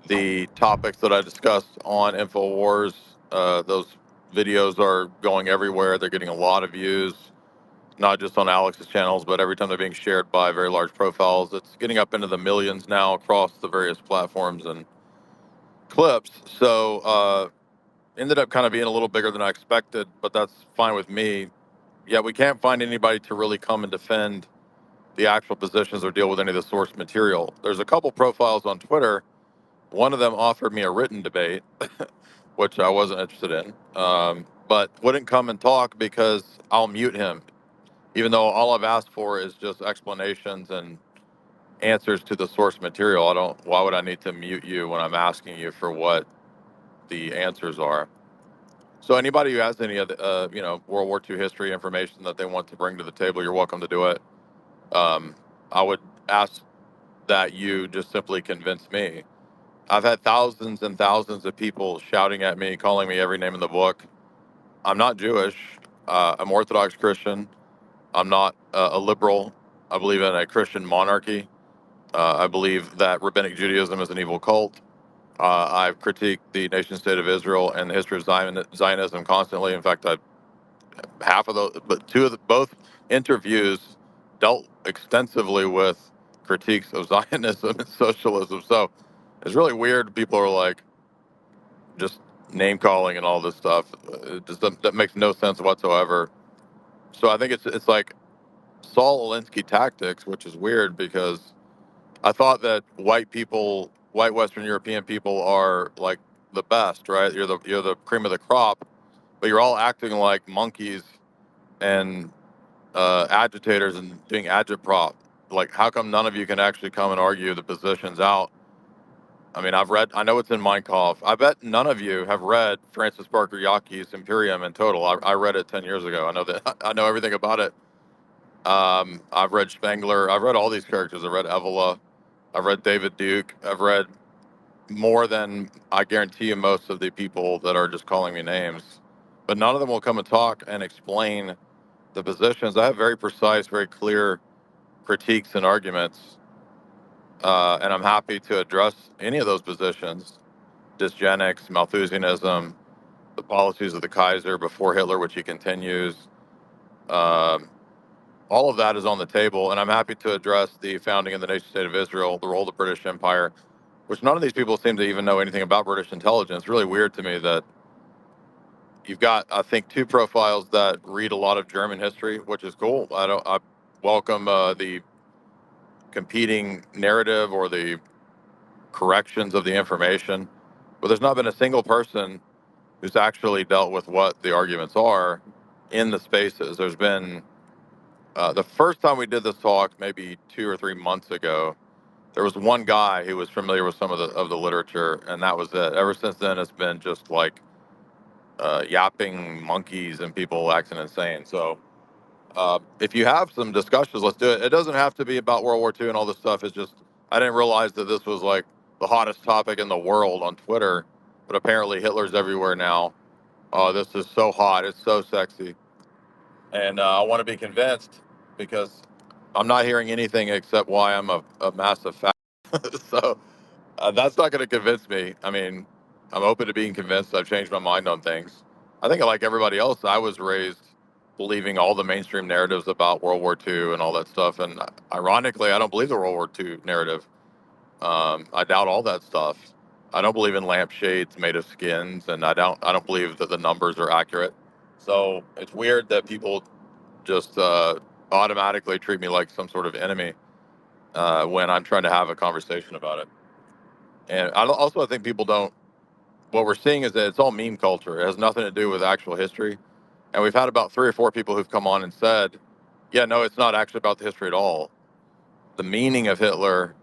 the topics that I discussed on InfoWars. Those videos are going everywhere. They're getting a lot of views, not just on Alex's channels, but every time they're being shared by very large profiles. It's getting up into the millions now across the various platforms and clips. So ended up kind of being a little bigger than I expected, but that's fine with me. Yeah, we can't find anybody to really come and defend the actual positions or deal with any of the source material. There's a couple profiles on Twitter. One of them offered me a written debate, which I wasn't interested in, but wouldn't come and talk because I'll mute him, even though all I've asked for is just explanations and answers to the source material. I don't. Why would I need to mute you when I'm asking you for what the answers are? So anybody who has any of the, World War II history information that they want to bring to the table, you're welcome to do it. I would ask that you just simply convince me. I've had thousands and thousands of people shouting at me, calling me every name in the book. I'm not Jewish. I'm Orthodox Christian. I'm not a liberal. I believe in a Christian monarchy. I believe that rabbinic Judaism is an evil cult. I've critiqued the nation state of Israel and the history of Zionism constantly. In fact, half of those, but both interviews dealt extensively with critiques of Zionism and socialism. So it's really weird. People are like just name calling and all this stuff. That makes no sense whatsoever. So I think it's like Saul Alinsky tactics, which is weird because I thought that white Western European people are like the best, right? You're the cream of the crop, but you're all acting like monkeys and agitators and doing agitprop. Like, how come none of you can actually come and argue the positions out? I mean, I know it's in Mein Kampf. I bet none of you have read Francis Parker Yockey's Imperium in total. I read it 10 years ago. I know that I know everything about it. I've read Spengler. I've read all these characters. I've read Evola. I've read David Duke. I've read more than I guarantee you most of the people that are just calling me names. But none of them will come and talk and explain the positions. I have very precise, very clear critiques and arguments, and I'm happy to address any of those positions. Dysgenics, Malthusianism, the policies of the Kaiser before Hitler, which he continues. Um, all of that is on the table, and I'm happy to address the founding of the nation state of Israel, the role of the British Empire, which none of these people seem to even know anything about British intelligence. It's really weird to me that you've got, I think, two profiles that read a lot of German history, which is cool. I welcome the competing narrative or the corrections of the information, but there's not been a single person who's actually dealt with what the arguments are in the spaces. There's been the first time we did this talk, maybe 2 or 3 months ago, there was one guy who was familiar with some of the literature, and that was it. Ever since then, it's been just like yapping monkeys and people acting insane. So if you have some discussions, let's do it. It doesn't have to be about World War II and all this stuff. It's just I didn't realize that this was like the hottest topic in the world on Twitter, but apparently Hitler's everywhere now. Oh, this is so hot. It's so sexy. And I want to be convinced because I'm not hearing anything except why I'm a massive fan. So that's not going to convince me. I mean, I'm open to being convinced. I've changed my mind on things. I think, like everybody else, I was raised believing all the mainstream narratives about World War II and all that stuff. And ironically, I don't believe the World War II narrative. I doubt all that stuff. I don't believe in lampshades made of skins, and I don't believe that the numbers are accurate. So it's weird that people just automatically treat me like some sort of enemy when I'm trying to have a conversation about it. And I think people don't. What we're seeing is that it's all meme culture. It has nothing to do with actual history. And we've had about 3 or 4 people who've come on and said, "Yeah, no, it's not actually about the history at all. The meaning of Hitler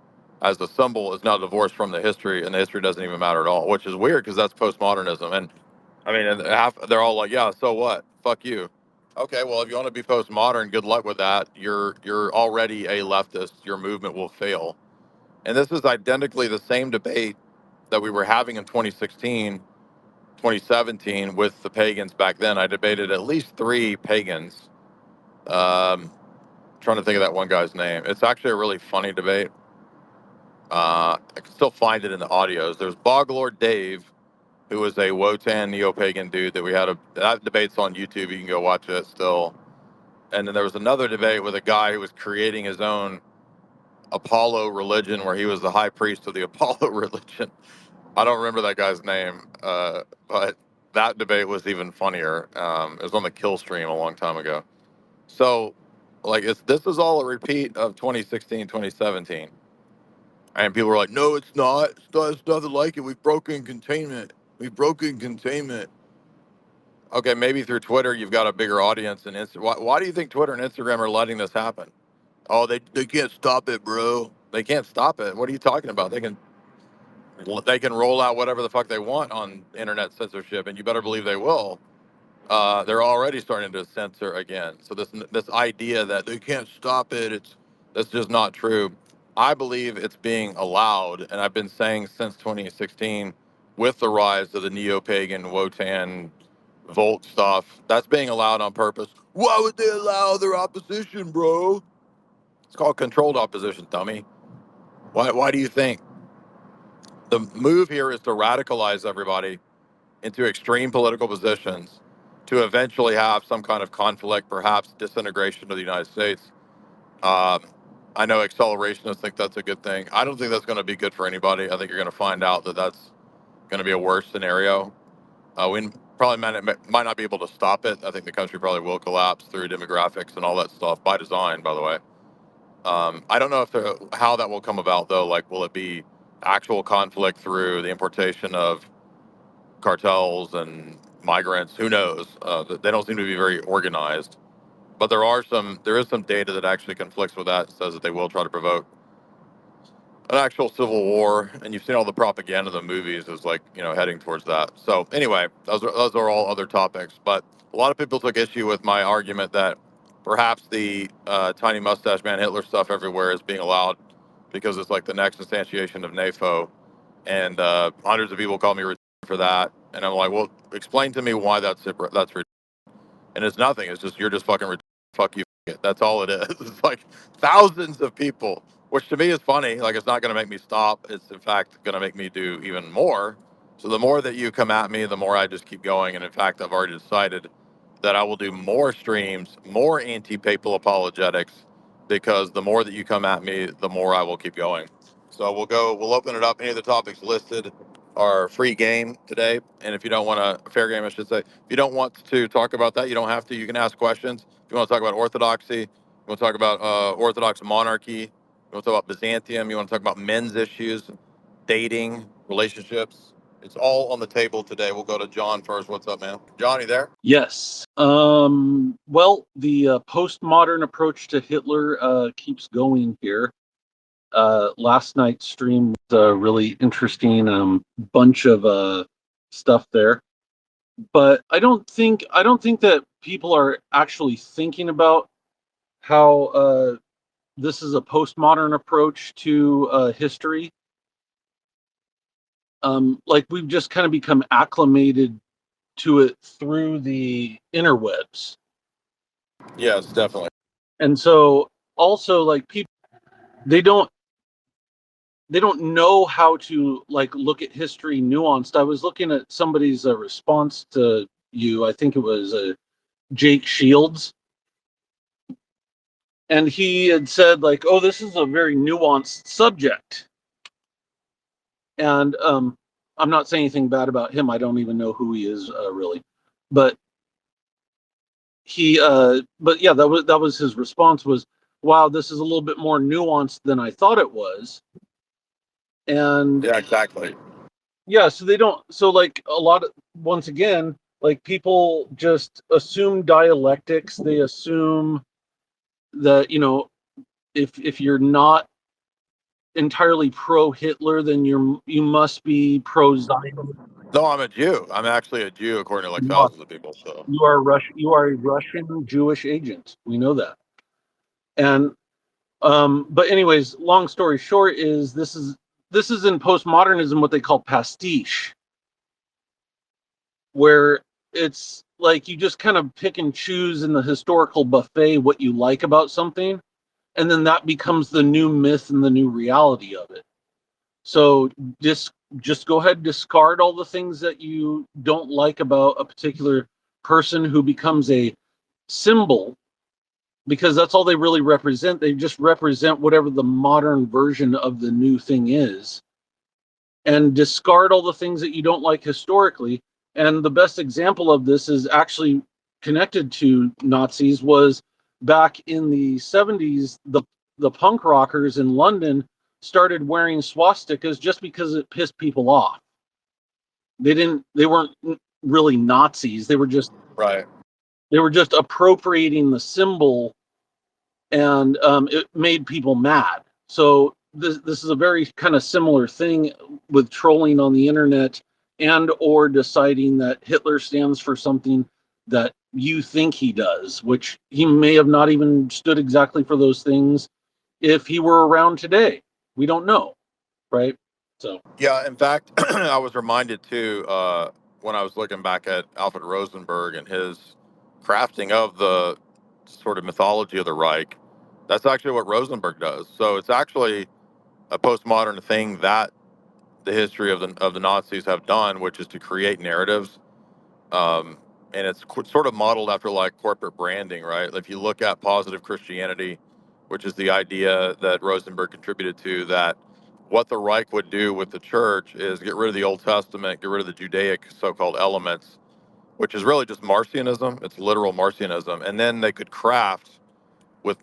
as a symbol is now divorced from the history, and the history doesn't even matter at all," which is weird because that's postmodernism. And I mean, and they're all like, "Yeah, so what? Fuck you." Okay, well, if you want to be postmodern, good luck with that. You're already a leftist. Your movement will fail. And this is identically the same debate that we were having in 2016, 2017 with the pagans back then. I debated at least 3 pagans. Trying to think of that one guy's name. It's actually a really funny debate. I can still find it in the audios. There's Boglord Dave, who was a Wotan neo-pagan dude that we had that debate's on YouTube. You can go watch it still. And then there was another debate with a guy who was creating his own Apollo religion, where he was the high priest of the Apollo religion. I don't remember that guy's name, but that debate was even funnier. It was on the Kill stream a long time ago. So, like, this is all a repeat of 2016, 2017. And people were like, no, it's not. It's nothing like it. We've broken containment. We've broken containment. Okay, maybe through Twitter, you've got a bigger audience. And why do you think Twitter and Instagram are letting this happen? Oh, they can't stop it, bro. They can't stop it. What are you talking about? They can roll out whatever the fuck they want on internet censorship, and you better believe they will. They're already starting to censor again. So this idea that they can't stop it, that's just not true. I believe it's being allowed, and I've been saying since 2016, with the rise of the neo-pagan Wotan Volt stuff, that's being allowed on purpose. Why would they allow their opposition, bro? It's called controlled opposition, dummy. Why do you think the move here is to radicalize everybody into extreme political positions to eventually have some kind of conflict, perhaps disintegration of the United States? Um, I know accelerationists think that's a good thing. I don't think that's going to be good for anybody. I think you're going to find out that that's going to be a worse scenario. We probably might not be able to stop it. I think the country probably will collapse through demographics and all that stuff by design, by the way. I don't know how that will come about, though. Like, will it be actual conflict through the importation of cartels and migrants? Who knows? They don't seem to be very organized. But there is some data that actually conflicts with that. It says that they will try to provoke an actual civil war, and you've seen all the propaganda in the movies is like, heading towards that. So anyway, those are all other topics. But a lot of people took issue with my argument that perhaps the tiny mustache man Hitler stuff everywhere is being allowed because it's like the next instantiation of NAFO, and hundreds of people call me retarded for that, and I'm like, well, explain to me why that's and it's nothing. It's just you're just fucking fuck you. That's all it is. It's like thousands of people, which to me is funny. Like, it's not going to make me stop. It's in fact going to make me do even more. So the more that you come at me, the more I just keep going. And in fact, I've already decided that I will do more streams, more anti-papal apologetics, because the more that you come at me, the more I will keep going. So we'll open it up. Any of the topics listed are free game today. And if you don't want to, fair game, I should say, if you don't want to talk about that, you don't have to. You can ask questions. If you want to talk about orthodoxy, you want to talk about Orthodox monarchy, you want to talk about Byzantium, you want to talk about men's issues, dating, relationships. It's all on the table today. We'll go to John first. What's up, man? John, you there? Yes. Well, the postmodern approach to Hitler keeps going here. Last night's stream was a really interesting bunch of stuff there. But I don't think that people are actually thinking about how this is a postmodern approach to history. Like, we've just kind of become acclimated to it through the interwebs. Yes, definitely. And so also, like, people, they don't know how to, like, look at history nuanced. I was looking at somebody's response to you. I think it was Jake Shields, and he had said, like, oh, this is a very nuanced subject. And I'm not saying anything bad about him. I don't even know who he is really, but but yeah, that was his response was, wow, this is a little bit more nuanced than I thought it was. And Yeah, exactly. yeah, so they don't, so like a lot of, once again, like, people just assume dialectics. They assume that, if you're not entirely pro Hitler, then you must be pro Zionist. No, I'm a Jew. I'm actually a Jew, according to like You are, thousands of people. So you are a Russian Jewish agent. We know that. And but anyways, long story short is this is in postmodernism what they call pastiche, where it's like you just kind of pick and choose in the historical buffet what you like about something, and then that becomes the new myth and the new reality of it. So just go ahead, discard all the things that you don't like about a particular person who becomes a symbol, because that's all they really represent. They just represent whatever the modern version of the new thing is, and discard all the things that you don't like historically. And the best example of this is actually connected to Nazis. Was back in the 70s, the punk rockers in London started wearing swastikas just because it pissed people off. They weren't really Nazis. Right. They were just appropriating the symbol, and it made people mad. So this is a very kind of similar thing with trolling on the internet, and or deciding that Hitler stands for something that you think he does, which he may have not even stood exactly for those things if he were around today. We don't know, right? So Yeah, in fact, I was reminded too when I was looking back at Alfred Rosenberg and his crafting of the sort of mythology of the Reich. That's actually what Rosenberg does. So it's actually a postmodern thing that the history of the Nazis have done, which is to create narratives. Um, and it's sort of modeled after like corporate branding, right? If you look at positive Christianity, which is the idea that Rosenberg contributed to, that what the Reich would do with the church is get rid of the Old Testament, get rid of the Judaic so-called elements, which is really just Marcionism. It's literal Marcionism, and then they could craft with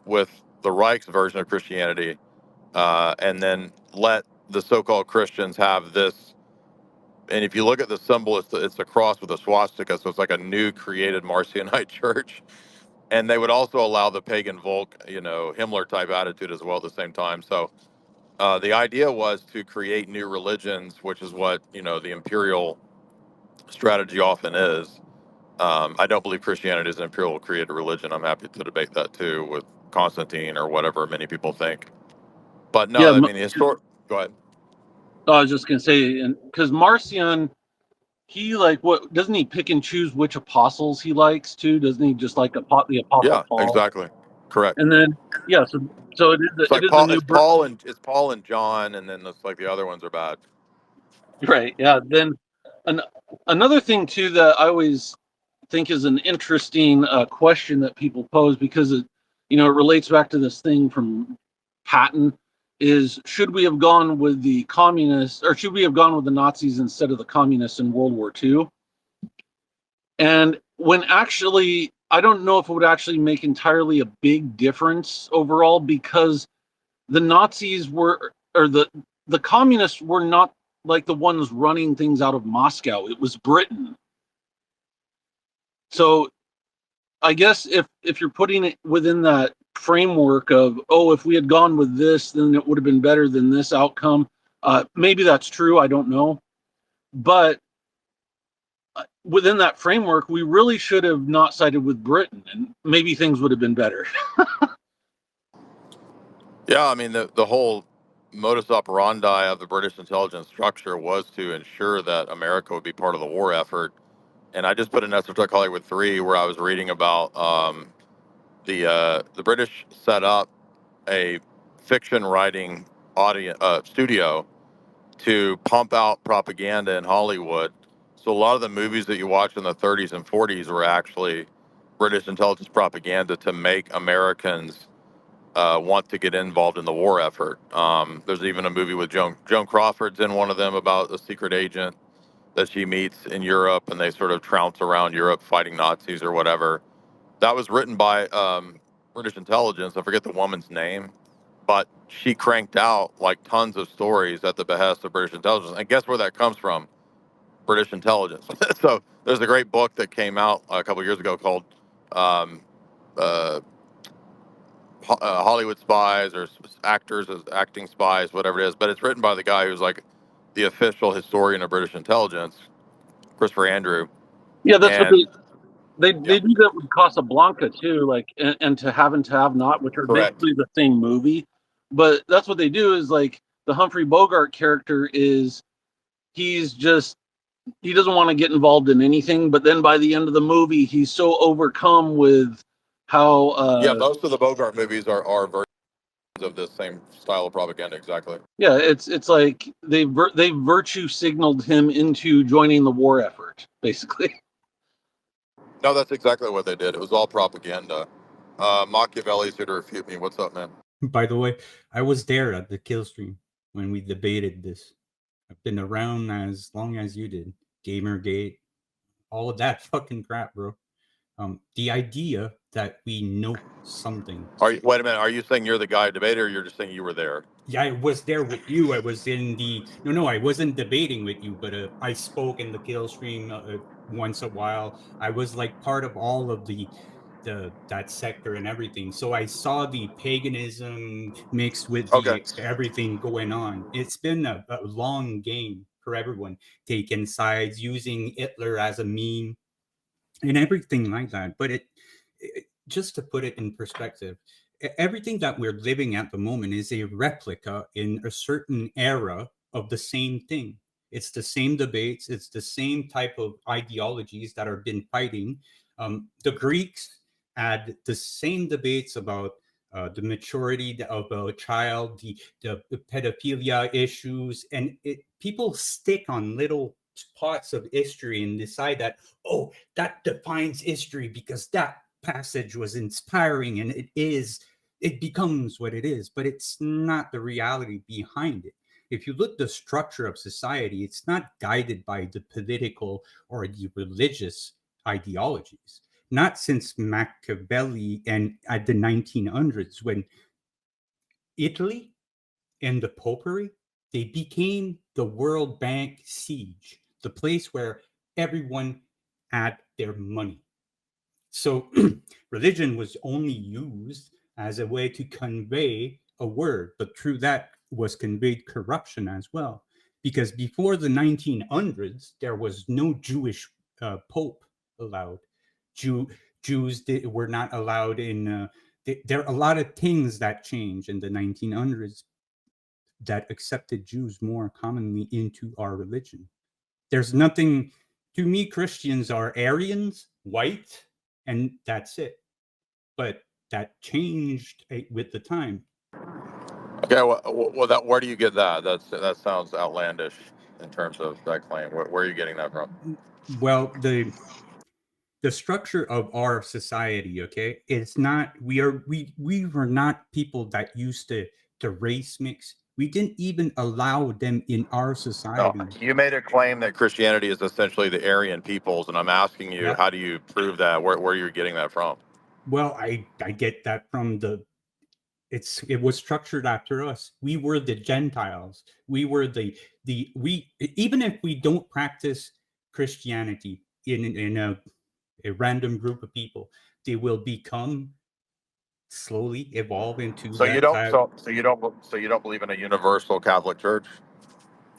the Reich's version of Christianity, and then let the so-called Christians have this. And if you look at the symbol, it's a cross with a swastika, so it's like a new created Marcionite church. And they would also allow the pagan Volk, Himmler type attitude as well at the same time. So the idea was to create new religions, which is what the imperial strategy often is. I don't believe Christianity is an imperial created religion. I'm happy to debate that too with Constantine or whatever many people think. But no, yeah, I mean, the historic. Go ahead. I was just gonna say, and because Marcion, he like what doesn't he pick and choose which apostles he likes too? Doesn't he just like the apostle Yeah, Paul? exactly. Correct. And then yeah, so It's it like is a Paul. new It's Paul and John, and then it's like the other ones are bad. right. Yeah. Then an, another thing too that I always think is an interesting question that people pose, because it relates back to this thing from Patton, is should we have gone with the communists, or should we have gone with the Nazis instead of the communists in World War II? And when actually, I don't know if it would actually make entirely a big difference overall, because the Nazis were, or the communists were not like the ones running things out of Moscow. It was Britain. So I guess if you're putting it within that framework of, oh, if we had gone with this, then it would have been better than this outcome. Maybe that's true. I don't know, but within that framework, we really should have not sided with Britain, and maybe things would have been better. Yeah, I mean the whole modus operandi of the British intelligence structure was to ensure that America would be part of the war effort. And I just put in Esoteric Hollywood 3 where I was reading about the British set up a fiction writing audience studio to pump out propaganda in Hollywood. So a lot of the movies that you watch in the 30s and 40s were actually British intelligence propaganda to make Americans want to get involved in the war effort. There's even a movie with Joan Crawford's in one of them about a secret agent that she meets in Europe, and they sort of trounce around Europe fighting Nazis or whatever. That was written by British intelligence. I forget the woman's name, but she cranked out like tons of stories at the behest of British intelligence. And guess where that comes from? British intelligence. So there's a great book that came out a couple years ago called um, uh, Hollywood Spies or actors as acting spies, whatever it is. But it's written by the guy who's like the official historian of British intelligence, Christopher Andrew. Yeah, that's what And they yeah, do that with Casablanca too, like, and To Have and To Have Not, which are correct. basically the same movie. But that's what they do, is like the Humphrey Bogart character is, he's just, he doesn't want to get involved in anything, but then by the end of the movie he's so overcome with how Yeah, most of the Bogart movies are versions of this same style of propaganda. Exactly. Yeah, it's like they virtue signaled him into joining the war effort, basically. No, that's exactly what they did. It was all propaganda. Machiavelli's here to refute me. What's up, man? By the way, I was there at the kill stream when we debated this. I've been around as long as you did. Gamergate, all of that fucking crap, bro. The idea that we know something. Wait a minute. Are you saying you're the guy debater, or you're just saying you were there? Yeah, I was there with you. I was in the no, I wasn't debating with you, but I spoke in the kill stream once a while. I was like part of all of the that sector and everything. So I saw the paganism mixed with Okay. the everything going on. It's been a long game for everyone, taking sides, using Hitler as a meme and everything like that. But it just to put it in perspective, everything that we're living at the moment is a replica in a certain era of the same thing. It's the same debates. It's the same type of ideologies that are been fighting. The Greeks had the same debates about the maturity of a child, the pedophilia issues, and people stick on little parts of history and decide that, oh, that defines history because that passage was inspiring and it becomes what it is, but it's not the reality behind it. If you look at the structure of society, it's not guided by the political or the religious ideologies. Not since Machiavelli and at the 1900s, when Italy and the Popery, they became the World Bank siege, the place where everyone had their money. So religion was only used as a way to convey a word, but through that was conveyed corruption as well. Because before the 1900s, there was no Jewish pope allowed. Jews were not allowed in. There are a lot of things that changed in the 1900s that accepted Jews more commonly into our religion. There's nothing, to me, Christians are Aryans, white, and that's it. But that changed with the time. Okay. Well, where do you get that? That sounds outlandish in terms of that claim. Where are you getting that from? Well, the structure of our society, okay, it's not we were not people that used to race mix. We didn't even allow them in our No, society. you made a claim that Christianity is essentially the Aryan peoples, and I'm asking you, Yeah. how do you prove that? Where are you getting that from? Well, I get that from it was structured after us. We were the Gentiles. We were we even if we don't practice Christianity in a random group of people, they will become slowly evolve into So you that don't type so you don't believe in a universal Catholic Church?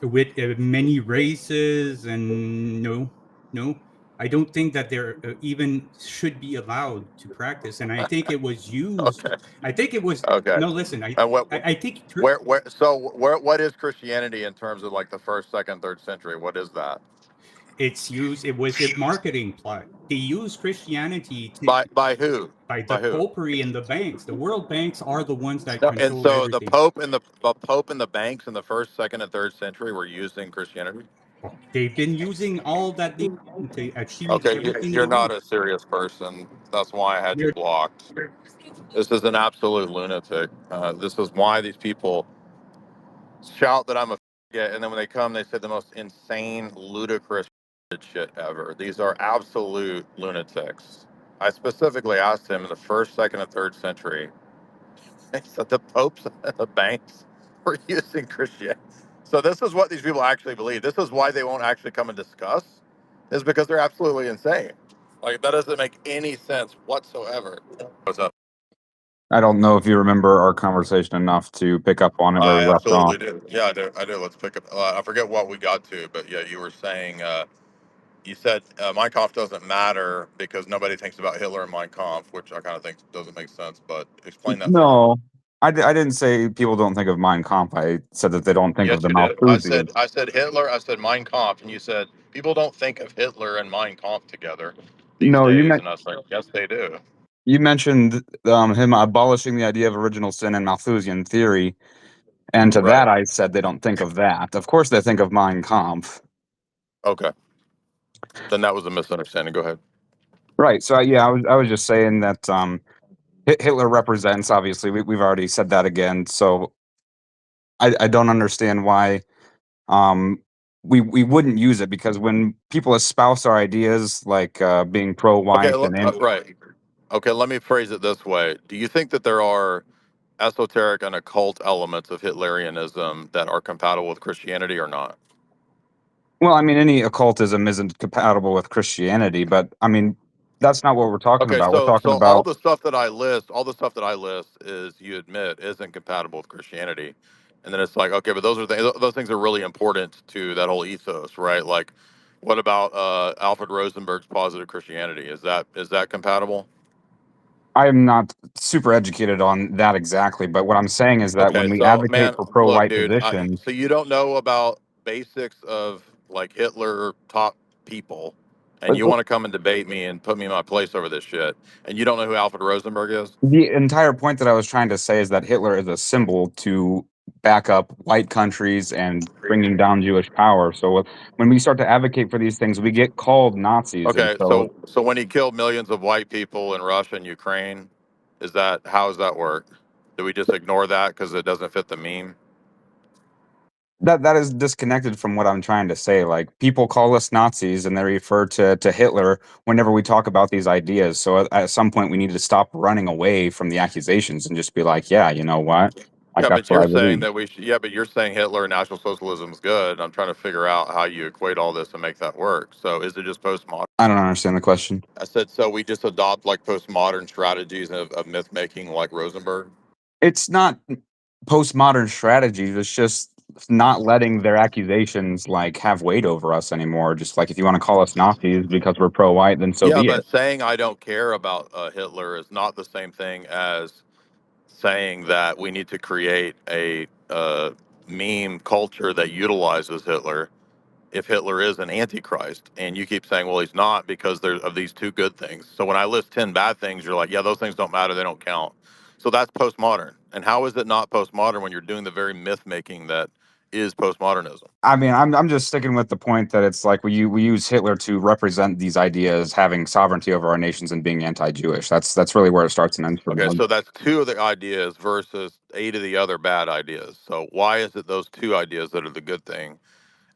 with many races and no. I don't think that there even should be allowed to practice. And I think it was used. Okay. I think it was Okay. no. Listen, And I think what is Christianity in terms of like the first, second, third century? What is that? it's used. It was a marketing plot. They used Christianity to By who? by the By who? popery and the banks. The world banks are the ones that No, and control so everything. the Pope and the banks in the first, second, and third century were using Christianity. They've been using all that they can to achieve Okay, everything they you're not want. a serious person. That's why I had you You're, blocked. This is an absolute lunatic. This is why these people shout that I'm a yeah, and then when they come, they say the most insane, ludicrous shit ever. These are absolute lunatics. I specifically asked him in the first, second, and third century. He said the popes and the banks were using Christianity. So this is what these people actually believe. This is why they won't actually come and discuss. Is because they're absolutely insane. Like that doesn't make any sense whatsoever. What's up? I don't know if you remember our conversation enough to pick up on it where I we left off. absolutely do. Yeah, I do. I do. Let's pick up. I forget what we got to, but yeah, you were saying. You said Mein Kampf doesn't matter because nobody thinks about Hitler and Mein Kampf, which I kind of think doesn't make sense. But explain that further. No, I didn't say people don't think of Mein Kampf. I said that they don't think of Yes, the you did. I Malthusian. said Hitler. I said Mein Kampf, and you said people don't think of Hitler and Mein Kampf together these No, you days. meant And I was like, yes, they do. You mentioned him abolishing the idea of original sin and Malthusian theory, and to Right. that I said they don't think of that. Of course, they think of Mein Kampf. Okay. Then that was a misunderstanding. Go ahead. Right. So yeah, I was just saying that Hitler represents. Obviously, we've already said that again. So I don't understand why um, we wouldn't use it, because when people espouse our ideas like being Okay. pro-white and Right. Okay. Let me phrase it this way. Do you think that there are esoteric and occult elements of Hitlerianism that are compatible with Christianity or not? well, I mean, any occultism isn't compatible with Christianity, but I mean, that's not what we're talking Okay, about. We're talking so all about. the stuff that I list, all the stuff that I list is you admit isn't compatible with Christianity, and then it's like, okay, but those things are really important to that whole ethos, right? Like, what about Alfred Rosenberg's positive Christianity? Is that compatible? I'm not super educated on that exactly, but what I'm saying is that Okay, when we so advocate man, for look, pro-white dude, positions, so you don't know about basics of like Hitler top people, and but you want to come and debate me and put me in my place over this shit, and you don't know who Alfred Rosenberg is? the entire point that I was trying to say is that Hitler is a symbol to back up white countries and bringing down Jewish power. So when we start to advocate for these things, we get called Nazis, and Okay, so so when he killed millions of white people in Russia and Ukraine, how does that work? Do we just ignore that because it doesn't fit the meme? that is disconnected from what I'm trying to say. Like, people call us Nazis and they refer to Hitler whenever we talk about these ideas. So at some point we need to stop running away from the accusations and just be like, yeah, you know what? Like, Yeah, that's but what you're I saying believe. that we should. Yeah, but you're saying Hitler and National Socialism is good. I'm trying to figure out how you equate all this and make that work. So is it just postmodern? I don't understand the question. I said so. We just adopt like postmodern strategies of myth making, like Rosenberg. It's not postmodern strategies. It's just not letting their accusations like have weight over us anymore. Just like, if you want to call us Nazis because we're pro-white, then so Yeah, be it. but saying I don't care about Hitler is not the same thing as saying that we need to create a meme culture that utilizes Hitler if Hitler is an antichrist. And you keep saying, well, he's not because there's of these two good things. So when I list 10 bad things, you're like, yeah, those things don't matter. They don't count. So that's postmodern. And how is it not postmodern when you're doing the very myth making that is postmodernism? I mean, I'm just sticking with the point that it's like we use Hitler to represent these ideas, having sovereignty over our nations and being anti-Jewish. That's really where it starts and ends for Okay, me. so that's two of the ideas versus eight of the other bad ideas. So why is it those two ideas that are the good thing?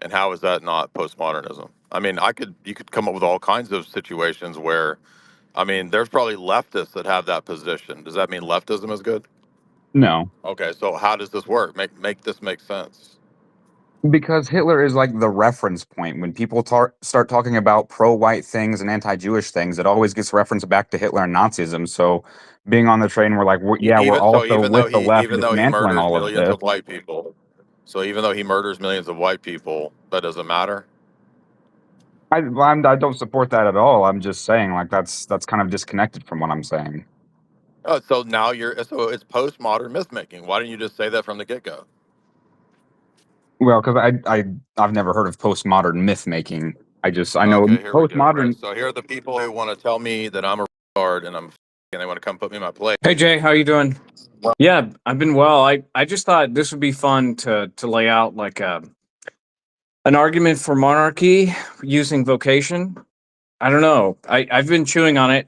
And how is that not postmodernism? I mean, you could come up with all kinds of situations where, I mean, there's probably leftists that have that position. Does that mean leftism is good? No, Okay, so how does this work? Make this make sense. because Hitler is like the reference point. When people start talking about pro-white things and anti-Jewish things, it always gets referenced back to Hitler and Nazism. So being on the train, we're like, yeah, we're Even so, also with the left even though he dismantling murders all of millions this. of white people, so even though he murders millions of white people, that doesn't matter. I don't support that at all. I'm just saying, like, that's kind of disconnected from what I'm saying. Oh, so it's postmodern myth making. Why didn't you just say that from the get go? Well, because I've never heard of postmodern myth making. I know Okay, here we go. Right. postmodern. So here are the people who want to tell me that I'm a retard and they want to come put me in my place. Hey Jay, how you doing? Yeah, I've been well. I just thought this would be fun to lay out like an argument for monarchy using vocation. I don't know. I've been chewing on it.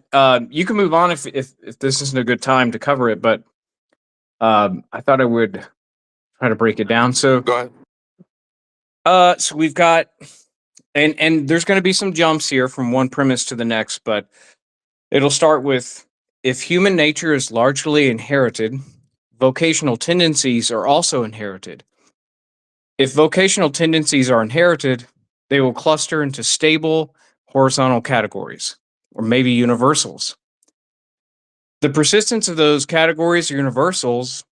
You can move on if this isn't a good time to cover it, but I thought I would try to break it down. So Go ahead. so we've got and there's going to be some jumps here from one premise to the next, but it'll start with if human nature is largely inherited, vocational tendencies are also inherited. If vocational tendencies are inherited, they will cluster into stable horizontal categories, or maybe universals. The persistence of those categories or universals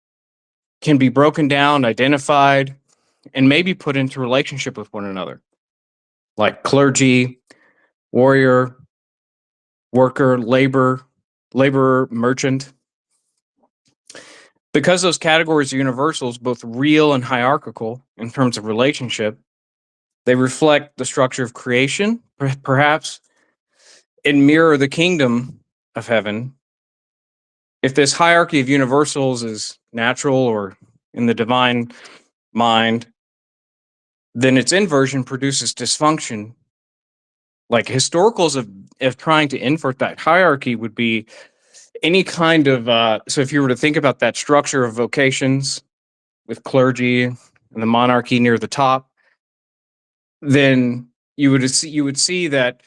can be broken down, identified, and maybe put into relationship with one another, like clergy, warrior, worker, laborer, merchant. Because those categories are universals, both real and hierarchical in terms of relationship, they reflect the structure of creation, perhaps, and mirror the kingdom of heaven if this hierarchy of universals is natural or in the divine mind, then its inversion produces dysfunction. Like historicals of trying to invert that hierarchy would be any kind of so if you were to think about that structure of vocations with clergy and the monarchy near the top, then you would see that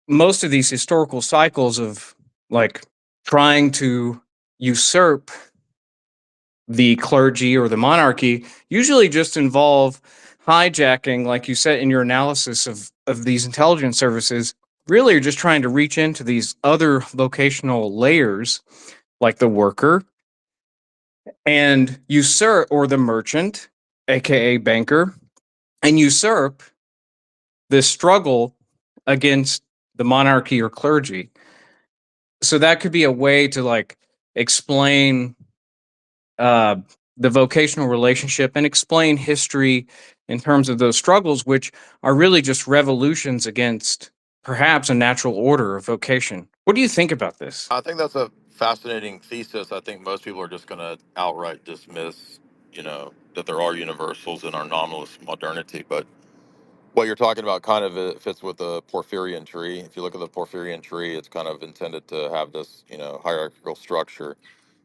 most of these historical cycles of like trying to usurp the clergy or the monarchy usually just involve hijacking, like you said in your analysis of these intelligence services, really are just trying to reach into these other vocational layers like the worker and usurp, or the merchant, aka banker, and usurp this struggle against the monarchy or clergy. So that could be a way to like explain uh, the vocational relationship and explain history in terms of those struggles, which are really just revolutions against perhaps a natural order of vocation. What do you think about this? I think that's a fascinating thesis. I think most people are just going to outright dismiss, that there are universals in our nominalist modernity. But what you're talking about kind of fits with the Porphyrian tree. If you look at the Porphyrian tree, it's kind of intended to have this, hierarchical structure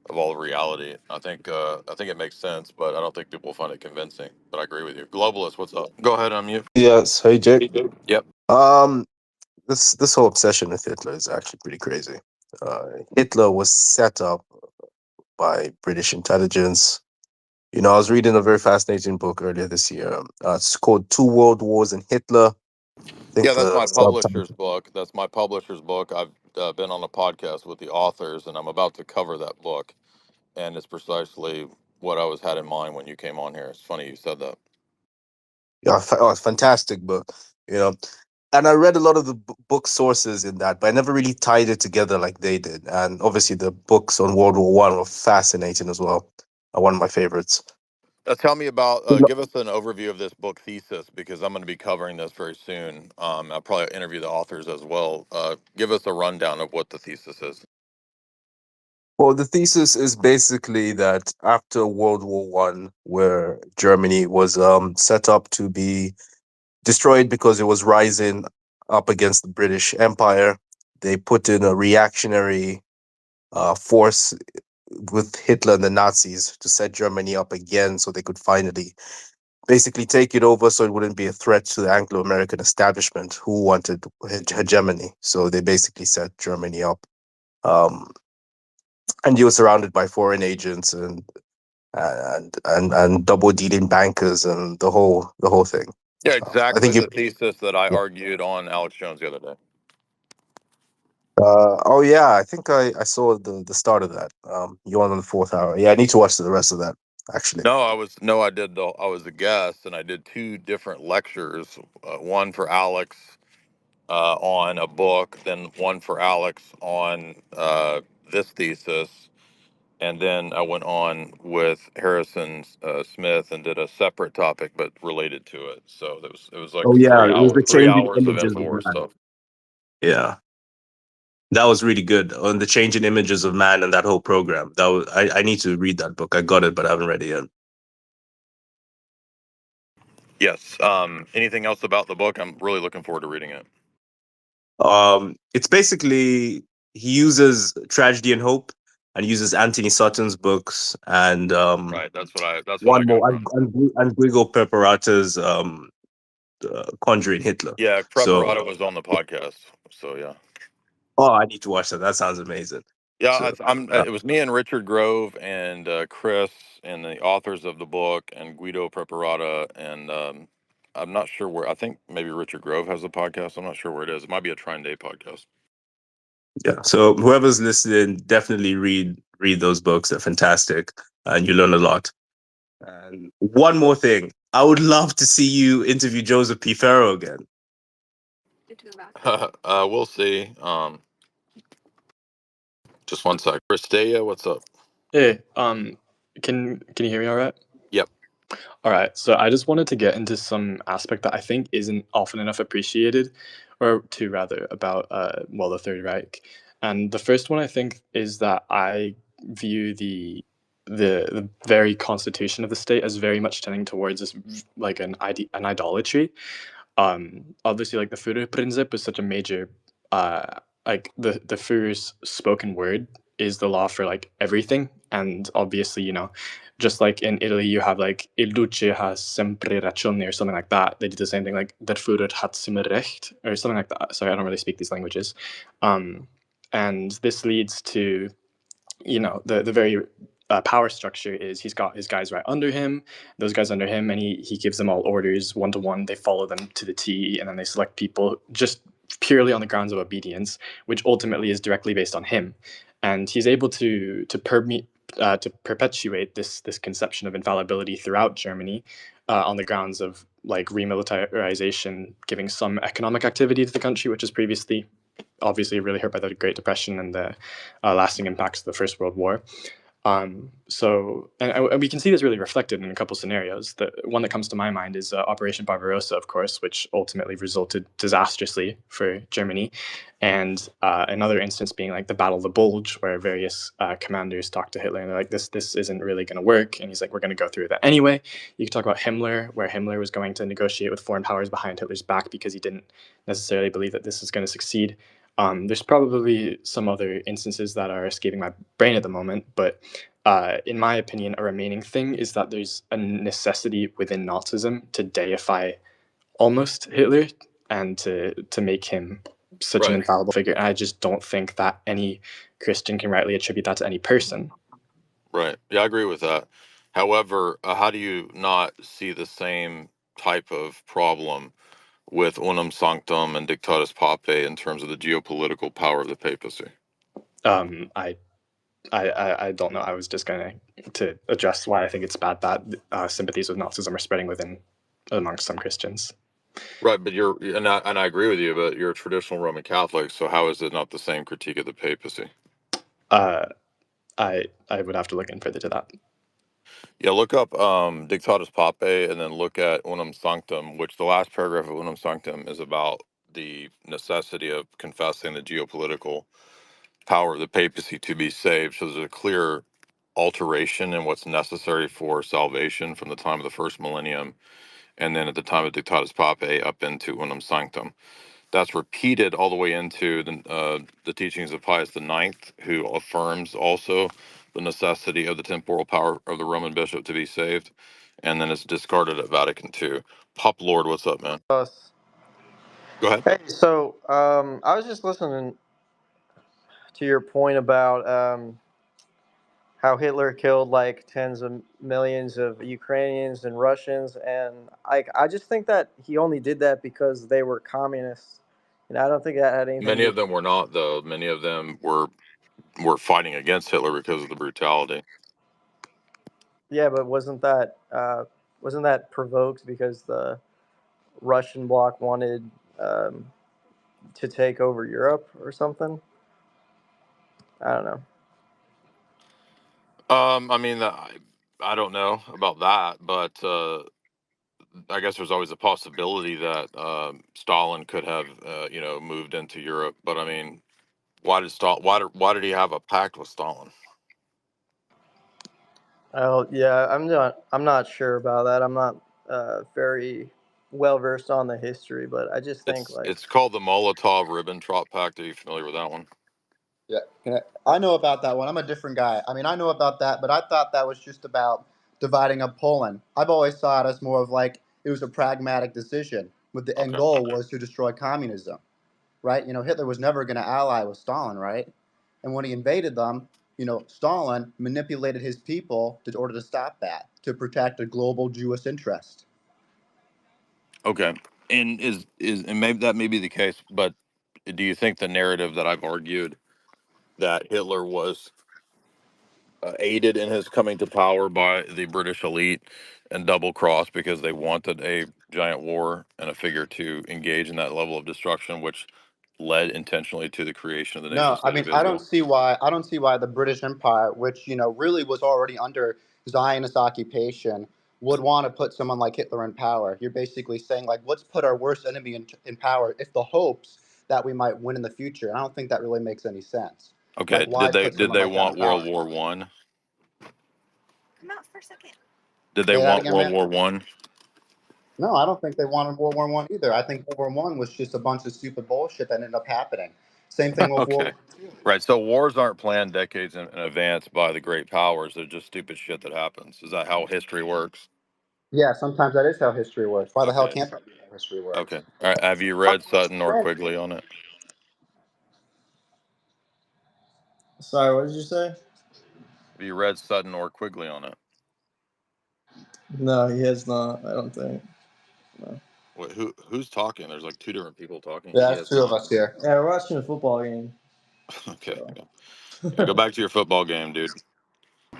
of all of reality. I think it makes sense, but I don't think people find it convincing. But I agree with you. Globalist, what's up? Go ahead, unmute. Yes, hey Jake. Yep. This whole obsession with Hitler is actually pretty crazy. Hitler was set up by British intelligence. I was reading a very fascinating book earlier this year. It's called Two World Wars and Hitler. I think Yeah, that's the my subtitle. publisher's book. That's my publisher's book. I've been on a podcast with the authors, and I'm about to cover that book. And it's precisely what I had in mind when you came on here. It's funny you said that. Yeah, it's a fantastic book. You know, and I read a lot of the book sources in that, but I never really tied it together like they did. And obviously, the books on World War One were fascinating as well. One of my favorites. Tell me about, give us an overview of this book thesis, because I'm going to be covering this very soon. I'll probably interview the authors as well. Give us a rundown of what the thesis is. Well, the thesis is basically that after World War One, where Germany was set up to be destroyed because it was rising up against the British Empire, they put in a reactionary force with Hitler and the Nazis to set Germany up again, so they could finally basically take it over, so it wouldn't be a threat to the Anglo-American establishment who wanted hegemony. So they basically set Germany up. Um, and you were surrounded by foreign agents and double dealing bankers and the whole thing. Yeah, I exactly think you. the thesis that I Yeah. argued on Alex Jones the other day. Oh yeah, I think I saw the start of that. You on the fourth hour. Yeah, I need to watch the rest of that actually. No, I did. I was a guest, and I did two different lectures. One for Alex on a book, then one for Alex on this thesis, and then I went on with Harrison Smith and did a separate topic but related to it. So it was like Oh yeah, it was the three changing hours of images of Infowars man. stuff. Yeah, that was really good on the changing images of man and that whole program. That was I need to read that book. I got it, but I haven't read it yet. Yes. Anything else about the book? I'm really looking forward to reading it. It's basically he uses Tragedy and Hope and uses Anthony Sutton's books and Right. That's what I one got more from. and Guigo Peperata's Conjuring Hitler. Yeah, So Preparata was on the podcast. So yeah. I need to watch that. That sounds amazing. Yeah, So It was me and Richard Grove and Chris and the authors of the book and Guido Preparata, and I'm not sure where. I think maybe Richard Grove has a podcast. I'm not sure where it is. It might be a Trine Day podcast. yeah. So whoever's listening, definitely read those books. They're fantastic, and you learn a lot. And one more thing, I would love to see you interview Joseph P. Farrow again. We'll see. Just one sec. Christea, what's up? Hey, can you hear me all right? Yep. All right. So I just wanted to get into some aspect that I think isn't often enough appreciated, or two rather, about the Third Reich. And the first one I think is that I view the very constitution of the state as very much tending towards this like an idolatry. Obviously, like the Führerprinzip is such a major like the Führer's spoken word is the law for like everything, and obviously, you know, just like in Italy, you have like Il Duce has sempre ragione or something like that. They did the same thing, like Der Führer hat immer recht or something like that. Sorry, I don't really speak these languages, and this leads to, you know, the very power structure is he's got his guys right under him, those guys under him, and he gives them all orders one to one. They follow them to the T, and then they select people just purely on the grounds of obedience, which ultimately is directly based on him. And he's able to perpetuate this conception of infallibility throughout Germany on the grounds of like remilitarization, giving some economic activity to the country, which is previously obviously really hurt by the Great Depression and the lasting impacts of the First World War. So, and we can see this really reflected in a couple scenarios. The one that comes to my mind is Operation Barbarossa, of course, which ultimately resulted disastrously for Germany. And another instance being like the Battle of the Bulge, where various commanders talk to Hitler and they're like, this isn't really going to work. And he's like, we're going to go through that anyway. You can talk about Himmler, where Himmler was going to negotiate with foreign powers behind Hitler's back because he didn't necessarily believe that this was going to succeed. There's probably some other instances that are escaping my brain at the moment, but in my opinion, a remaining thing is that there's a necessity within Nazism to deify almost Hitler and to make him such an Right. infallible figure. And I just don't think that any Christian can rightly attribute that to any person. Right. Yeah, I agree with that. However, how do you not see the same type of problem with unum sanctum and dictatus papae in terms of the geopolitical power of the papacy? I don't know. I was just going to address why I think it's bad that sympathies with Nazism are spreading amongst some Christians. Right, but I agree with you, but you're a traditional Roman Catholic, so how is it not the same critique of the papacy? I would have to look in further to that. Yeah, look up Dictatus Papae and then look at Unum Sanctum, which the last paragraph of Unum Sanctum is about the necessity of confessing the geopolitical power of the papacy to be saved. So there's a clear alteration in what's necessary for salvation from the time of the first millennium and then at the time of Dictatus Papae up into Unum Sanctum. That's repeated all the way into the teachings of Pius IX, who affirms also the necessity of the temporal power of the Roman bishop to be saved, and then it's discarded at Vatican II. Pop Lord, what's up, man? Us. Go ahead. Hey, so I was just listening to your point about how Hitler killed like tens of millions of Ukrainians and Russians, and I just think that he only did that because they were communists, and I don't think that had anything to Many do. of them were not, though. Many of them were fighting against Hitler because of the brutality. Yeah, but wasn't that provoked because the Russian bloc wanted to take over Europe or something? I don't know. I mean, I don't know about that, but I guess there's always a possibility that Stalin could have, moved into Europe. But I mean, why did he have a pact with Stalin? Oh yeah, I'm not sure about that. I'm not very well versed on the history, but I just think like It's called the Molotov-Ribbentrop Pact. Are you familiar with that one? Yeah, I know about that one. I'm a different guy. I mean, I know about that, but I thought that was just about dividing up Poland. I've always saw it as more of like it was a pragmatic decision, with the end Okay. goal was to destroy communism, right? You know, Hitler was never going to ally with Stalin, right? And when he invaded them, you know, Stalin manipulated his people in order to stop that, to protect a global Jewish interest. Okay. And and maybe that may be the case, but do you think the narrative that I've argued that Hitler was aided in his coming to power by the British elite and double crossed because they wanted a giant war and a figure to engage in that level of destruction, which led intentionally to the creation of the nation No, I state mean of Israel? I don't see why the British Empire, which you know really was already under Zionist occupation, would want to put someone like Hitler in power. You're basically saying like, let's put our worst enemy in power if the hopes that we might win in the future. And I don't think that really makes any sense. Okay. Like, why put Did someone they like that in want World power? War One? Did they Say that want again, World man. War One? No, I don't think they wanted World War One either. I think World War One was just a bunch of stupid bullshit that ended up happening. Same thing with World Okay. War Two. Right. So wars aren't planned decades in advance by the great powers. They're just stupid shit that happens. Is that how history works? Yeah, sometimes that is how history works. Why the hell Okay. can't that be how history Okay. works? All right. Have you Fuck, read Sutton or friend. Quigley on it? Sorry, what did you say? Have you read Sutton or Quigley on it? No, he has not. I don't think. No. Wait, who's talking? There's like two different people talking. Yeah, He that's has two of not. us here. Yeah, we're watching a football game. Okay. So. Yeah, go back to your football game, dude.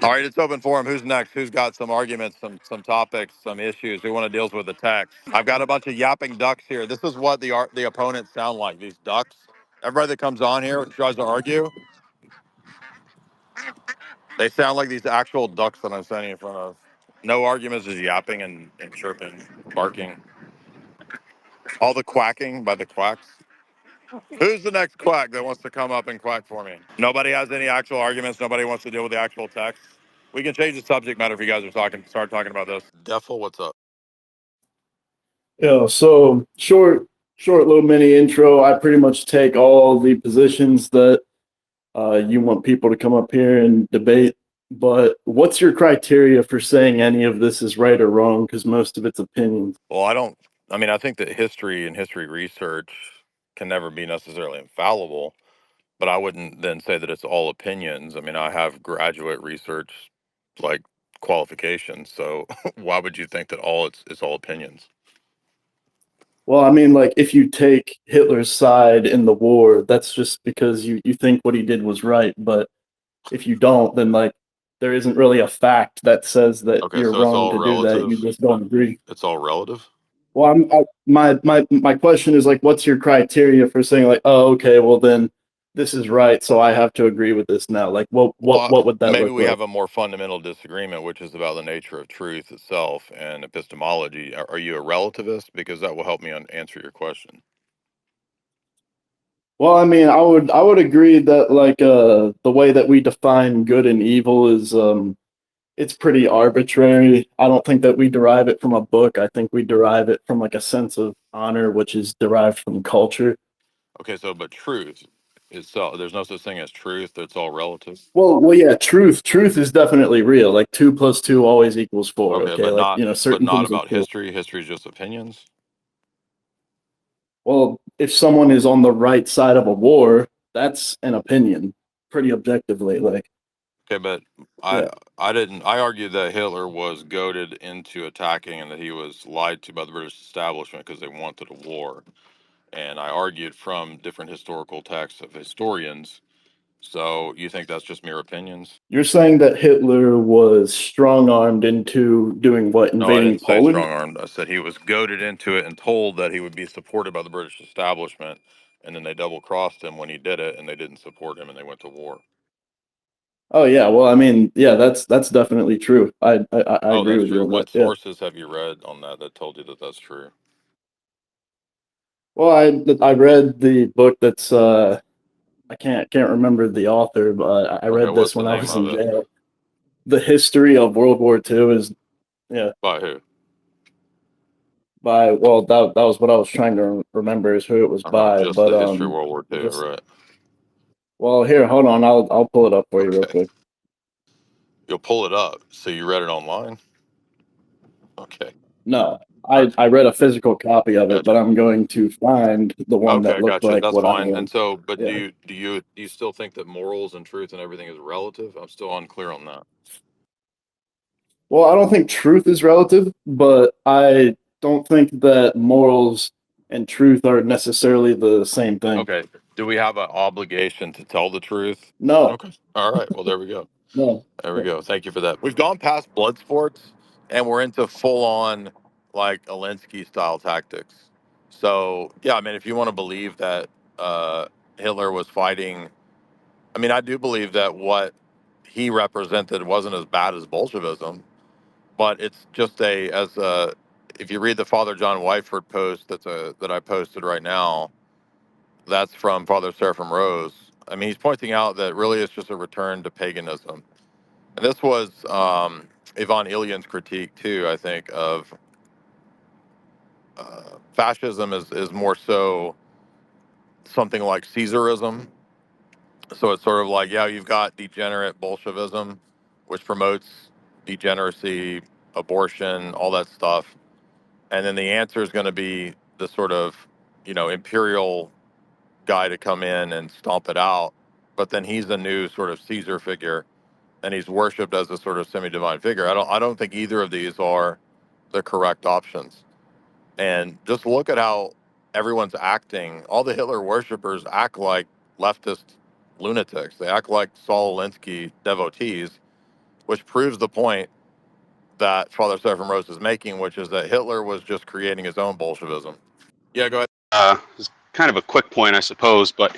All right, it's open forum. Who's next? Who's got some arguments, some topics, some issues? Who want to deal with the text? I've got a bunch of yapping ducks here. This is what the opponents sound like. These ducks. Everybody that comes on here tries to argue. They sound like these actual ducks that I'm standing in front of. No arguments, just yapping and chirping, barking. All the quacking by the quacks. Who's the next quack that wants to come up and quack for me? Nobody has any actual arguments. Nobody wants to deal with the actual text. We can change the subject matter if you guys are start talking about this. Defel, what's up? Yeah, so short little mini intro. I pretty much take all the positions that you want people to come up here and debate. But what's your criteria for saying any of this is right or wrong? Because most of it's opinions. Well, I think that history and history research can never be necessarily infallible, but I wouldn't then say that it's all opinions. I mean, I have graduate research like qualifications, so why would you think that it's all opinions? Well, I mean, like if you take Hitler's side in the war, that's just because you think what he did was right. But if you don't, then like there isn't really a fact that says that Okay, you're so it's wrong all to do that. You relative. just don't agree. It's all relative. Well, my question is like, what's your criteria for saying like, oh, okay, well then this is right, so I have to agree with this now. Like, Well, what would that maybe look we like? have a more fundamental disagreement, which is about the nature of truth itself and epistemology. Are you a relativist? Because that will help me answer your question. Well, I mean, I would agree that like the way that we define good and evil is it's pretty arbitrary. I don't think that we derive it from a book. I think we derive it from like a sense of honor, which is derived from culture. Okay, so but truth itself, there's no such thing as truth. It's all relative. Yeah, truth is definitely real. Like 2 + 2 always equals 4. Okay, Okay, like but certain not things are about true. history. History is just opinions. Well, if someone is on the right side of a war, that's an opinion, pretty objectively. Like, Okay, but I yeah, I argued that Hitler was goaded into attacking and that he was lied to by the British establishment because they wanted a war. And I argued from different historical texts of historians. So you think that's just mere opinions? you're saying that Hitler was strong armed into doing what, No, I invading didn't say Poland? strong armed. I said he was goaded into it and told that he would be supported by the British establishment. And then they double crossed him when he did it and they didn't support him and they went to war. Oh yeah, well, I mean, yeah, that's definitely true. I Oh, agree that's with you true. on that. What Yeah. sources have you read on that told you that that's true? Well, I read the book that's I can't remember the author, but I Okay, read what's this the when I name was of in it? jail. The history of World War II is yeah. By who? By well, that was what I was trying to remember is who it was Uh-huh, by, just but the history of World War II, just right? well, here, hold on, I'll pull it up for you real Okay. quick. You'll pull it up. So you read it online? Okay. No, All right. I read a physical copy of it, Gotcha. but I'm going to find the one that Okay, looked gotcha. like That's what I fine. And so, but yeah. do you still think that morals and truth and everything is relative? I'm still unclear on that. Well, I don't think truth is relative, but I don't think that morals and truth are necessarily the same thing. Okay. Do we have an obligation to tell the truth? No, Okay. All right. Well, there we go. no. There we go. Thank you for that. We've gone past blood sports and we're into full on like Alinsky style tactics. So, yeah, I mean, if you want to believe that Hitler was fighting, I mean, I do believe that what he represented wasn't as bad as Bolshevism, but it's just if you read the Father John Whiteford post that I posted right now, that's from Father Seraphim Rose. I mean, he's pointing out that really it's just a return to paganism. And this was Ivan Ilyan's critique, too, I think, of fascism is more so something like Caesarism. So it's sort of like, yeah, you've got degenerate Bolshevism, which promotes degeneracy, abortion, all that stuff. And then the answer is going to be the sort of, imperial guy to come in and stomp it out. But then he's the new sort of Caesar figure, and he's worshipped as a sort of semi-divine figure. I don't think either of these are the correct options. And just look at how everyone's acting. All the Hitler worshippers act like leftist lunatics. They act like Saul Alinsky devotees, which proves the point that Father Seraphim Rose is making, which is that Hitler was just creating his own Bolshevism. Yeah, go ahead. It's kind of a quick point, I suppose, but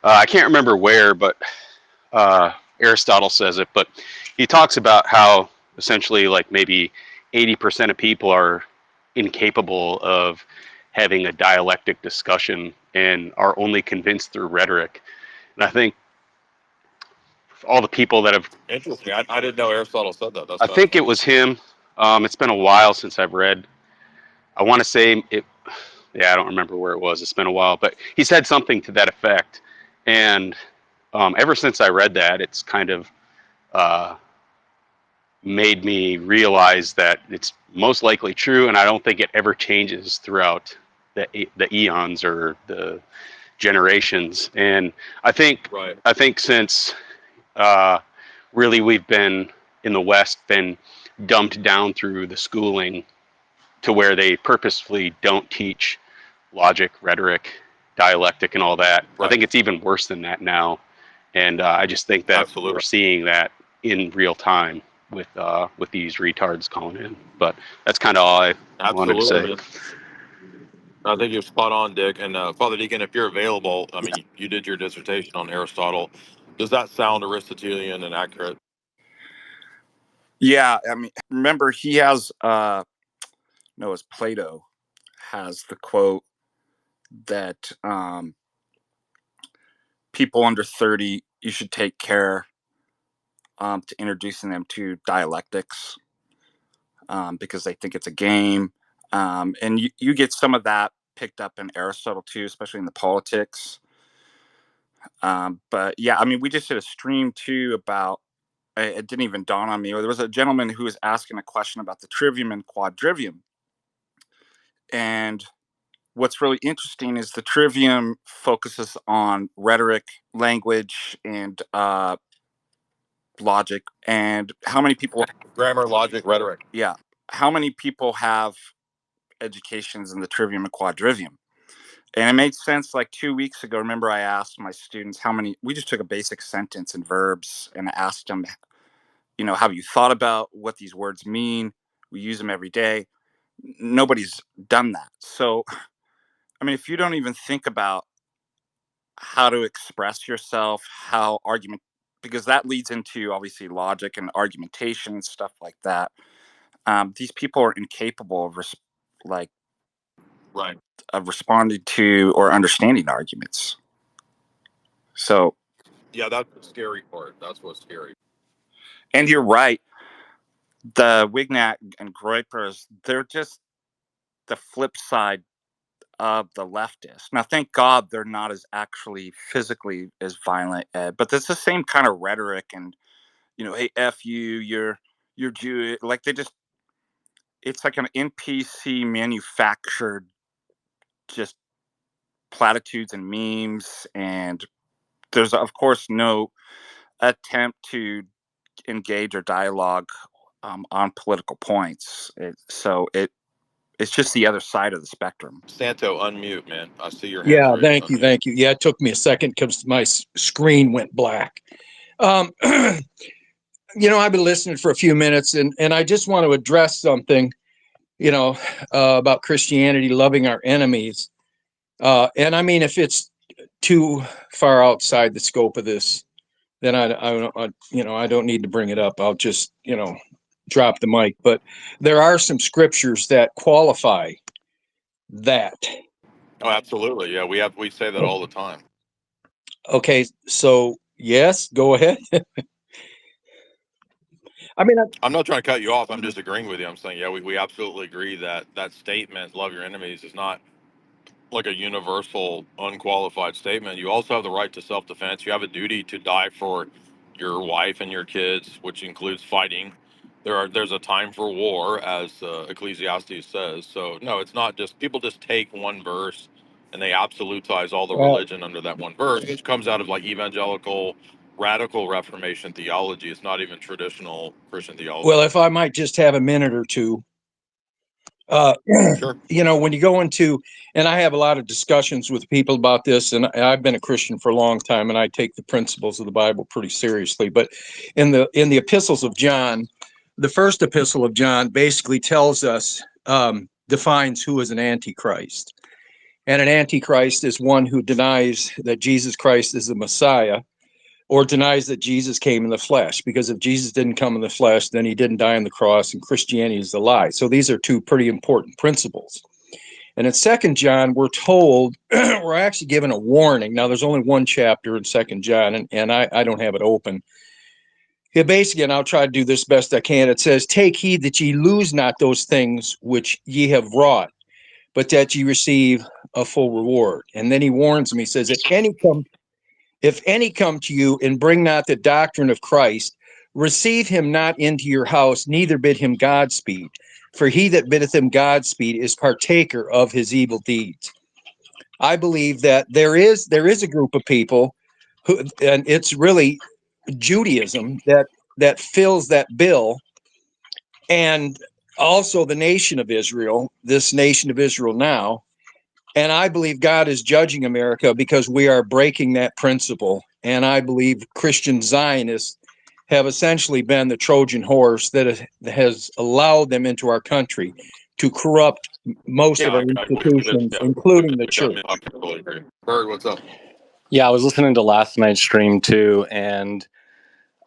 I can't remember where, but Aristotle says it, but he talks about how essentially like maybe 80% of people are incapable of having a dialectic discussion and are only convinced through rhetoric. And I think all the people that have... Interesting. I didn't know Aristotle said that. That's I think it was him. It's been a while since I've read. I want to say it... Yeah, I don't remember where it was. It's been a while. But he said something to that effect. And ever since I read that, it's kind of made me realize that it's most likely true, and I don't think it ever changes throughout the eons or the generations. And I think since really we've been in the West been dumbed down through the schooling to where they purposefully don't teach logic, rhetoric, dialectic, and all that. I think it's even worse than that now, and I just think that we're seeing that in real time with these retards calling in. But that's kind of all I wanted to say. I think you're spot on, Dick. And Father Deacon, if you're available, I mean, you did your dissertation on Aristotle. Does that sound Aristotelian and accurate? Yeah, I mean, remember he has it's Plato has the quote that people under 30, you should take care to introducing them to dialectics because they think it's a game. And you get some of that picked up in Aristotle too, especially in the politics. But yeah, I mean, we just did a stream too about, it didn't even dawn on me. There was a gentleman who was asking a question about the trivium and quadrivium. And what's really interesting is the trivium focuses on rhetoric, language, and logic. And how many people... Grammar, logic, rhetoric. Yeah. How many people have educations in the trivium and quadrivium? And it made sense like 2 weeks ago. Remember, I asked my students how many... We just took a basic sentence and verbs and asked them, have you thought about what these words mean? We use them every day. Nobody's done that. So, I mean, if you don't even think about how to express yourself, how argument, because that leads into obviously logic and argumentation and stuff like that. These people are incapable of of responding to or understanding arguments. So yeah, that's the scary part. That's what's scary. And you're right. The Wignat and Groypers, they're just the flip side of the leftists. Now, thank God they're not as actually physically as violent, but it's the same kind of rhetoric and, hey, F you, you're Jewish. Like it's like an NPC manufactured just platitudes and memes. And there's, of course, no attempt to engage or dialogue on political points. It's just the other side of the spectrum. Santo, unmute, man. I see your hand. Yeah, thank you. Yeah, it took me a second because my screen went black. I've been listening for a few minutes, and I just want to address something, about Christianity loving our enemies. And I mean, if it's too far outside the scope of this, then I don't need to bring it up. I'll just, drop the mic. But there are some scriptures that qualify that. Oh, absolutely. Yeah, we say that all the time. Okay, so yes, go ahead. I mean, I'm not trying to cut you off. I'm just agreeing with you. I'm saying, yeah, we absolutely agree that that statement, love your enemies, is not like a universal, unqualified statement. You also have the right to self-defense. You have a duty to die for your wife and your kids, which includes fighting. There's a time for war, as Ecclesiastes says. So no, it's not just people just take one verse and they absolutize all the religion under that one verse, which comes out of like evangelical, radical Reformation theology. It's not even traditional Christian theology. well, if I might just have a minute or two, Sure. you know, when you go into, and I have a lot of discussions with people about this, and I've been a Christian for a long time, and I take the principles of the Bible pretty seriously. But in the epistles of John, the first epistle of John basically tells us, defines who is an antichrist. And an antichrist is one who denies that Jesus Christ is the Messiah, or denies that Jesus came in the flesh. Because if Jesus didn't come in the flesh, then he didn't die on the cross, and Christianity is a lie. So these are two pretty important principles. And in 2 John, we're told, we're actually given a warning. Now, there's only one chapter in 2 John, and I don't have it open. It basically, and I'll try to do this best I can, it says, "Take heed that ye lose not those things which ye have wrought, but that ye receive a full reward." And then he warns me, he says, if any come to you and bring not the doctrine of Christ, receive him not into your house, neither bid him Godspeed. For he that biddeth him Godspeed is partaker of his evil deeds. I believe that there is a group of people who, and it's really Judaism that fills that bill, and also the nation of Israel, this nation of Israel now. And I believe God is judging America because we are breaking that principle. And I believe Christian Zionists have essentially been the Trojan horse that has allowed them into our country to corrupt most of our institutions, including the church. I totally agree. Bird, what's up? Yeah, I was listening to last night's stream too, and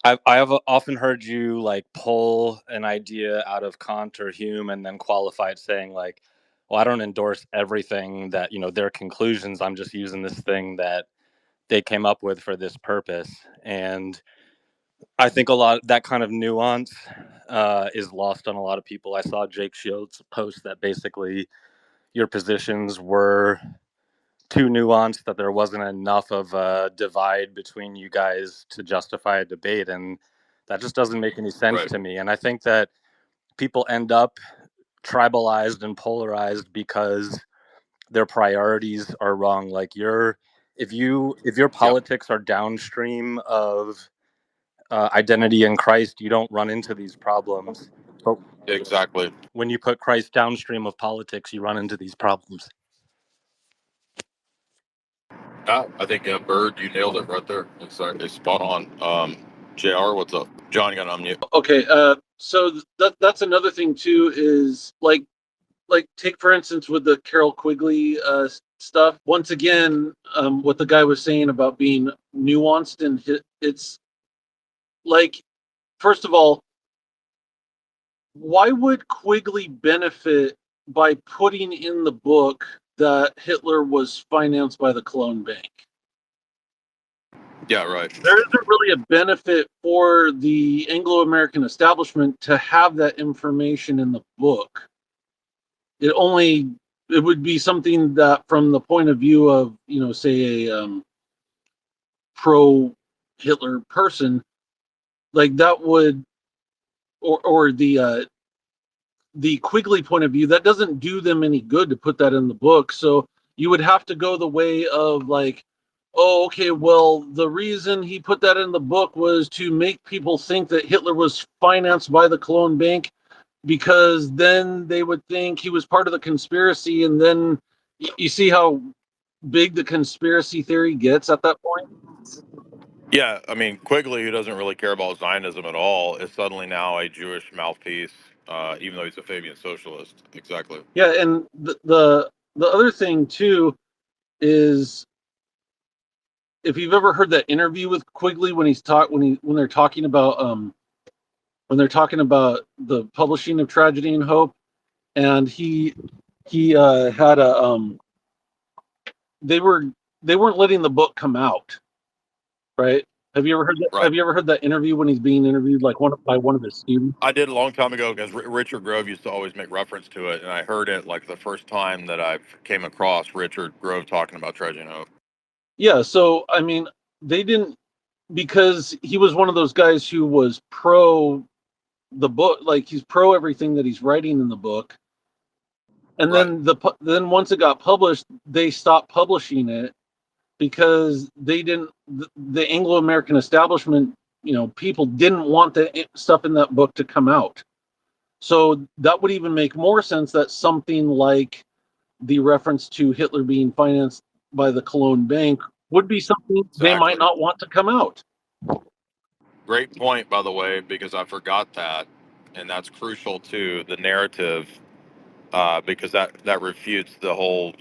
I have often heard you like pull an idea out of Kant or Hume and then qualify it saying like, well, I don't endorse everything that, their conclusions. I'm just using this thing that they came up with for this purpose. And I think a lot that kind of nuance is lost on a lot of people. I saw Jake Shields post that basically your positions were too nuanced, that there wasn't enough of a divide between you guys to justify a debate, and that just doesn't make any sense to me. And I think that people end up tribalized and polarized because their priorities are wrong. Like if your politics are downstream of identity in Christ, you don't run into these problems. But exactly, when you put Christ downstream of politics, you run into these problems. I think Bird, you nailed it right there. Exactly, spot on. JR, what's up? John, you got to unmute. Okay, so that's another thing too, is like take for instance with the Carol Quigley stuff. Once again, what the guy was saying about being nuanced, and it's like, first of all, why would Quigley benefit by putting in the book that Hitler was financed by the clone bank? Yeah, right. There isn't really a benefit for the Anglo-American establishment to have that information in the book. It would be something that, from the point of view of, say a pro-Hitler person, like that would, or the Quigley point of view, that doesn't do them any good to put that in the book. So you would have to go the way of like, oh, okay, well, the reason he put that in the book was to make people think that Hitler was financed by the clone bank, because then they would think he was part of the conspiracy. And then you see how big the conspiracy theory gets at that point. Yeah, I mean, Quigley, who doesn't really care about Zionism at all, is suddenly now a Jewish mouthpiece, even though he's a Fabian socialist. Exactly. Yeah, and the other thing too is, if you've ever heard that interview with Quigley when they're talking about the publishing of Tragedy and Hope, and he had a they weren't letting the book come out, right? Have you ever heard that? Right. Have you ever heard that interview when he's being interviewed, like by one of his students? I did a long time ago because Richard Grove used to always make reference to it, and I heard it like the first time that I came across Richard Grove talking about Trudging Hope. Yeah. So I mean, they didn't, because he was one of those guys who was pro the book, like he's pro everything that he's writing in the book. And Right. then once it got published, they stopped publishing it because they didn't. The Anglo-American establishment, people didn't want the stuff in that book to come out. So that would even make more sense that something like the reference to Hitler being financed by the Cologne Bank would be something they might Exactly. not want to come out. Great point, by the way, because I forgot that, and that's crucial to the narrative, because that refutes the whole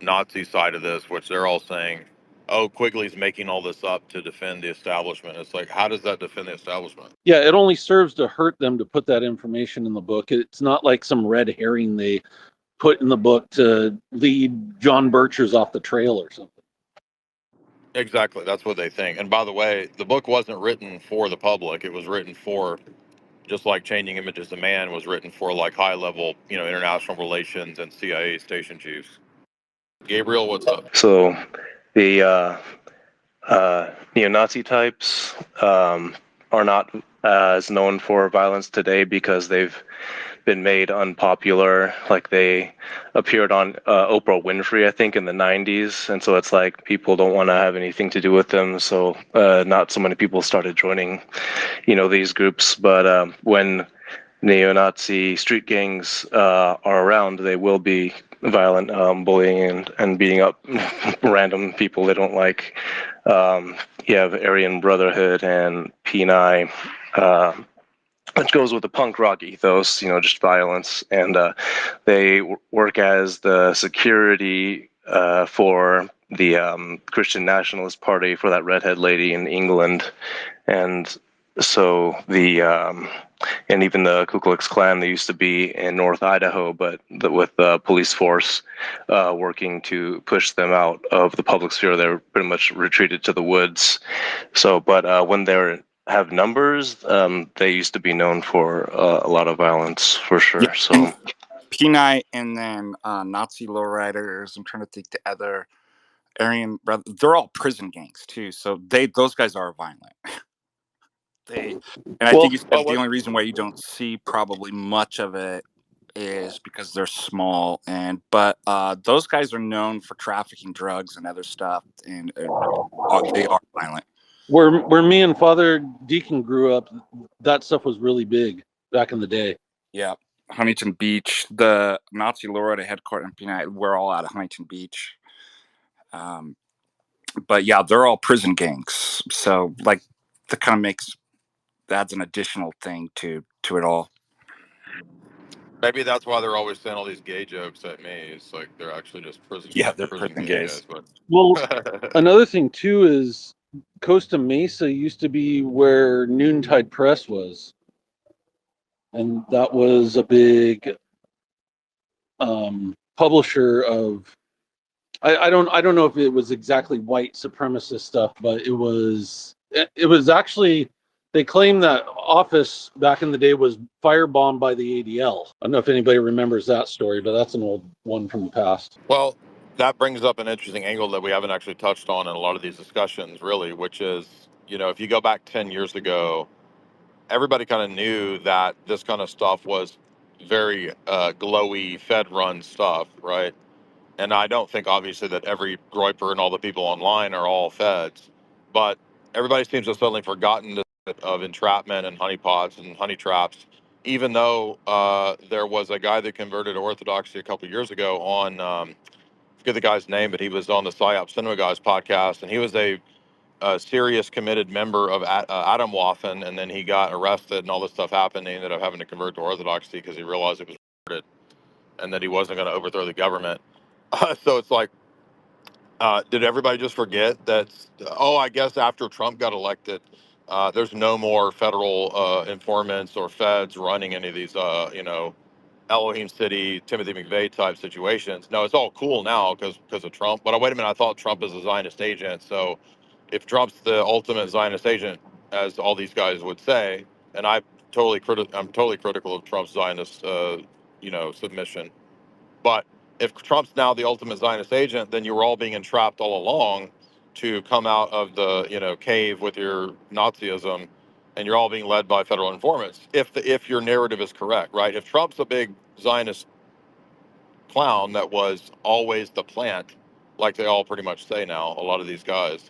Nazi side of this, which they're all saying, "Oh, Quigley's making all this up to defend the establishment." It's like, how does that defend the establishment? Yeah, it only serves to hurt them to put that information in the book. It's not like some red herring they put in the book to lead John Birchers off the trail or something. Exactly, that's what they think. And by the way, the book wasn't written for the public. It was written for, just like Changing Images of Man was written for like high level, international relations and CIA station chiefs. Gabriel, what's up? So the neo-Nazi types are not as known for violence today because they've been made unpopular. Like they appeared on Oprah Winfrey, I think, in the 90s. And so it's like people don't want to have anything to do with them. So not so many people started joining, these groups. But when neo-Nazi street gangs are around, they will be violent, bullying and beating up random people they don't like. You have Aryan Brotherhood and P9, which goes with the punk rock ethos, just violence. And they work as the security for the Christian Nationalist Party for that redhead lady in England. And so and even the Ku Klux Klan, they used to be in North Idaho, but with the police force working to push them out of the public sphere, they're pretty much retreated to the woods. So, but when they have numbers, they used to be known for a lot of violence, for sure. Yeah, So, and P9 and then Nazi lowriders. I'm trying to think the other Aryan brother. They're all prison gangs too. So those guys are violent. And I think you said the only reason why you don't see probably much of it is because they're small. But those guys are known for trafficking drugs and other stuff, and they are violent. Where me and Father Deacon grew up, that stuff was really big back in the day. Yeah, Huntington Beach, the Nazi lowrider headquarters in P9, we're all out of Huntington Beach. But yeah, they're all prison gangs. So like that kind of adds an additional thing to it all. Maybe that's why they're always saying all these gay jokes at me. It's like they're actually just prison. Yeah, they're prison prison gay gays. guys. But Well, another thing too is Costa Mesa used to be where Noontide Press was, and that was a big publisher of. I don't know if it was exactly white supremacist stuff, but it was actually, they claim that office back in the day was firebombed by the ADL. I don't know if anybody remembers that story, but that's an old one from the past. well, that brings up an interesting angle that we haven't actually touched on in a lot of these discussions, really, which is, if you go back 10 years ago, everybody kind of knew that this kind of stuff was very glowy Fed run stuff, right? And I don't think obviously that every Groyper and all the people online are all feds, but everybody seems to have suddenly forgotten of entrapment and honeypots and honey traps, even though there was a guy that converted to Orthodoxy a couple of years ago on, I forget the guy's name, but he was on the PSYOP Cinema Guys podcast, and he was a serious committed member of Adam Waffen, and then he got arrested and all this stuff happened. He ended up having to convert to Orthodoxy because he realized it was recorded and that he wasn't going to overthrow the government. So it's like, did everybody just forget that? Oh, I guess after Trump got elected, there's no more federal informants or feds running any of these, Elohim City, Timothy McVeigh type situations. No, it's all cool now because of Trump. But wait a minute, I thought Trump is a Zionist agent, so if Trump's the ultimate Zionist agent, as all these guys would say, and I'm totally critical of Trump's Zionist, submission. But if Trump's now the ultimate Zionist agent, then you were all being entrapped all along to come out of the cave with your Nazism, and you're all being led by federal informants. If your narrative is correct, right? If Trump's a big Zionist clown that was always the plant, like they all pretty much say now, a lot of these guys,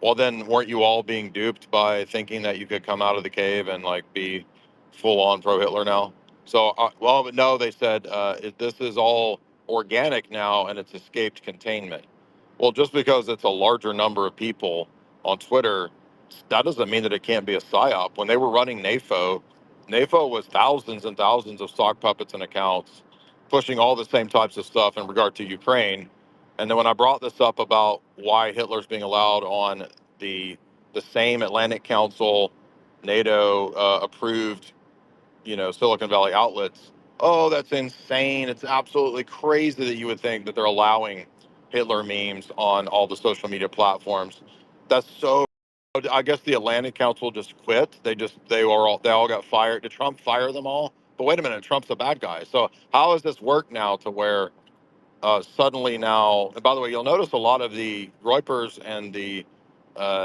well, then weren't you all being duped by thinking that you could come out of the cave and like be full on pro Hitler now? So, but no, they said this is all organic now and it's escaped containment. Well, just because it's a larger number of people on Twitter, that doesn't mean that it can't be a psyop. When they were running NAFO was thousands and thousands of sock puppets and accounts pushing all the same types of stuff in regard to Ukraine. And then when I brought this up about why Hitler's being allowed on the same Atlantic Council, NATO approved, Silicon Valley outlets, oh, that's insane. It's absolutely crazy that you would think that they're allowing Hitler memes on all the social media platforms. That's so. I guess the Atlantic Council just quit. They all got fired. Did Trump fire them all? But wait a minute, Trump's a bad guy. So how does this work now to where suddenly now, and by the way, you'll notice a lot of the Groypers and the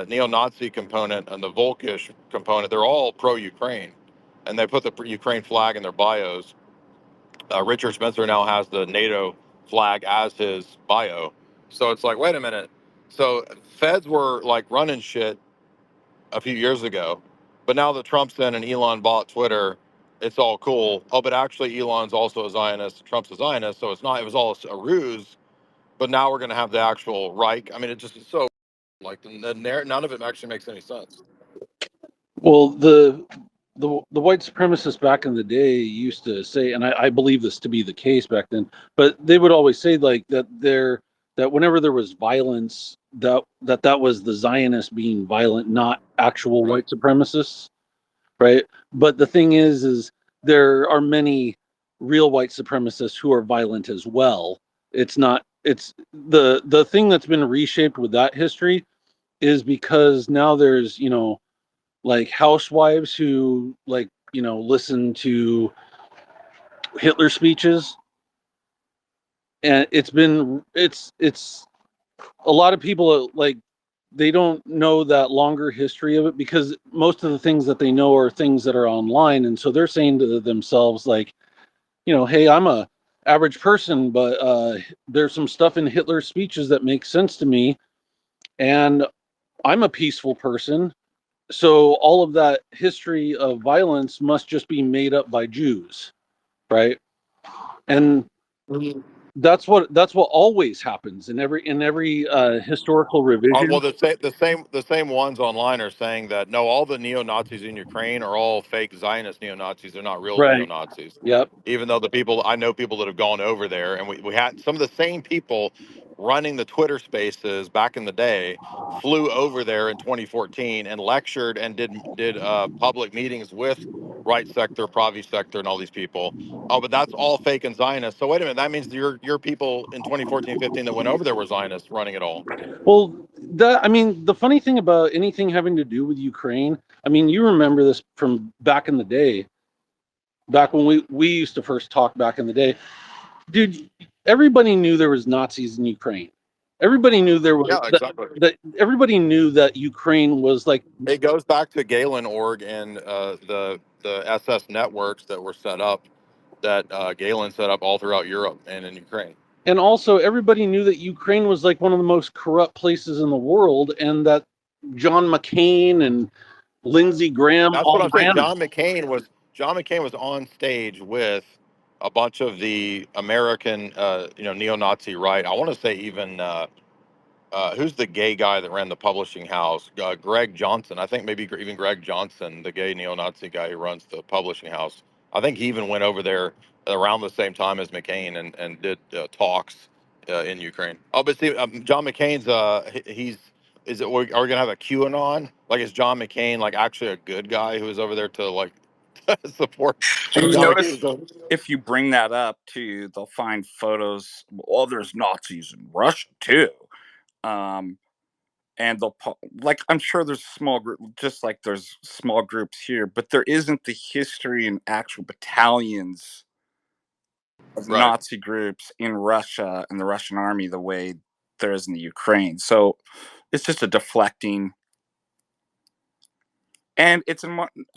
neo-Nazi component and the Volkish component, they're all pro-Ukraine. And they put the Ukraine flag in their bios. Richard Spencer now has the NATO flag as his bio. So it's like, wait a minute. So feds were like running shit a few years ago, but now that Trump's in and Elon bought Twitter, it's all cool. Oh, but actually Elon's also a Zionist, Trump's a Zionist, so it was all a ruse. But now we're going to have the actual Reich. I mean, it just is so like none of it actually makes any sense. Well, the white supremacists back in the day used to say, and I believe this to be the case back then, but they would always say like that whenever there was violence, that was the Zionists being violent, not actual white supremacists, right? But the thing is there are many real white supremacists who are violent as well. It's the thing that's been reshaped with that history is because now there's like housewives who listen to Hitler speeches, and it's a lot of people like they don't know that longer history of it because most of the things that they know are things that are online, and so they're saying to themselves like, hey, I'm a average person, but there's some stuff in Hitler's speeches that makes sense to me, and I'm a peaceful person. So all of that history of violence must just be made up by Jews, right? And that's what always happens in every historical Well, revision. the same ones online are saying that no, all the neo Nazis in Ukraine are all fake Zionist neo Nazis. They're not real neo Right. Nazis. Yep. Even though I know people that have gone over there, and we had some of the same people running the Twitter Spaces back in the day flew over there in 2014 and lectured and did public meetings with right sector, Pravi sector, and all these people. Oh, but that's all fake and Zionist. So wait a minute, that means your people in 2014, 15 that went over there were Zionists running it all. Well, the funny thing about anything having to do with Ukraine, I mean, you remember this from back in the day, back when we used to first talk back in the day, dude. Everybody knew there was Nazis in Ukraine. Everybody knew there was Yeah, exactly. that. Everybody knew that Ukraine was like. It goes back to Galen org and the SS networks that were set up, that Galen set up all throughout Europe and in Ukraine. And also, everybody knew that Ukraine was like one of the most corrupt places in the world, and that John McCain and Lindsey Graham That's what all I'm saying. ran it. John McCain was on stage with a bunch of the American, neo-Nazi right. I want to say even who's the gay guy that ran the publishing house? Greg Johnson. I think maybe even Greg Johnson, the gay neo-Nazi guy who runs the publishing house. I think he even went over there around the same time as McCain and did talks in Ukraine. Oh, but see, John McCain's he's is it? Are we gonna have a QAnon? Like, is John McCain like actually a good guy who is over there to like support? And you John notice McCain. if you bring that up too, they'll find photos. Well, there's Nazis in Russia too. Um, and they'll like, I'm sure there's small group, just like there's small groups here, but there isn't the history and actual battalions of Right. Nazi groups in Russia and the Russian army the way there is in the Ukraine. So it's just a deflecting, and it's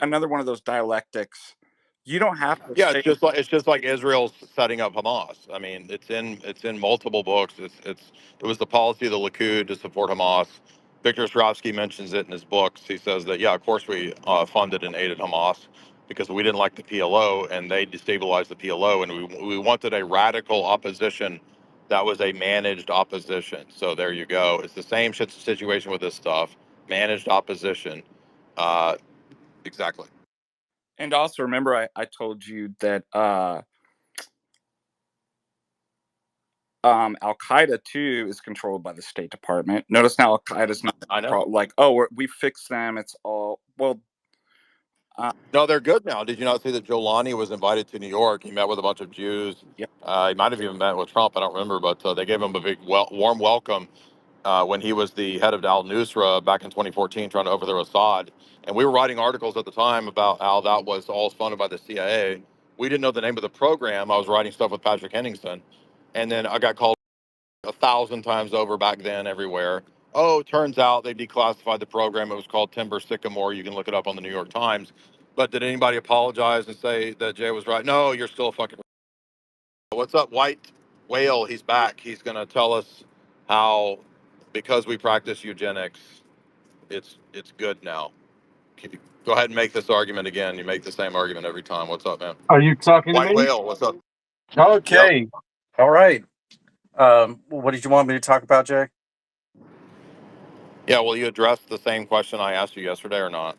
another one of those dialectics. You don't have to Yeah, say it's just like Israel's setting up Hamas. I mean, it's in multiple books. It was the policy of the Likud to support Hamas. Victor Shravsky mentions it in his books. He says that yeah, of course we funded and aided Hamas because we didn't like the PLO and they destabilized the PLO, and we wanted a radical opposition that was a managed opposition. So there you go. It's the same situation with this stuff. Managed opposition. Exactly. and also remember I told you that Al Qaeda too is controlled by the State Department. Notice now Al Qaeda's not I know. like, oh, we fixed them. It's all well. No, they're good now. Did you not see that Jolani was invited to New York? He met with a bunch of Jews. Yep. He might have even met with Trump. I don't remember, but they gave him a big, warm welcome when he was the head of Al Nusra back in 2014, trying to overthrow Assad. And we were writing articles at the time about how that was all funded by the CIA. We didn't know the name of the program. I was writing stuff with Patrick Henningsen, and then I got called 1,000 times over back then everywhere. Oh, turns out they declassified the program. It was called Timber Sycamore. You can look it up on the New York Times. But did anybody apologize and say that Jay was right? No, you're still a fucking. What's up, White Whale? He's back. He's going to tell us how, because we practice eugenics, it's good now. Go ahead and make this argument again. You make the same argument every time. What's up, man? Are you talking to White me? Whale, what's up? Okay. Yep. All right. What did you want me to talk about, Jay? Yeah, will you address the same question I asked you yesterday or not?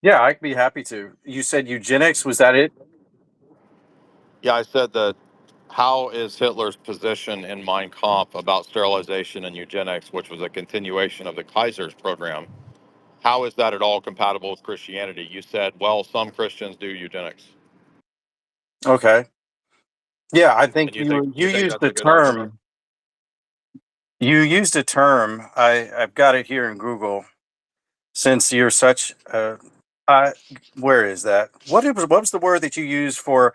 Yeah, I'd be happy to. You said eugenics. Was that it? Yeah, I said that how is Hitler's position in Mein Kampf about sterilization and eugenics, which was a continuation of the Kaiser's program, how is that at all compatible with Christianity? You said, well, some Christians do eugenics. Okay. Yeah, I And think you think you used that's the a good argument? term. You used a term. I've got it here in Google. Since you're such where is that? What was the word that you used for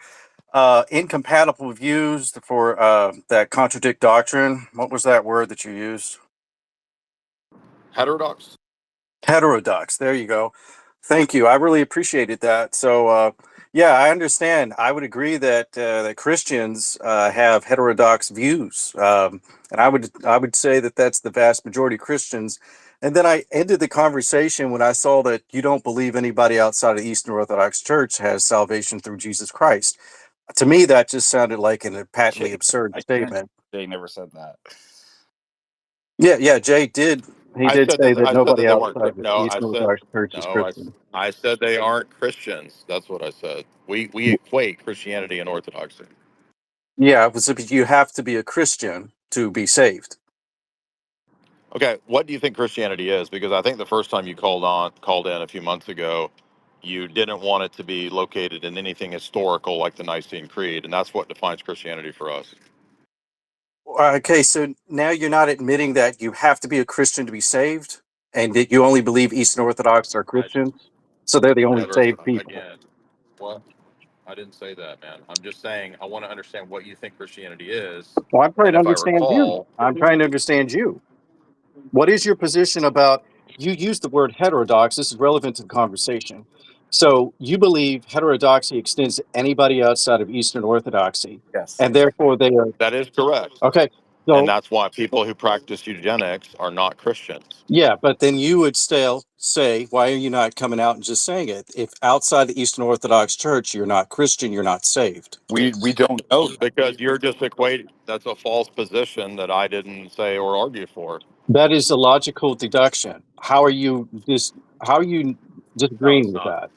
incompatible views for that contradict doctrine? What was that word that you used? Heterodox? Heterodox. There you go. Thank you. I really appreciated that. So yeah, I understand. I would agree that that Christians have heterodox views, and I would say that that's the vast majority of Christians. And then I ended the conversation when I saw that you don't believe anybody outside of the Eastern Orthodox Church has salvation through Jesus Christ. To me, that just sounded like a patently absurd I statement. They never said that. Yeah, Jay did. He I did said say that that I said that nobody they weren't. outside the No, I Eastern said Orthodox Church is no. Christian. I said they aren't Christians. That's what I said. We equate Christianity and Orthodoxy. Yeah, you have to be a Christian to be saved. Okay, what do you think Christianity is? Because I think the first time you called in a few months ago, you didn't want it to be located in anything historical like the Nicene Creed, and that's what defines Christianity for us. Okay, so now you're not admitting that you have to be a Christian to be saved, and that you only believe Eastern Orthodox are I Christians, so they're the only never, saved people. again, what? I didn't say that, man. I'm just saying I want to understand what you think Christianity is, Well, I'm trying and to if I understand you. recall, I'm trying to understand you. What is your position about? You use the word heterodox. This is relevant to the conversation. So you believe heterodoxy extends to anybody outside of Eastern Orthodoxy, Yes. and therefore they are that is correct. okay. And So that's why people who practice eugenics are not Christians. yeah, but then you would still say, why are you not coming out and just saying it? If outside the Eastern Orthodox Church, you're not Christian, you're not saved. We don't know that. Because you're just equating, that's a false position that I didn't say or argue for. That is a logical deduction. How are you No, disagreeing it's with not. that?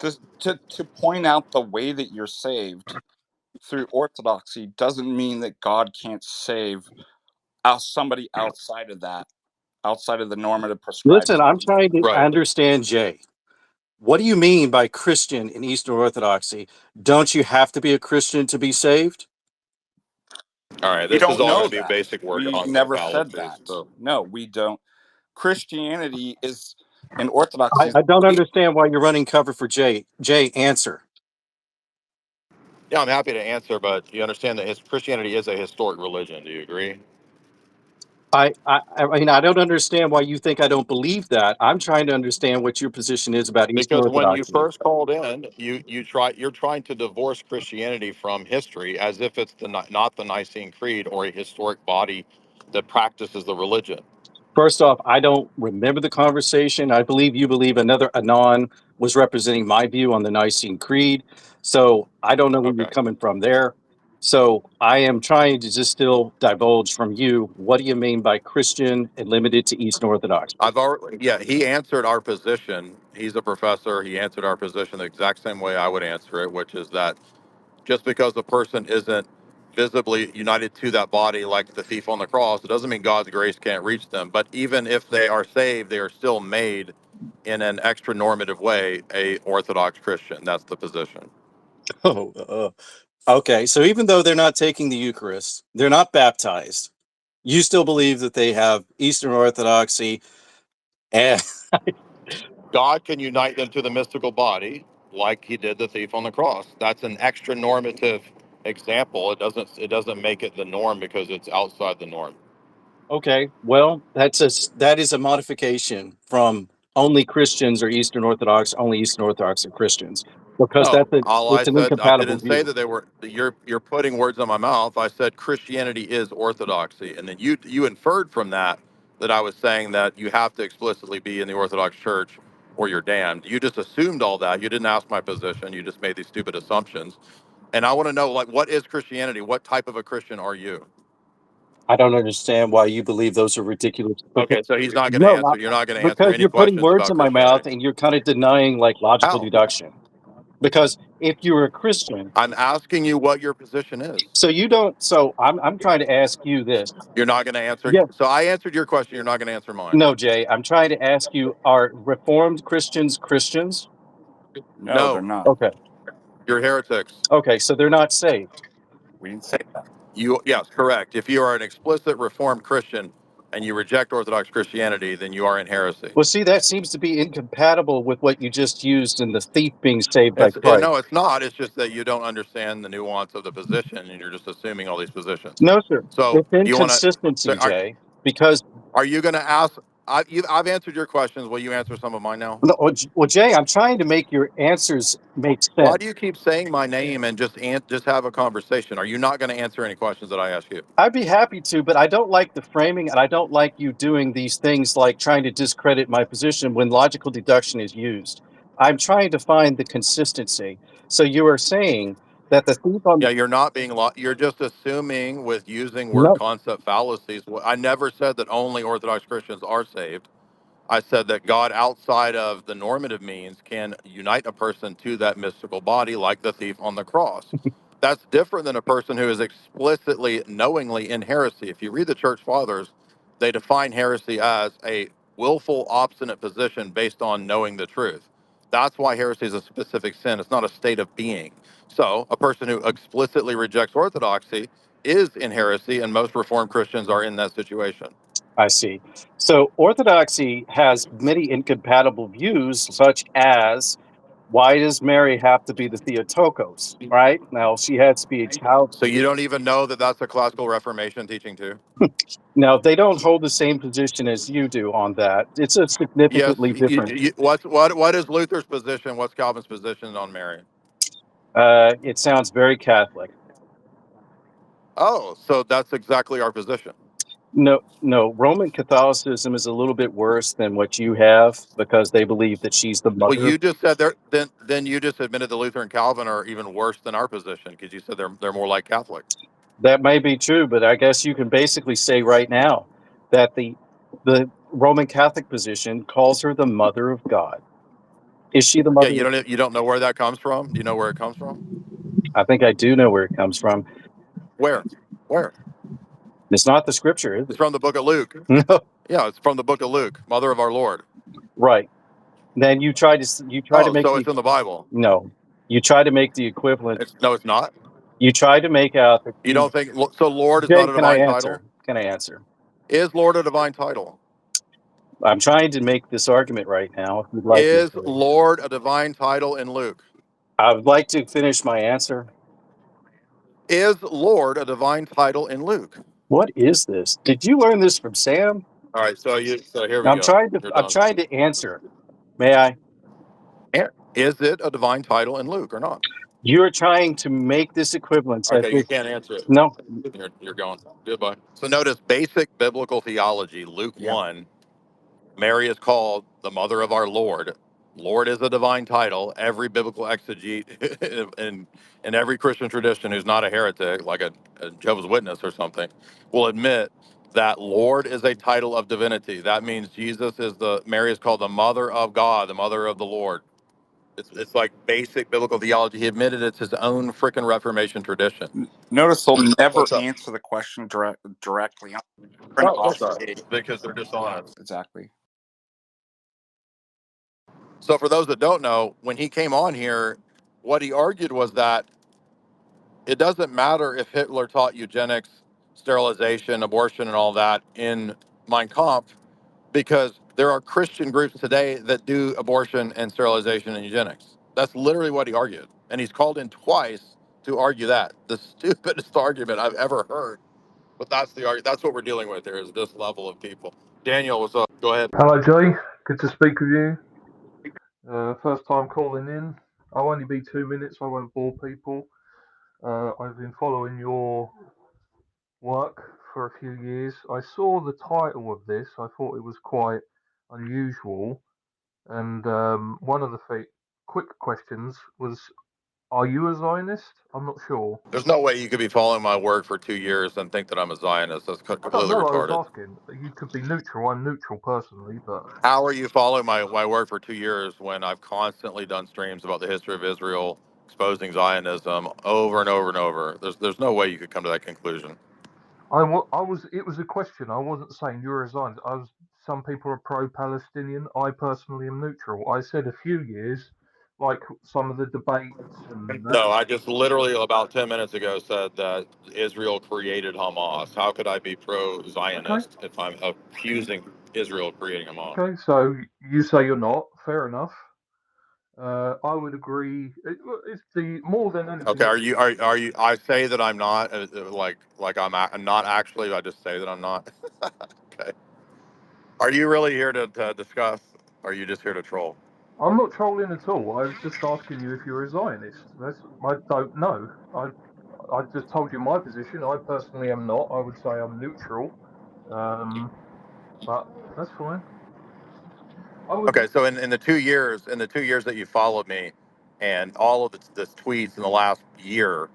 Just to point out the way that you're saved through orthodoxy doesn't mean that God can't save somebody outside of that, outside of the normative prescribed. Listen, I'm trying to Right. understand, Jay. What do you mean by Christian in Eastern Orthodoxy? Don't you have to be a Christian to be saved? All right. We This is don't all going know to be that. basic We workaround never said fallacies. that. So No, we don't. Christianity is and Orthodoxy. I don't understand why you're running cover for Jay. Jay, answer. Yeah, I'm happy to answer, but you understand that Christianity is a historic religion. Do you agree? I mean, I don't understand why you think I don't believe that. I'm trying to understand what your position is about Eastern Because when you Orthodoxy. first called in, you're trying to divorce Christianity from history as if it's not the Nicene Creed or a historic body that practices the religion. First off, I don't remember the conversation. I believe you believe another Anon was representing my view on the Nicene Creed. So I don't know where you're Okay. coming from there. So I am trying to just still divulge from you, what do you mean by Christian and limited to Eastern Orthodox? He answered our position. He's a professor. He answered our position the exact same way I would answer it, which is that just because a person isn't visibly united to that body like the thief on the cross, it doesn't mean God's grace can't reach them. But even if they are saved, they are still made in an extra normative way a Orthodox Christian. That's the position. Oh, okay. So even though they're not taking the Eucharist, they're not baptized, you still believe that they have Eastern Orthodoxy and God can unite them to the mystical body like he did the thief on the cross. That's an extra normative example. It doesn't make it the norm because it's outside the norm. okay, well, that is a modification from only Christians or Eastern Orthodox, only Eastern Orthodox are Christians, because No, all I it's an said, I incompatible didn't say view. that they were. You're putting words in my mouth. I said Christianity is orthodoxy, and then you inferred from that that I was saying that you have to explicitly be in the Orthodox Church or you're damned. You just assumed all that. You didn't ask my position. You just made these stupid assumptions. And I want to know, like, what is Christianity? What type of a Christian are you? I don't understand why you believe those are ridiculous. Okay, so he's not going to No, answer. You're not going to answer because any you're putting questions words about in my mouth Christianity. and you're kind of denying like logical How? deduction. Because if you're a Christian, I'm asking you what your position is. so you don't. So I'm trying to ask you this. You're not going to answer. Yes. So I answered your question. You're not going to answer mine. No, Jay. I'm trying to ask you: are Reformed Christians Christians? No, they're No, not. Okay. you're heretics. Okay. So they're not saved. We didn't say that. Yes, correct. If you are an explicit Reformed Christian and you reject Orthodox Christianity, then you are in heresy. Well, see, that seems to be incompatible with what you just used in the thief being saved by Christ. No, it's not. It's just that you don't understand the nuance of the position, and you're just assuming all these positions. No, sir. So It's you want to? So inconsistency, Jay. Because are you going to ask? I've answered your questions. Will you answer some of mine now? no, well, Jay, I'm trying to make your answers make Why sense. do you keep saying my name and just have a conversation? Are you not going to answer any questions that I ask you? I'd be happy to, but I don't like the framing, and I don't like you doing these things like trying to discredit my position when logical deduction is used. I'm trying to find the consistency. So you are saying that the thief on Yeah, you're not being. You're just assuming with using word no, concept fallacies. I never said that only Orthodox Christians are saved. I said that God, outside of the normative means, can unite a person to that mystical body, like the thief on the cross. That's different than a person who is explicitly, knowingly in heresy. If you read the church fathers, they define heresy as a willful, obstinate position based on knowing the truth. That's why heresy is a specific sin. It's not a state of being. So, a person who explicitly rejects orthodoxy is in heresy, and most Reformed Christians are in that situation. I see. So orthodoxy has many incompatible views, such as why does Mary have to be the Theotokos? Right now, she has to be a child. So you don't even know that that's a classical Reformation teaching too? Now they don't hold the same position as you do on that. It's a Yes. significantly different. What is Luther's position? What's Calvin's position on Mary? It sounds very Catholic. Oh, so that's exactly our position. No, no. Roman Catholicism is a little bit worse than what you have because they believe that she's the Well, mother. you just said then you just admitted the Luther and Calvin are even worse than our position because you said they're more like Catholic. That may be true, but I guess you can basically say right now that the Roman Catholic position calls her the mother of God. Is she the Yeah, mother? you don't know where that comes from? Do you know where it comes from? I think I do know where it comes from. Where? Where? It's not the scripture, is It's it? from the book of Luke. No. Yeah, it's from the book of Luke, Mother of our Lord. Right. Then you try to Oh, make so the it's in the Bible. no. You try to make the equivalent. No, it's not. You try to make out that You don't think so? Lord is Jay, not a can I divine title. answer? Can I answer? Is Lord a divine title? I'm trying to make this argument right now. If you'd like me Is to, Lord a divine title in Luke? I would like to finish my answer. Is Lord a divine title in Luke? What is this? Did you learn this from Sam? All right, so here we go. You're I'm done. trying to answer. May I? Is it a divine title in Luke or not? You're trying to make this equivalence. Okay, you can't answer it. No. You're going. Goodbye. So notice basic biblical theology, Luke 1, Mary is called the mother of our Lord. Lord is a divine title. Every biblical exegete in every Christian tradition who's not a heretic, like a Jehovah's Witness or something, will admit that Lord is a title of divinity. That means Mary is called the mother of God, the mother of the Lord. It's like basic biblical theology. He admitted it's his own freaking Reformation tradition. Notice they'll never What's up? answer the question directly. Oh, sorry. Because they're dishonest. Exactly. So for those that don't know, when he came on here, what he argued was that it doesn't matter if Hitler taught eugenics, sterilization, abortion, and all that in Mein Kampf, because there are Christian groups today that do abortion and sterilization and eugenics. That's literally what he argued. And he's called in twice to argue that. The stupidest argument I've ever heard. But that's the argument. That's what we're dealing with here is this level of people. Daniel, what's up? Go ahead. Hello, Jay. Good to speak with you. First time calling in. I'll only be 2 minutes. I won't bore people. I've been following your work for a few years. I saw the title of this. I thought it was quite unusual. And one of the quick questions was, are you a Zionist? I'm not sure. There's no way you could be following my work for 2 years and think that I'm a Zionist. That's I don't completely know. I was retarded. asking. You could be neutral. I'm neutral personally, but How are you following my work for 2 years when I've constantly done streams about the history of Israel, exposing Zionism over and over and over? There's no way you could come to that conclusion. I was. It was a question. I wasn't saying you're a Zionist. I was. Some people are pro-Palestinian. I personally am neutral. I said a few years, like some of the debates and that. No, I just literally about 10 minutes ago said that Israel created Hamas. How could I be Okay. pro-Zionist if I'm accusing Israel of creating Hamas? Okay. So you say you're not. Fair enough. I would agree. It's the more than anything Okay, else. are you? I say that I'm not I'm not actually. I just say that I'm not. Okay. Are you really here to discuss? Or are you just here to troll? I'm not trolling at all. I was just asking you if you're a Zionist. I don't know. I just told you my position. I personally am not. I would say I'm neutral. But that's fine. Okay, so in the 2 years that you followed me, and all of the tweets in the last year,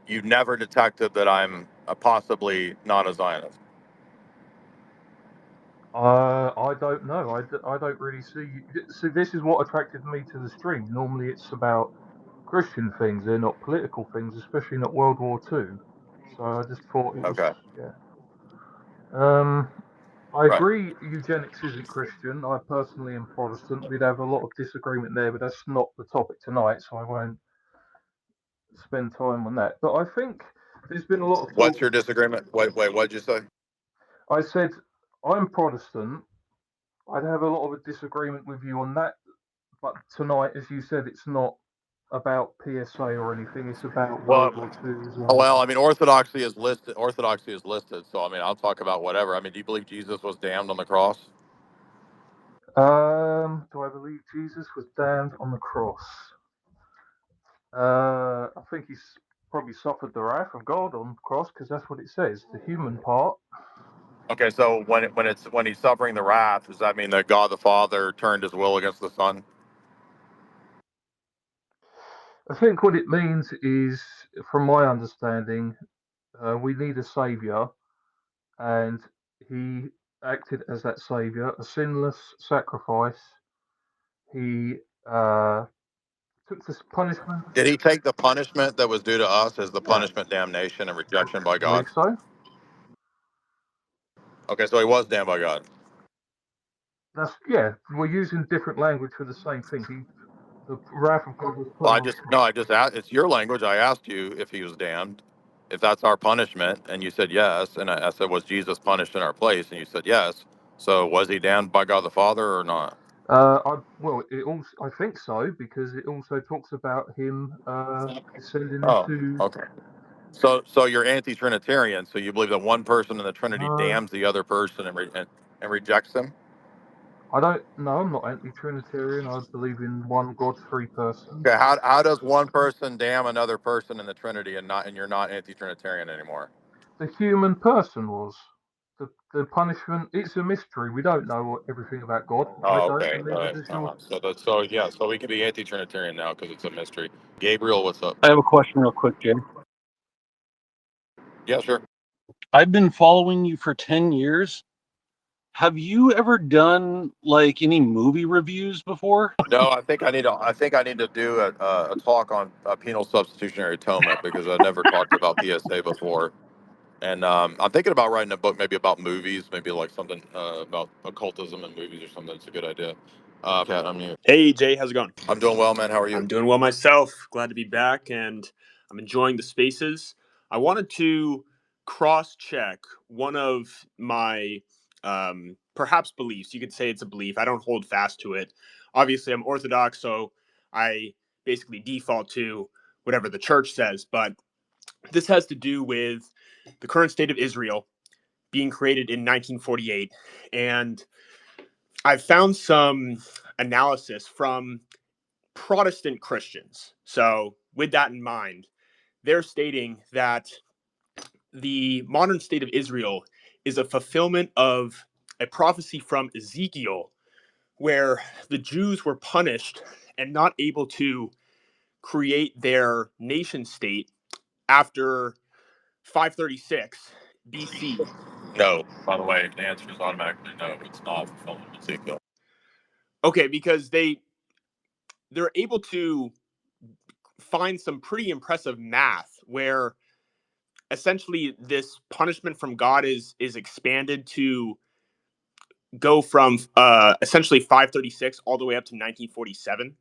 you've never detected that I'm possibly not a Zionist. I don't know. I don't really see. So this is what attracted me to the stream. Normally, it's about Christian things. They're not political things, especially not World War II. So I just thought it was, Okay, yeah. I right. agree. Eugenics isn't Christian. I personally am Protestant. We'd have a lot of disagreement there, but that's not the topic tonight, so I won't spend time on that. But I think there's been a lot of What's talk. your disagreement? Wait, what'd you say? I said I'm Protestant. I'd have a lot of a disagreement with you on that. But tonight, as you said, it's not about PSA or anything. It's about World War II as well. Well, I mean, orthodoxy is listed. Orthodoxy is listed. So, I mean, I'll talk about whatever. I mean, do you believe Jesus was damned on the cross? Do I believe Jesus was damned on the cross? I think he's probably suffered the wrath of God on the cross because that's what it says. The human part. Okay, so when he's suffering the wrath, does that mean that God the Father turned his will against the Son? I think what it means is, from my understanding, we need a savior, and he acted as that savior, a sinless sacrifice. He took this punishment. Did he take the punishment that was due to us as the Yeah, punishment, damnation, and rejection by I believe God? so. Okay, so he was damned by God. That's yeah. We're using different language for the same thing. The wrath of God was put Well, on. I just asked. It's your language. I asked you if he was damned, if that's our punishment, and you said yes. And I said, was Jesus punished in our place? And you said yes. So was he damned by God the Father or not? I think so, because it also talks about him descending Oh, into. okay. So you're anti-Trinitarian. So you believe that one person in the Trinity Uh, damns the other person and rejects him? I don't. No, I'm not anti-Trinitarian. I believe in one God, three persons. Okay. How does one person damn another person in the Trinity and you're not anti-Trinitarian anymore? The human person was the punishment. It's a mystery. We don't know everything about God. I Oh, don't, okay. and All neither right. does your. So we can be anti-Trinitarian now because it's a mystery. Gabriel, what's up? I have a question real quick, Jay. Yeah, sure. I've been following you for 10 years. Have you ever done like any movie reviews before? No, I think I need to do a talk on penal substitutionary atonement because I never talked about PSA before. And I'm thinking about writing a book, maybe about movies, maybe like something about occultism and movies or something. It's a good idea. Kat, I'm you. Hey Jay, how's it going? I'm doing well, man. How are I'm you? doing well myself. Glad to be back, and I'm enjoying the spaces. I wanted to cross-check one of my perhaps beliefs. You could say it's a belief. I don't hold fast to it. Obviously, I'm Orthodox, so I basically default to whatever the church says. But this has to do with the current state of Israel being created in 1948, and I've found some analysis from Protestant Christians. So, with that in mind, they're stating that the modern state of Israel is a fulfillment of a prophecy from Ezekiel, where the Jews were punished and not able to create their nation state after 536 BC. No. By the way, the answer is automatically no. It's not fulfillment of Ezekiel. Okay, because they're able to find some pretty impressive math where essentially this punishment from God is expanded to go from essentially 536 all the way up to 1947.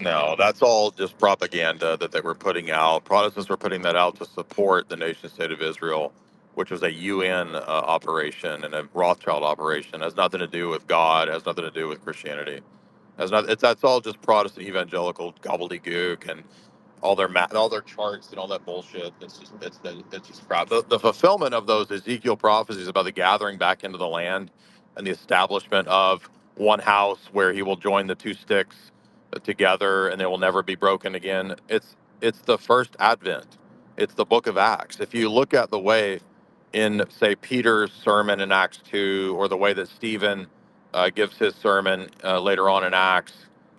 No, that's all just propaganda that they were putting out. Protestants were putting that out to support the nation state of Israel, which was a UN operation and a Rothschild operation. It has nothing to do with God. It has nothing to do with Christianity. That's all just Protestant evangelical gobbledygook and all their charts and all that bullshit. It's just crap. The fulfillment of those Ezekiel prophecies about the gathering back into the land and the establishment of one house where he will join the two sticks together and they will never be broken again. It's the first advent. It's the book of Acts. If you look at the way in say Peter's sermon in Acts 2 or the way that Stephen gives his sermon later on in Acts,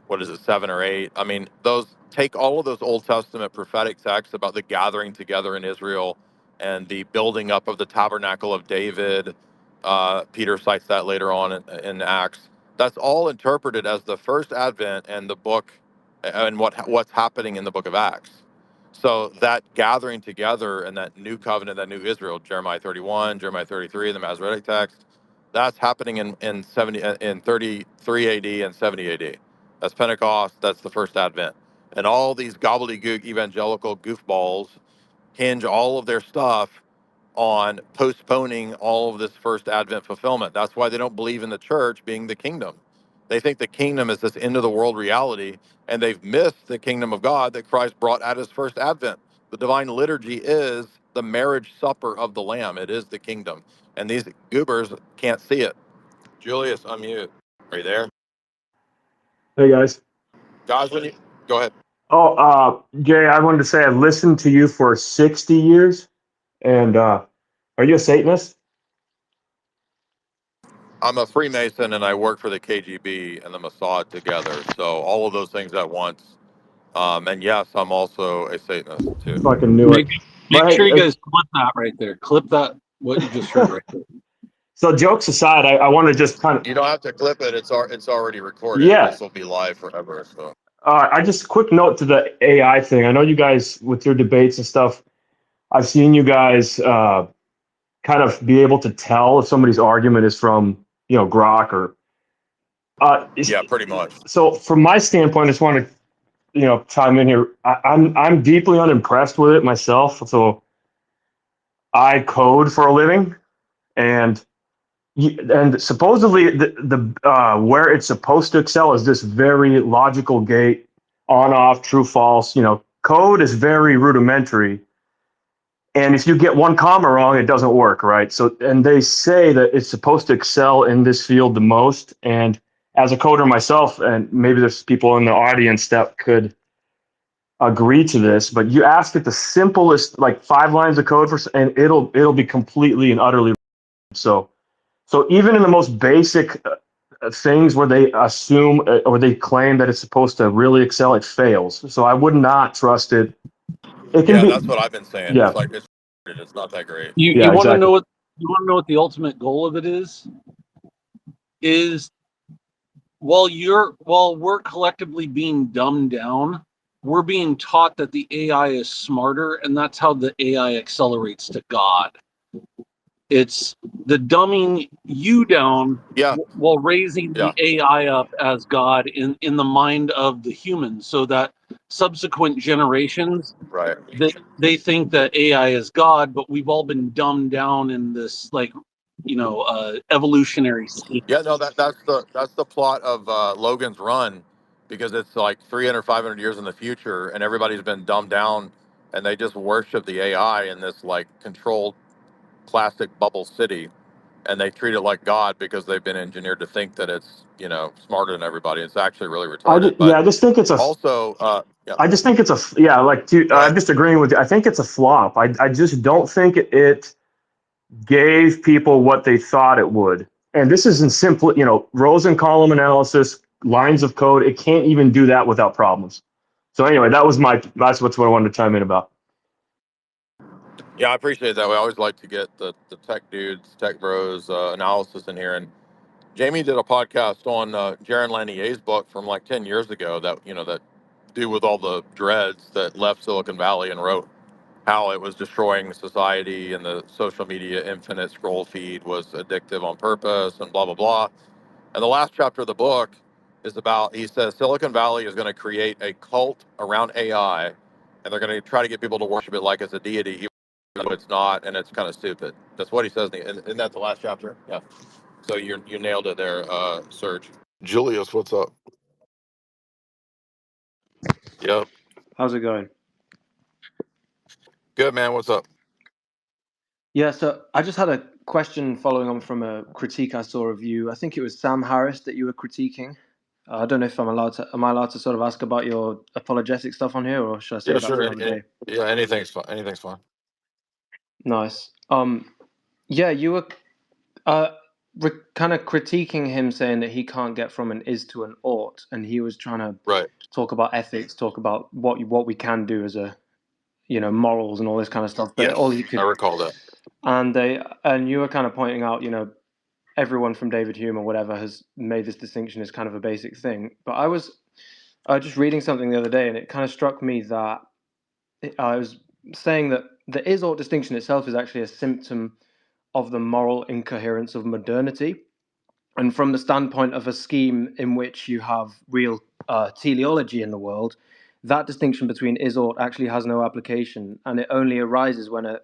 what is it, 7 or 8? I mean, those take all of those Old Testament prophetic texts about the gathering together in Israel and the building up of the tabernacle of David. Peter cites that later on in Acts. That's all interpreted as the first advent and the book and what's happening in the book of Acts. So that gathering together and that new covenant, that new Israel, Jeremiah 31, Jeremiah 33, the Masoretic text, that's happening in 33 AD and 70 AD. That's Pentecost. That's the first advent. And all these gobbledygook evangelical goofballs hinge all of their stuff on postponing all of this first advent fulfillment. That's why they don't believe in the church being the kingdom. They think the kingdom is this end of the world reality, and they've missed the kingdom of God that Christ brought at his first advent. The divine liturgy is the marriage supper of the Lamb. It is the kingdom. And these goobers can't see it. Julius, unmute. Are you there? Hey guys. Guys, when you go ahead. Oh, Jay, I wanted to say I've listened to you for 60 years. And are you a Satanist? I'm a Freemason and I work for the KGB and the Mossad together. So all of those things at once. And yes, I'm also a Satanist too. Fucking knew it. Make sure you guys clip that right there. Clip that, what you just heard right there. So jokes aside, I want to just kind of, You don't have to clip it. It's already recorded. yeah. This will be live forever. So I just quick note to the AI thing. I know you guys with your debates and stuff. I've seen you guys kind of be able to tell if somebody's argument is from Grok or. yeah, pretty much. So from my standpoint, I just want to chime in here. I'm deeply unimpressed with it myself. So I code for a living, and and supposedly the where it's supposed to excel is this very logical gate, on off, true false. Code is very rudimentary, and if you get one comma wrong, it doesn't work, right? So, and they say that it's supposed to excel in this field the most. And as a coder myself, and maybe there's people in the audience that could agree to this, but you ask it the simplest, like 5 lines of code and it'll be completely and utterly so. So even in the most basic things where they assume or they claim that it's supposed to really excel, it fails. So I would not trust it. It can Yeah, be, that's what I've been saying. yeah, It's like it's not that great. You yeah, you want to exactly. know what the ultimate goal of it is? Is while we're collectively being dumbed down, we're being taught that the AI is smarter, and that's how the AI accelerates to God. It's the dumbing you down Yeah, while raising yeah, the AI up as God in the mind of the humans, so that subsequent generations right. they think that AI is God, but we've all been dumbed down in this evolutionary scheme. Yeah, no, that's the plot of Logan's Run, because it's like 300, 500 years in the future, and everybody's been dumbed down, and they just worship the AI in this like controlled plastic bubble city, and they treat it like God because they've been engineered to think that it's smarter than everybody. It's actually really retarded. But I just think it's a, also, yeah, I just think it's a, yeah, like, go I'm ahead. just agreeing with you. I think it's a flop. I just don't think it gave people what they thought it would. And this isn't simple, rows and column analysis, lines of code. It can't even do that without problems. So anyway, that's what I wanted to chime in about. Yeah, I appreciate that. We always like to get the tech dudes, tech bros analysis in here. And Jamie did a podcast on Jaron Lanier's book from like 10 years ago that dude with all the dreads that left Silicon Valley and wrote how it was destroying society, and the social media infinite scroll feed was addictive on purpose and blah, blah, blah. And the last chapter of the book is about, he says, Silicon Valley is going to create a cult around AI, and they're going to try to get people to worship it like it's a deity, even though it's not, and it's kind of stupid. That's what he says. Isn't that the last chapter? Yeah. So you nailed it there, Serge. Julius, what's up? Yep. How's it going? Good, man. What's up? Yeah, so I just had a question following on from a critique I saw of you. I think it was Sam Harris that you were critiquing. I don't know if am I allowed to sort of ask about your apologetic stuff on here, or should I Yeah, save that sure. for another day? Yeah, anything's fine. Anything's fine. Nice. Yeah, you were uh, kind of critiquing him, saying that he can't get from an is to an ought, and he was trying to Right. talk about ethics, talk about what we can do as a morals and all this kind of stuff. But all Yes, he I could, recall that. and you were kind of pointing out, everyone from David Hume or whatever has made this distinction as kind of a basic thing. But I was just reading something the other day, and it kind of struck me that I was saying that the is ought distinction itself is actually a symptom of the moral incoherence of modernity. And from the standpoint of a scheme in which you have real teleology in the world, that distinction between is ought actually has no application, and it only arises when a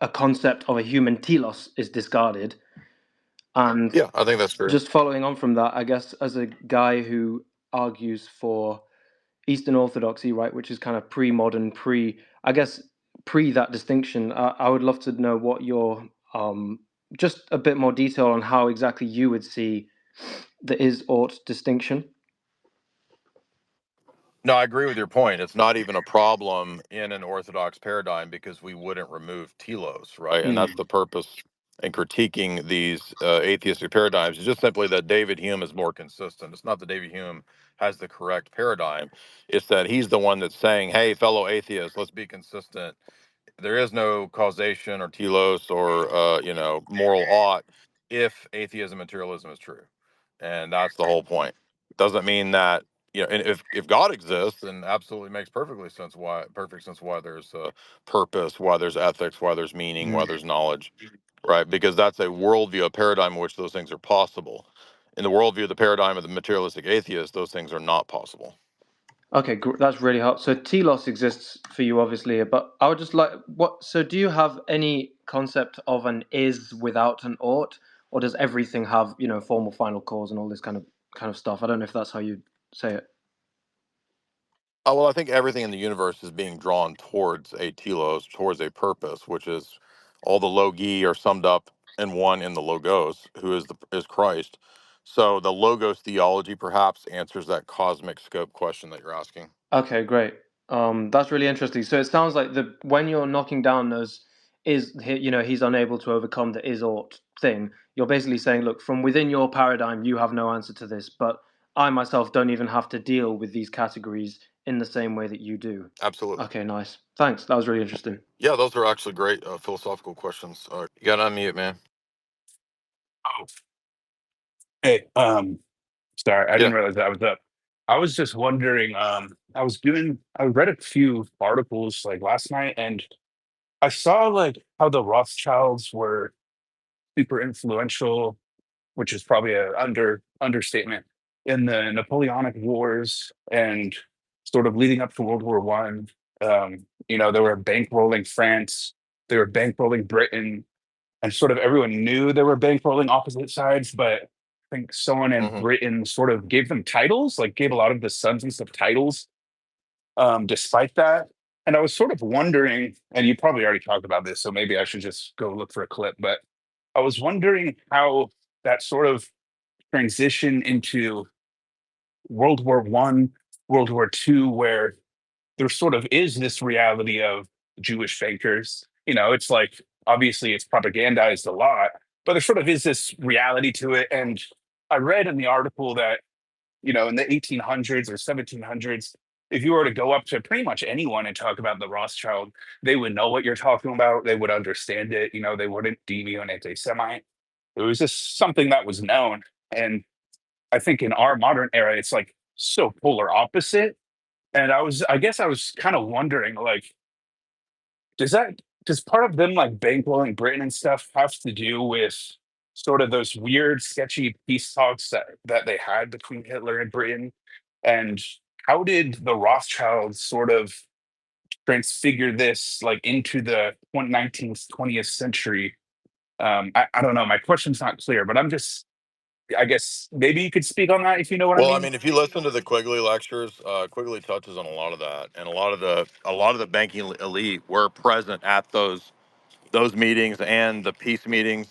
concept of a human telos is discarded. And Yeah, I think that's true. just following on from that, I guess as a guy who argues for Eastern Orthodoxy, right, which is kind of pre-modern, I guess pre that distinction, I would love to know what your just a bit more detail on how exactly you would see the is ought distinction. No, I agree with your point. It's not even a problem in an Orthodox paradigm because we wouldn't remove telos, right? And Mm. that's the purpose in critiquing these atheistic paradigms. It's just simply that David Hume is more consistent. It's not that David Hume has the correct paradigm. It's that he's the one that's saying, hey, fellow atheists, let's be consistent. There is no causation or telos or moral ought if atheism materialism is true, and that's the whole point. Doesn't mean that and if God exists, then absolutely makes perfect sense why there's purpose, why there's ethics, why there's meaning, why Mm. there's knowledge, right? Because that's a worldview, a paradigm in which those things are possible. In the worldview, the paradigm of the materialistic atheist, those things are not possible. Okay, that's really helpful. So telos exists for you, obviously, but I would just like what. So, do you have any concept of an is without an ought, or does everything have formal final cause and all this kind of stuff? I don't know if that's how you say it. Oh, well, I think everything in the universe is being drawn towards a telos, towards a purpose, which is all the logi are summed up in one in the logos, who is Christ. So the logos theology perhaps answers that cosmic scope question that you're asking. Okay, great. That's really interesting. So it sounds like when you're knocking down those he's unable to overcome the is ought thing. You're basically saying, look, from within your paradigm, you have no answer to this, but I myself don't even have to deal with these categories in the same way that you do. Absolutely. Okay, nice. Thanks. That was really interesting. Yeah, those are actually great philosophical questions. You got to unmute, man. Oh, hey, sorry, I Yeah. didn't realize that I was up. I was just wondering, I read a few articles like last night, and I saw like how the Rothschilds were super influential, which is probably a understatement, in the Napoleonic Wars and sort of leading up to World War One. They were bankrolling France, they were bankrolling Britain, and sort of everyone knew they were bankrolling opposite sides, but I think someone in Hmm. Britain sort of gave them titles, like gave a lot of the sons and stuff titles, despite that. And I was sort of wondering, and you probably already talked about this, so maybe I should just go look for a clip, but I was wondering how that sort of transition into World War One, World War Two, where there sort of is this reality of Jewish fakers. It's like obviously it's propagandized a lot, but there sort of is this reality to it. And I read in the article that, in the 1800s or 1700s, if you were to go up to pretty much anyone and talk about the Rothschild, they would know what you're talking about. They would understand it. They wouldn't deem you an anti Semite. It was just something that was known. And I think in our modern era, it's like so polar opposite. And I guess I was kind of wondering, like, does that, does part of them like bankrolling Britain and stuff have to do with sort of those weird, sketchy peace talks that they had between Hitler and Britain? And how did the Rothschilds sort of transfigure this like into the 19th, 20th century? I don't know. My question's not clear, but I guess maybe you could speak on that if you know what I Well, I mean. mean, if you listen to the Quigley lectures, Quigley touches on a lot of that, and a lot of the banking elite were present at those meetings and the peace meetings.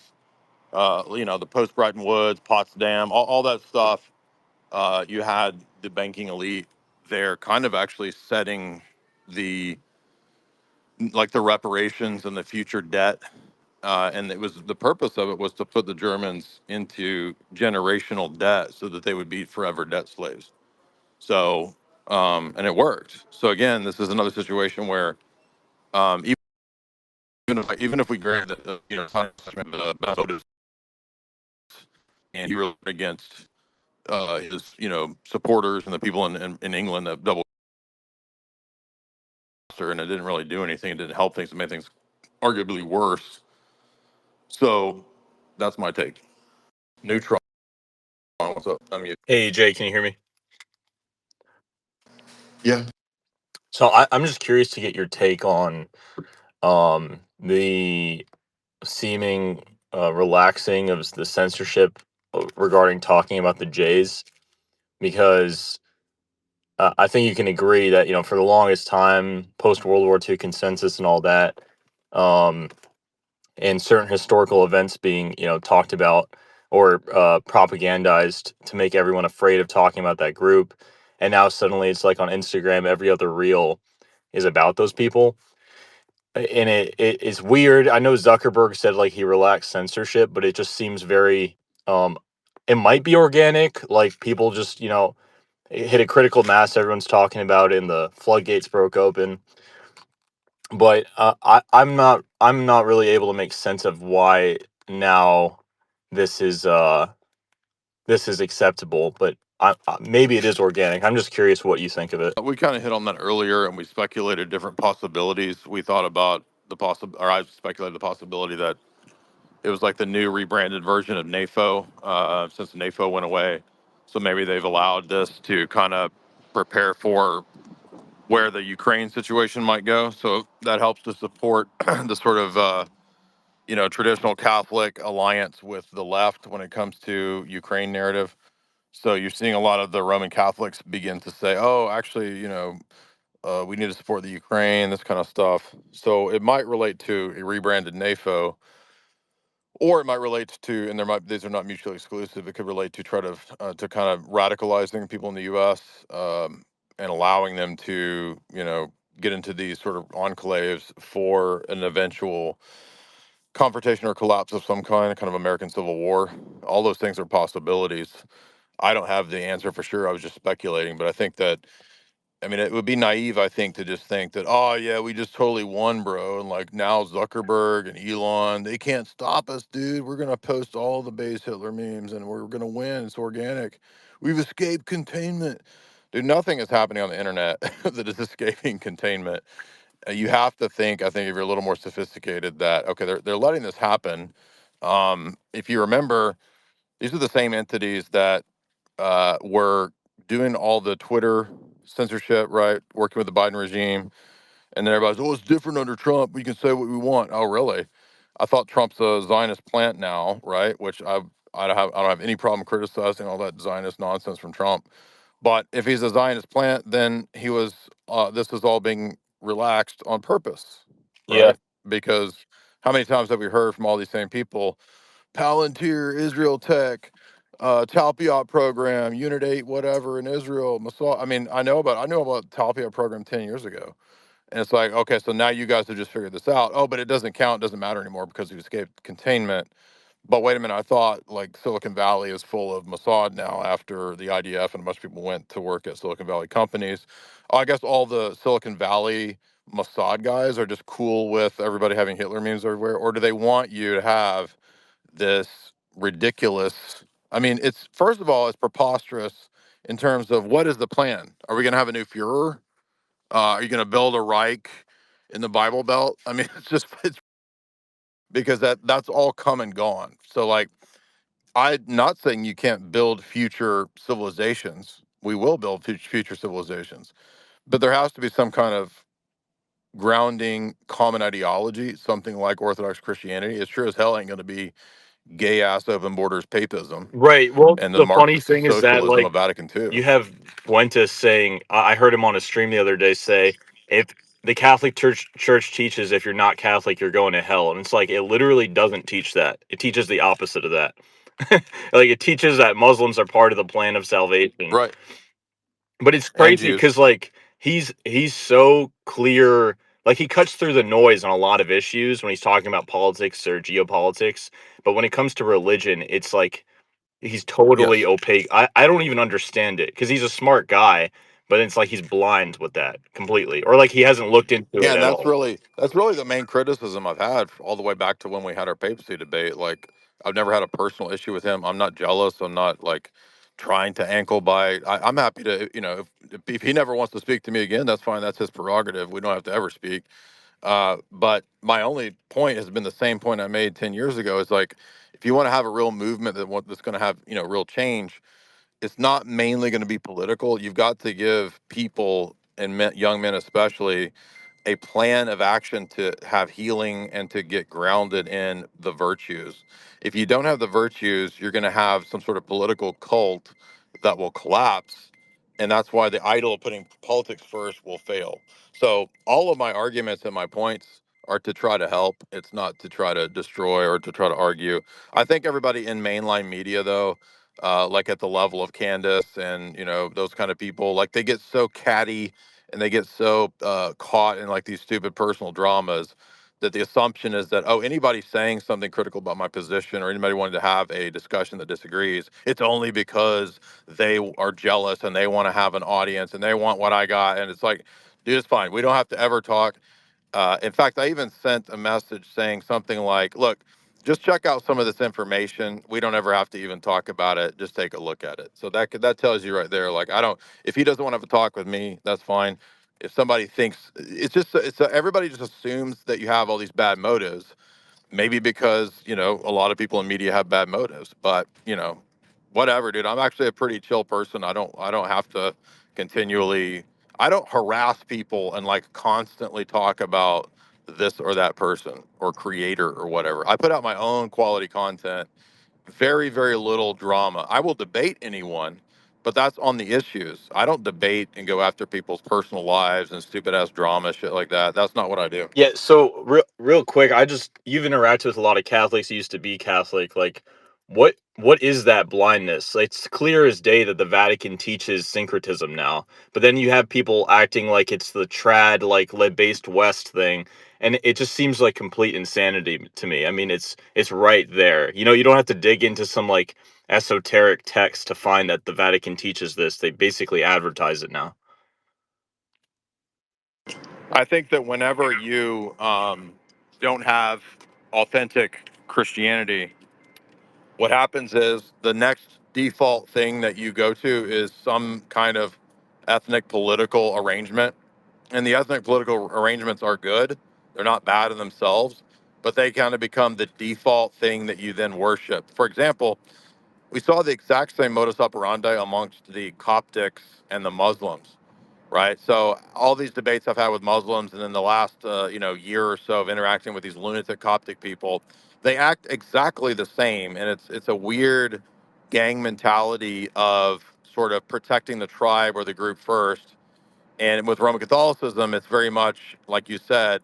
The post Bretton Woods, Potsdam, all that stuff. You had the banking elite there, kind of actually setting the the reparations and the future debt. And it was the purpose of it was to put the Germans into generational debt so that they would be forever debt slaves. So, and it worked. So again, this is another situation where even if we grant that motives and he really against his supporters and the people in England that double and it didn't really do anything. It didn't help things. It made things arguably worse. So that's my take. Neutron, what's up? I'm you. Hey Jay, can you hear me? Yeah. So I'm just curious to get your take on the seeming relaxing of the censorship regarding talking about the Jays, because I think you can agree that for the longest time, post World War II consensus and all that, um, and certain historical events being talked about or propagandized to make everyone afraid of talking about that group, and now suddenly it's like on Instagram, every other reel is about those people. And it is weird. I know Zuckerberg said like he relaxed censorship, but it just seems very um it might be organic, like people just it hit a critical mass, everyone's talking about it and the floodgates broke open. But I'm not really able to make sense of why now this is acceptable, but maybe it is organic. I'm just curious what you think of it. We kind of hit on that earlier, and we speculated different possibilities. We thought about or I speculated the possibility that it was like the new rebranded version of NAFO, since NAFO went away. So maybe they've allowed this to kind of prepare for where the Ukraine situation might go. So that helps to support the sort of traditional Catholic alliance with the left when it comes to Ukraine narrative. So you're seeing a lot of the Roman Catholics begin to say, "Oh, actually, we need to support the Ukraine," this kind of stuff. So it might relate to a rebranded NAFO, or it might relate to, and these are not mutually exclusive. It could relate to try to kind of radicalizing people in the U.S. And allowing them to, get into these sort of enclaves for an eventual confrontation or collapse of some kind of American Civil War. All those things are possibilities. I don't have the answer for sure. I was just speculating, but I think that, I mean, it would be naive, I think, to just think that, oh yeah, we just totally won, bro. And like now Zuckerberg and Elon, they can't stop us, dude. We're gonna post all the base Hitler memes and we're gonna win. It's organic. We've escaped containment. Dude, nothing is happening on the internet that is escaping containment. You have to think, I think, if you're a little more sophisticated, that okay, they're letting this happen. If you remember, these are the same entities that were doing all the Twitter censorship, right? Working with the Biden regime, and then everybody's, oh, it's different under Trump. We can say what we want. Oh, really? I thought Trump's a Zionist plant now, right? Which I don't have any problem criticizing all that Zionist nonsense from Trump. But if he's a Zionist plant, then he was. This is all being relaxed on purpose, Yeah. right? Because how many times have we heard from all these same people? Palantir, Israel Tech, Talpiot program, Unit 8, whatever in Israel, Mossad. I mean, I know about Talpiot program 10 years ago. And it's like, okay, so now you guys have just figured this out. Oh, but it doesn't count, doesn't matter anymore because you escaped containment. But wait a minute, I thought like Silicon Valley is full of Mossad now after the IDF and a bunch of people went to work at Silicon Valley companies. I guess all the Silicon Valley Mossad guys are just cool with everybody having Hitler memes everywhere, or do they want you to have this ridiculous? I mean, it's first of all, it's preposterous in terms of what is the plan? Are we going to have a new Fuhrer? Are you going to build a Reich in the Bible Belt? I mean, it's because that's all come and gone. So like, I'm not saying you can't build future civilizations. We will build future civilizations, but there has to be some kind of grounding common ideology, something like Orthodox Christianity. It sure as hell ain't going to be gay ass open borders papism Right. Well, and the the funny Marxist thing is that socialism like of Vatican II. you have Fuentes saying, I heard him on a stream the other day say, if the Catholic Church teaches if you're not Catholic, you're going to hell. And it's like, it literally doesn't teach that. It teaches the opposite of that. Like, it teaches that Muslims are part of the plan of salvation. Right. But it's And crazy Jews. because, like, he's so clear. Like, he cuts through the noise on a lot of issues when he's talking about politics or geopolitics. But when it comes to religion, it's like, he's totally Yes. opaque. I don't even understand it because he's a smart guy, but it's like he's blind with that completely, or like he hasn't looked into Yeah, it and at all. that's really the main criticism I've had all the way back to when we had our papacy debate. Like, I've never had a personal issue with him. I'm not jealous. I'm not like trying to ankle bite. I'm happy to, if he never wants to speak to me again, that's fine. That's his prerogative. We don't have to ever speak. But my only point has been the same point I made 10 years ago. Is like, if you want to have a real movement that's going to have, real change, it's not mainly going to be political. You've got to give people and young men especially a plan of action to have healing and to get grounded in the virtues. If you don't have the virtues, you're going to have some sort of political cult that will collapse. And that's why the idol of putting politics first will fail. So all of my arguments and my points are to try to help. It's not to try to destroy or to try to argue. I think everybody in mainline media, though, like at the level of Candace and, those kind of people, like they get so catty and they get so caught in like these stupid personal dramas that the assumption is that, oh, anybody saying something critical about my position or anybody wanting to have a discussion that disagrees, it's only because they are jealous and they want to have an audience and they want what I got. And it's like, dude, it's fine. We don't have to ever talk. In fact, I even sent a message saying something like, look, just check out some of this information. We don't ever have to even talk about it. Just take a look at it. So that tells you right there. Like, I don't, if he doesn't want to have a talk with me, that's fine. If somebody thinks everybody just assumes that you have all these bad motives, maybe because, a lot of people in media have bad motives, but whatever, dude. I'm actually a pretty chill person. I don't have to continually. I don't harass people and like constantly talk about this or that person or creator or whatever. I put out my own quality content, very, very little drama. I will debate anyone, but that's on the issues. I don't debate and go after people's personal lives and stupid ass drama, shit like that. That's not what I do. Yeah, so real quick, you've interacted with a lot of Catholics who used to be Catholic. Like, what is that blindness? Like, it's clear as day that the Vatican teaches syncretism now, but then you have people acting like it's the trad, like lead-based West thing, and it just seems like complete insanity to me. I mean, it's right there. You know, you don't have to dig into some like esoteric text to find that the Vatican teaches this. They basically advertise it now. I think that whenever you don't have authentic Christianity, what happens is the next default thing that you go to is some kind of ethnic political arrangement. And the ethnic political arrangements are good, they're not bad in themselves, but they kind of become the default thing that you then worship. For example, we saw the exact same modus operandi amongst the Coptics and the Muslims, right? So all these debates I've had with Muslims, and then the last year or so of interacting with these lunatic Coptic people, they act exactly the same, and it's a weird gang mentality of sort of protecting the tribe or the group first. And with Roman Catholicism, it's very much like you said,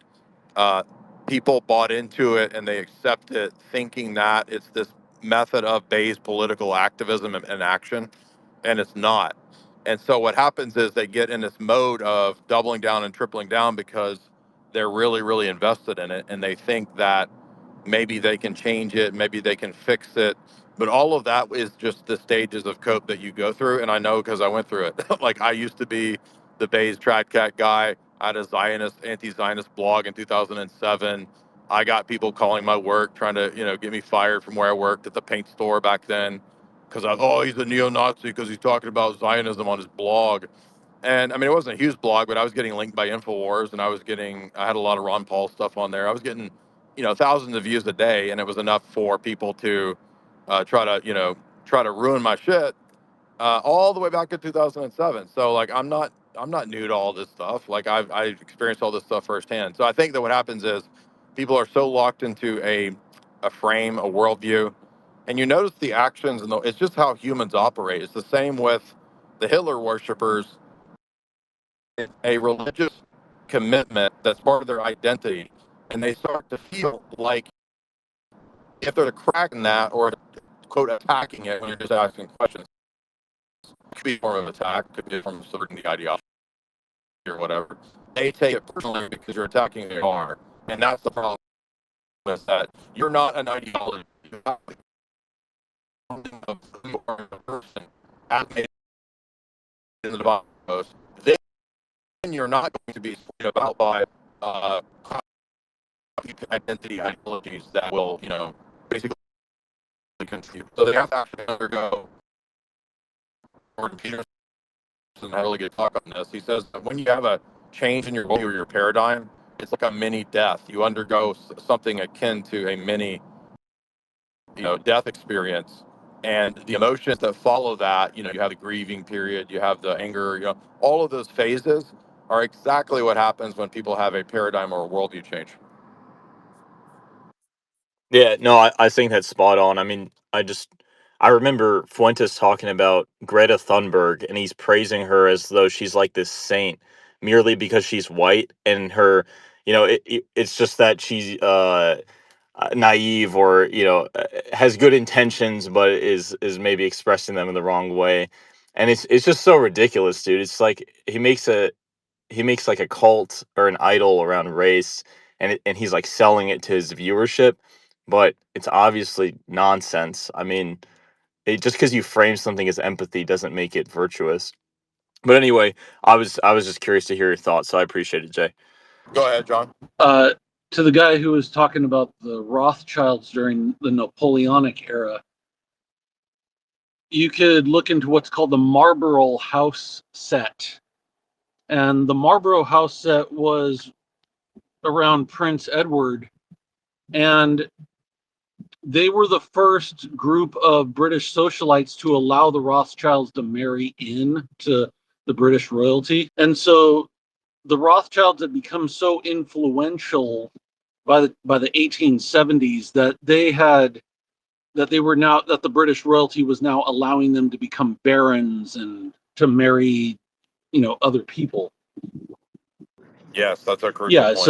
uh, people bought into it and they accept it, thinking that it's this method of base political activism and action, and it's not. And so what happens is they get in this mode of doubling down and tripling down because they're really, really invested in it, and they think that maybe they can change it, maybe they can fix it. But all of that is just the stages of cope that you go through. And I know because I went through it. Like I used to be the Bayes Tradcat guy. I had a Zionist, anti-Zionist blog in 2007. I got people calling my work, trying to, get me fired from where I worked at the paint store back then. Because he's a neo-Nazi because he's talking about Zionism on his blog. And I mean, it wasn't a huge blog, but I was getting linked by InfoWars, and I had a lot of Ron Paul stuff on there. I was getting, thousands of views a day, and it was enough for people to try to ruin my shit all the way back in 2007. So like, I'm not new to all this stuff. Like I experienced all this stuff firsthand. So I think that what happens is people are so locked into a frame, a worldview, and you notice the actions, and it's just how humans operate. It's the same with the Hitler worshippers, a religious commitment that's part of their identity, and they start to feel like if they're cracking that or quote attacking it when you're just asking questions, it could be a form of attack, could be a form of subverting the ideology or whatever. They take it personally because you're attacking their car, and that's the problem. Is that you're not an ideology, you're not something of who you are as a person as made in the Bible. Then you're not going to be spoken about by identity ideologies that will, basically contribute. So they have to actually undergo. Jordan Peterson had a really good talk on this. He says that when you have a change in your goal or your paradigm, it's like a mini death. You undergo something akin to a mini, death experience. And the emotions that follow that, you have the grieving period, you have the anger, all of those phases are exactly what happens when people have a paradigm or a worldview change. Yeah, no, I think that's spot on. I mean, I remember Fuentes talking about Greta Thunberg, and he's praising her as though she's like this saint merely because she's white, and her, it's just that she's naive, or has good intentions but is maybe expressing them in the wrong way. And it's just so ridiculous, dude. It's like he makes like a cult or an idol around race, and he's like selling it to his viewership, but it's obviously nonsense. I mean, just because you frame something as empathy doesn't make it virtuous. But anyway, I was just curious to hear your thoughts, so I appreciate it, Jay. Go ahead, John. To the guy who was talking about the Rothschilds during the Napoleonic era, you could look into what's called the Marlborough House set. And the Marlborough House set was around Prince Edward. And they were the first group of British socialites to allow the Rothschilds to marry in to the British royalty. And so the Rothschilds had become so influential by the 1870s that the British royalty was now allowing them to become barons and to marry, other people. Yes, that's a crucial Yeah, point.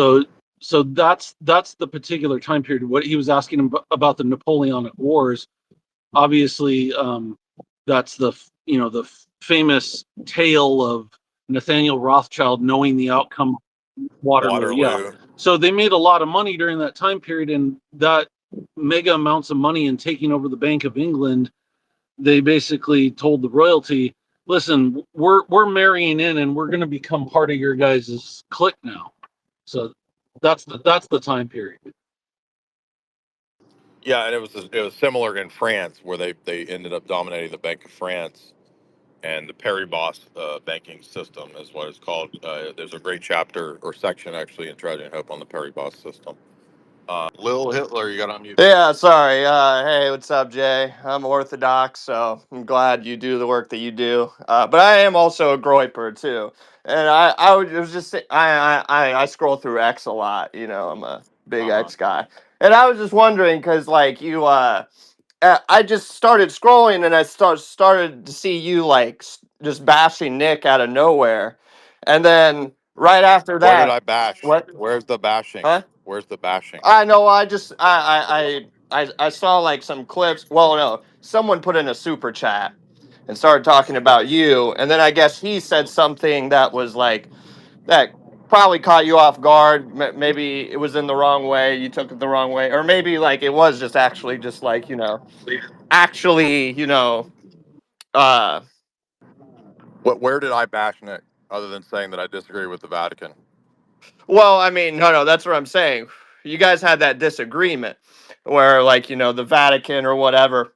so that's the particular time period. What he was asking about the Napoleonic Wars, obviously, that's the famous tale of Nathaniel Rothschild knowing the outcome of Waterloo. Yeah, Waterloo. so they made a lot of money during that time period, and that mega amounts of money in taking over the Bank of England, they basically told the royalty, listen, we're marrying in and we're going to become part of your guys' clique now. So that's the time period. Yeah, and it was similar in France where they ended up dominating the Bank of France, and the Paribas banking system is what it's called. There's a great chapter or section actually in Tragedy and Hope on the Paribas system. Lil Hitler, you got to unmute. Yeah, sorry. Hey, what's up, Jay? I'm Orthodox, so I'm glad you do the work that you do. But I am also a Groyper too, and was just I scroll through X a lot. I'm a big X guy, and I was just wondering because like I just started scrolling and I started to see you like just bashing Nick out of nowhere, and then right after Where did that, I bash? what? Where's the bashing? Huh? Where's the bashing? I know. I just I saw like some clips. Well, no, someone put in a super chat and started talking about you, and then I guess he said something that was like that probably caught you off guard. Maybe it was in the wrong way. You took it the wrong way, or maybe like it was just actually just like actually uh Where did I bash Nick other than saying that I disagree with the Vatican? well, I mean, no, that's what I'm saying. You guys had that disagreement where like the Vatican or whatever.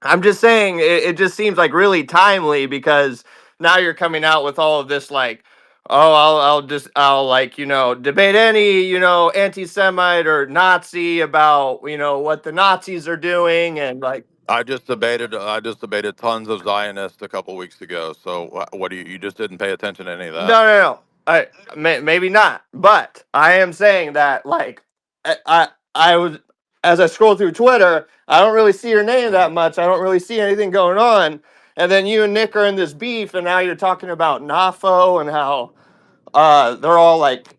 I'm just saying it just seems like really timely because now you're coming out with all of this like, oh, I'll like debate any anti-Semite or Nazi about what the Nazis are doing and like. I just debated tons of Zionists a couple weeks ago. So what do you just didn't pay attention to any of that? No. Maybe not, but I am saying that like I was as I scroll through Twitter, I don't really see your name that much. I don't really see anything going on. And then you and Nick are in this beef, and now you're talking about NAFO and how they're all like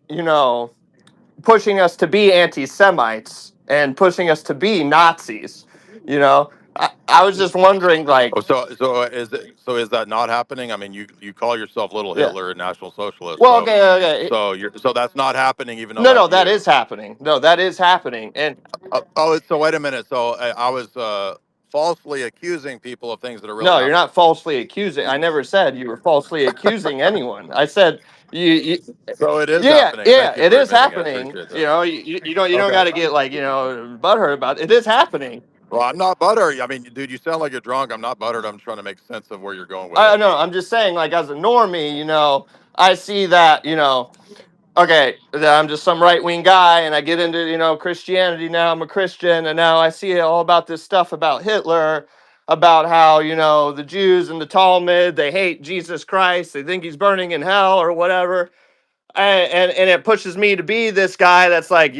pushing us to be anti-Semites and pushing us to be Nazis. I was just wondering like, Oh, so is that not happening? I mean, you call yourself Little yeah. Hitler and National Socialist, Well, okay. so that's not happening, even though No, that's that you. is happening. No, that is happening. And So wait a minute. So I was falsely accusing people of things that are really no, you're happening. not falsely accusing. I never said you were falsely accusing anyone. I said you So it is yeah, happening. yeah, Thank you it for is admitting. I happening. appreciate You that. know, you don't Okay. got to get like butthurt about it. It is happening. Well, I'm not buttered. I mean, dude, you sound like you're drunk. I'm not buttered. I'm trying to make sense of where you're going with I it. know. I'm just saying, like as a normie, I see that okay, that I'm just some right wing guy, and I get into Christianity now. I'm a Christian, and now I see all about this stuff about Hitler, about how the Jews and the Talmud they hate Jesus Christ, they think he's burning in hell or whatever, and it pushes me to be this guy that's like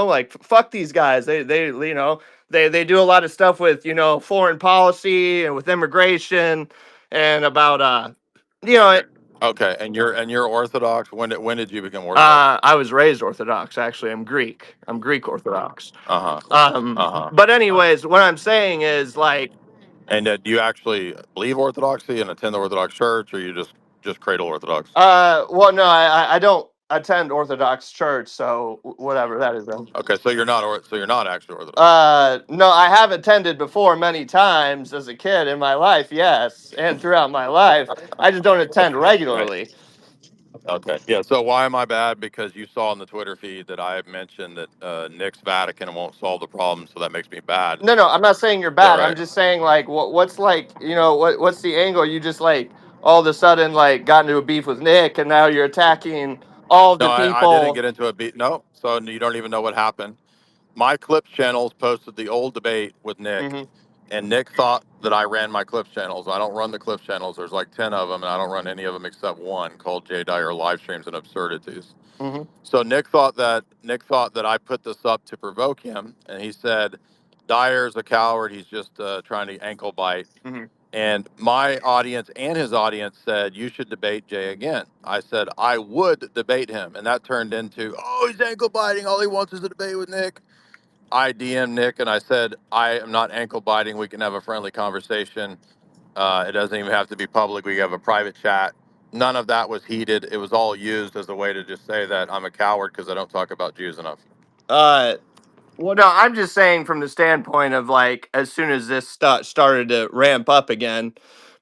like fuck these guys. They do a lot of stuff with foreign policy and with immigration and about you know Okay, and you're Orthodox. When did you become Orthodox? I was raised Orthodox. Actually, I'm Greek. I'm Greek Orthodox. Uh huh. Uh huh. But anyways, what I'm saying is like, And do you actually believe Orthodoxy and attend the Orthodox Church, or you just cradle Orthodox? well, no, I don't attend Orthodox church, so whatever that is. Then. Okay, so you're not actually Orthodox. No, I have attended before many times as a kid in my life, yes, and throughout my life. I just don't attend Right. regularly. Okay. Yeah. So why am I bad? Because you saw in the Twitter feed that I mentioned that Nick's Vatican won't solve the problem, so that makes me bad. Is No, I'm not saying you're that bad. I'm right? just saying like what's like what's the angle? You just like all of a sudden like got into a beef with Nick, and now you're attacking all of No, the I didn't people. get into a beat. No. So you don't even know what happened. My Clips channels posted the old debate with Nick, Hmm. and Nick thought that I ran my Clips channels. I don't run the Clips channels. There's like 10 of them, and I don't run any of them except one called J Dyer Live Streams and Absurdities. Hmm. So Nick thought that I put this up to provoke him, and he said, "Dyer's a coward. He's just trying to ankle bite." Hmm. And my audience and his audience said, "You should debate Jay again." I said, "I would debate him." And that turned into, "Oh, he's ankle biting. All he wants is a debate with Nick." I DM'd Nick and I said, "I am not ankle biting. We can have a friendly conversation. It doesn't even have to be public. We can have a private chat." None of that was heated. It was all used as a way to just say that I'm a coward because I don't talk about Jews enough. Well, no, I'm just saying from the standpoint of like as soon as this started to ramp up again,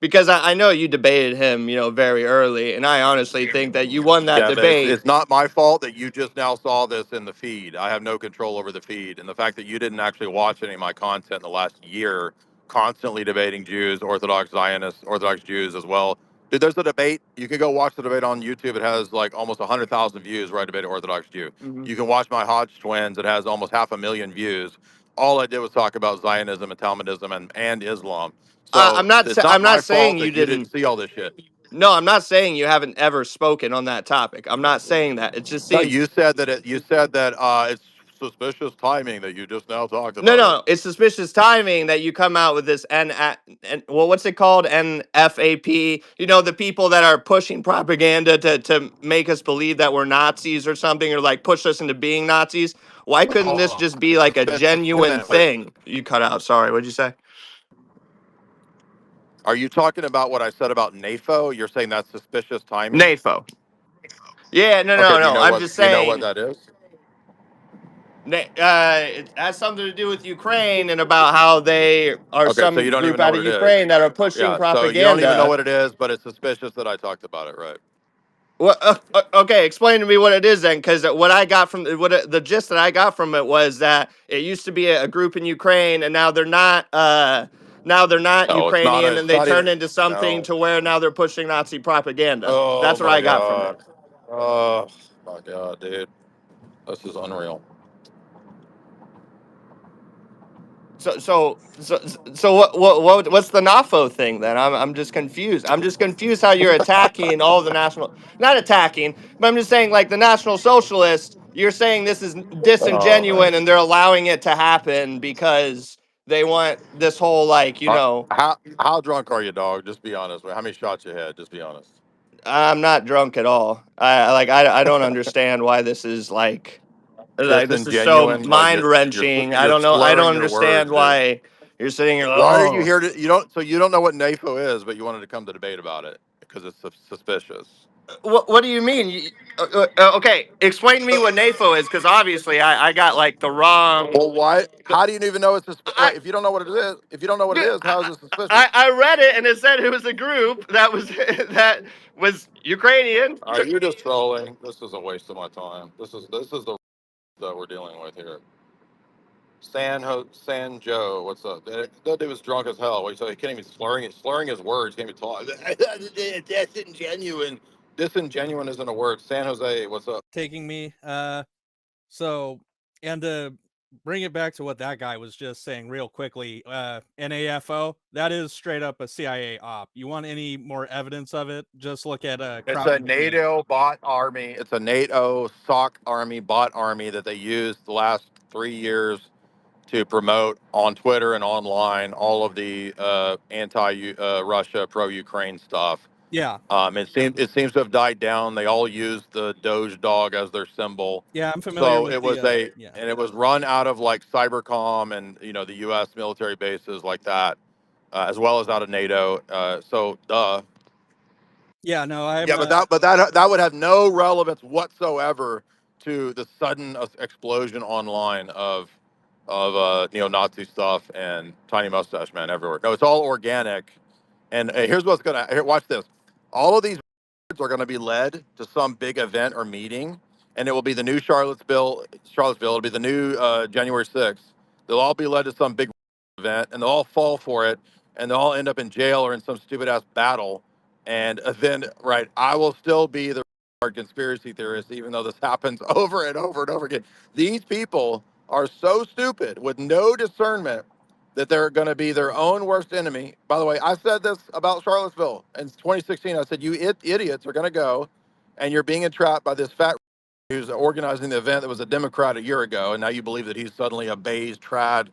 because I know you debated him, very early, and I honestly think that you won that Yeah, but debate. it's not my fault that you just now saw this in the feed. I have no control over the feed. And the fact that you didn't actually watch any of my content in the last year, constantly debating Jews, Orthodox Zionists, Orthodox Jews as well. Dude, there's a debate. You can go watch the debate on YouTube. It has like almost 100,000 views where I debate an Orthodox Jew. Hmm. You can watch my Hodge twins. It has almost 500,000 views. All I did was talk about Zionism and Talmudism and Islam. I'm So not. it's not I'm my not saying fault you that you didn't didn't. see all this shit. No, I'm not saying you haven't ever spoken on that topic. I'm not saying that. It just No, seems. you said that it's suspicious timing that you just now talked No, about it. no, it's suspicious timing that you come out with this well, what's it called? NFAP. The people that are pushing propaganda to make us believe that we're Nazis or something, or like push us into being Nazis. Why couldn't this Oh, just be like a wait a genuine minute. Wait. thing? You cut out. Sorry. What'd you say? Are you talking about what I said about NAFO? You're saying that's suspicious timing? NAFO. Yeah, no, Okay, no, no. I'm just do you know what saying. that is? It has something to do with Ukraine and about how they are Okay, so some you don't even group know out what of it is. Ukraine that are pushing Yeah, so you don't even know propaganda. what it is, but it's suspicious that I talked about it, right? Well, okay, explain to me what it is then, because what I got from the gist that I got from it was that it used to be a group in Ukraine, and now they're not. Now they're not No, it's not. Ukrainian, and It's they not even. turned into something No. to where now they're pushing Nazi propaganda. Oh That's what my I got from it. god. Oh my god, dude. This is unreal. So what's the NAFO thing then? I'm just confused. I'm just confused how you're attacking all the national, not attacking, but I'm just saying like the National Socialists. You're saying this is Oh man. disingenuous, and they're allowing it to happen because they want this whole like How drunk are you, dog? Just be honest. How many shots you had? Just be honest. I'm not drunk at all. I don't understand why this is like this is so Disingenuine. Like mind wrenching. I you're don't know. I don't slurring your understand words, dude. why you're sitting here. Why are you Oh. here to? You don't know what NAFO is, but you wanted to come to debate about it because it's suspicious. What do you mean? Okay, explain to me what NAFO is, because obviously I got like the wrong. Well, why? How do you even know it's I, if you don't know what it is? If you don't know what it dude, is, how is it suspicious? I read it and it said it was a group that was that was Ukrainian. Are you just trolling? This is a waste of my time. This is the that we're dealing with here. San Joe, what's up? That dude was drunk as hell. What you say? He can't even slurring his words. Can't even talk. Disingenuine. Disingenuine isn't a word. San Jose, what's up? Taking me. So, and to bring it back to what that guy was just saying real quickly, NAFO, that is straight up a CIA op. You want any more evidence of it? Just look at It's a Kraut and Pete. NATO bot army. It's a NATO SOC army, bot army that they used the last 3 years to promote on Twitter and online all of the anti-Russia, pro-Ukraine stuff. Yeah. It seems to have died down. They all use the Doge dog as their symbol. Yeah, I'm familiar So with it was the yeah. and it was run out of like Cybercom and the U.S. military bases like that, as well as out of NATO. So duh. Yeah, no, I'm Yeah, but that would have no relevance whatsoever to the sudden explosion online of neo-Nazi stuff and tiny mustache man everywhere. No, it's all organic. And here's what's gonna here, watch this. All of these are going to be led to some big event or meeting, and it will be the new Charlottesville. It'll be the new January 6th. They'll all be led to some big event, and they'll all fall for it, and they'll all end up in jail or in some stupid ass battle. And then, right, I will still be the conspiracy theorist, even though this happens over and over and over again. These people are so stupid with no discernment that they're going to be their own worst enemy. By the way, I said this about Charlottesville in 2016. I said, you idiots are going to go and you're being entrapped by this fat who's organizing the event that was a Democrat a year ago. And now you believe that he's suddenly a beige trad,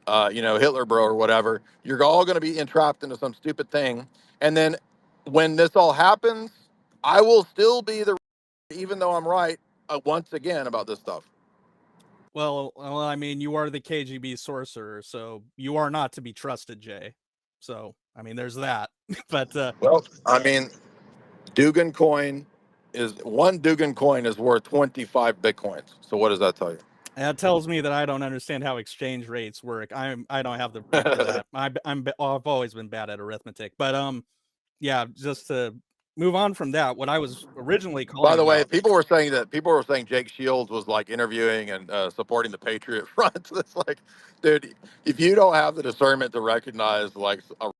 Hitler bro or whatever. You're all going to be entrapped into some stupid thing. And then when this all happens, I will still be the, even though I'm right once again about this stuff. Well, I mean, you are the KGB sorcerer, so you are not to be trusted, Jay. So, I mean, there's that. But well, I mean, Dugan coin is one Dugan coin is worth 25 Bitcoins. So what does that tell you? that tells me that I don't understand how exchange rates work. I don't have the brain for that. I've always been bad at arithmetic. But yeah, just to move on from that, what I was originally By calling the way, about. people were saying Jake Shields was like interviewing and supporting the Patriot Front. It's like, dude, if you don't have the discernment to recognize like a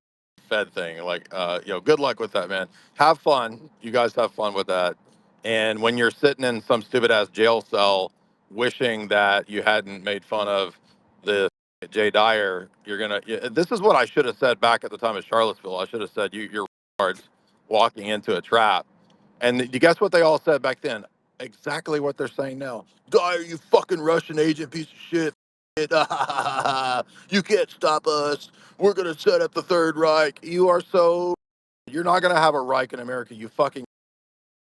Fed thing, like good luck with that, man. Have fun. You guys have fun with that. And when you're sitting in some stupid ass jail cell, wishing that you hadn't made fun of the Jay Dyer, you're gonna. This is what I should have said back at the time of Charlottesville. I should have said you're walking into a trap. And you guess what they all said back then? Exactly what they're saying now. Dyer, you fucking Russian agent piece of shit. You can't stop us. We're going to set up the Third Reich. You're not going to have a Reich in America, you fucking.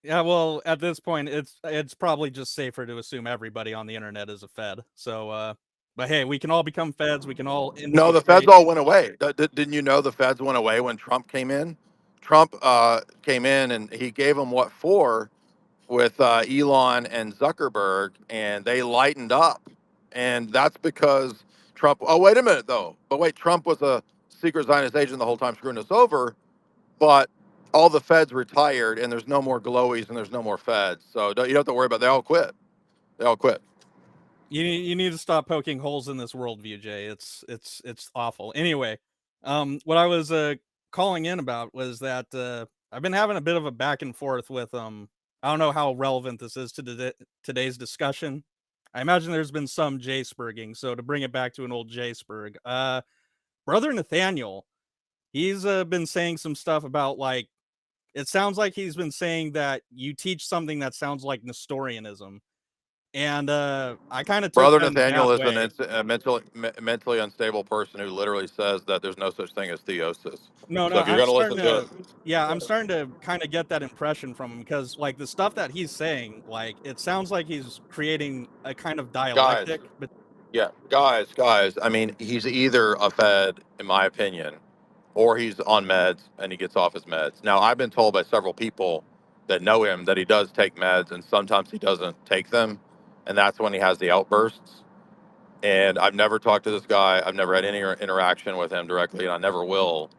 Yeah, well, at this point, it's probably just safer to assume everybody on the internet is a Fed. So, but hey, we can all become Feds. We can all No, the Feds infiltrate. all went away. Didn't you know the Feds went away when Trump came in? Trump came in and he gave them what for? With Elon and Zuckerberg, and they lightened up. And that's because Trump. Oh, wait a minute, though. But wait, Trump was a secret Zionist agent the whole time screwing us over. But all the feds retired, and there's no more glowies, and there's no more feds. So you don't have to worry about it. They all quit. They all quit. You need to stop poking holes in this worldview, Jay. It's awful. Anyway, what I was calling in about was that I've been having a bit of a back and forth with I don't know how relevant this is to today's discussion. I imagine there's been some J-spurging, so to bring it back to an old J-spurg, Brother Nathaniel, he's been saying some stuff about like it sounds like he's been saying that you teach something that sounds like Nestorianism. And I kind of took Brother that in a bad Nathaniel is way. a mentally unstable person who literally says that there's no such thing as theosis. No, So no, if you're I'm going to starting listen to it, to yeah, I'm starting to kind of get that impression from him because like the stuff that he's saying, like it sounds like he's creating a kind of guys, dialectic, but yeah, guys. I mean, he's either a Fed, in my opinion, or he's on meds and he gets off his meds. Now, I've been told by several people that know him that he does take meds and sometimes he doesn't take them, and that's when he has the outbursts. And I've never talked to this guy. I've never had any interaction with him directly, and I never will.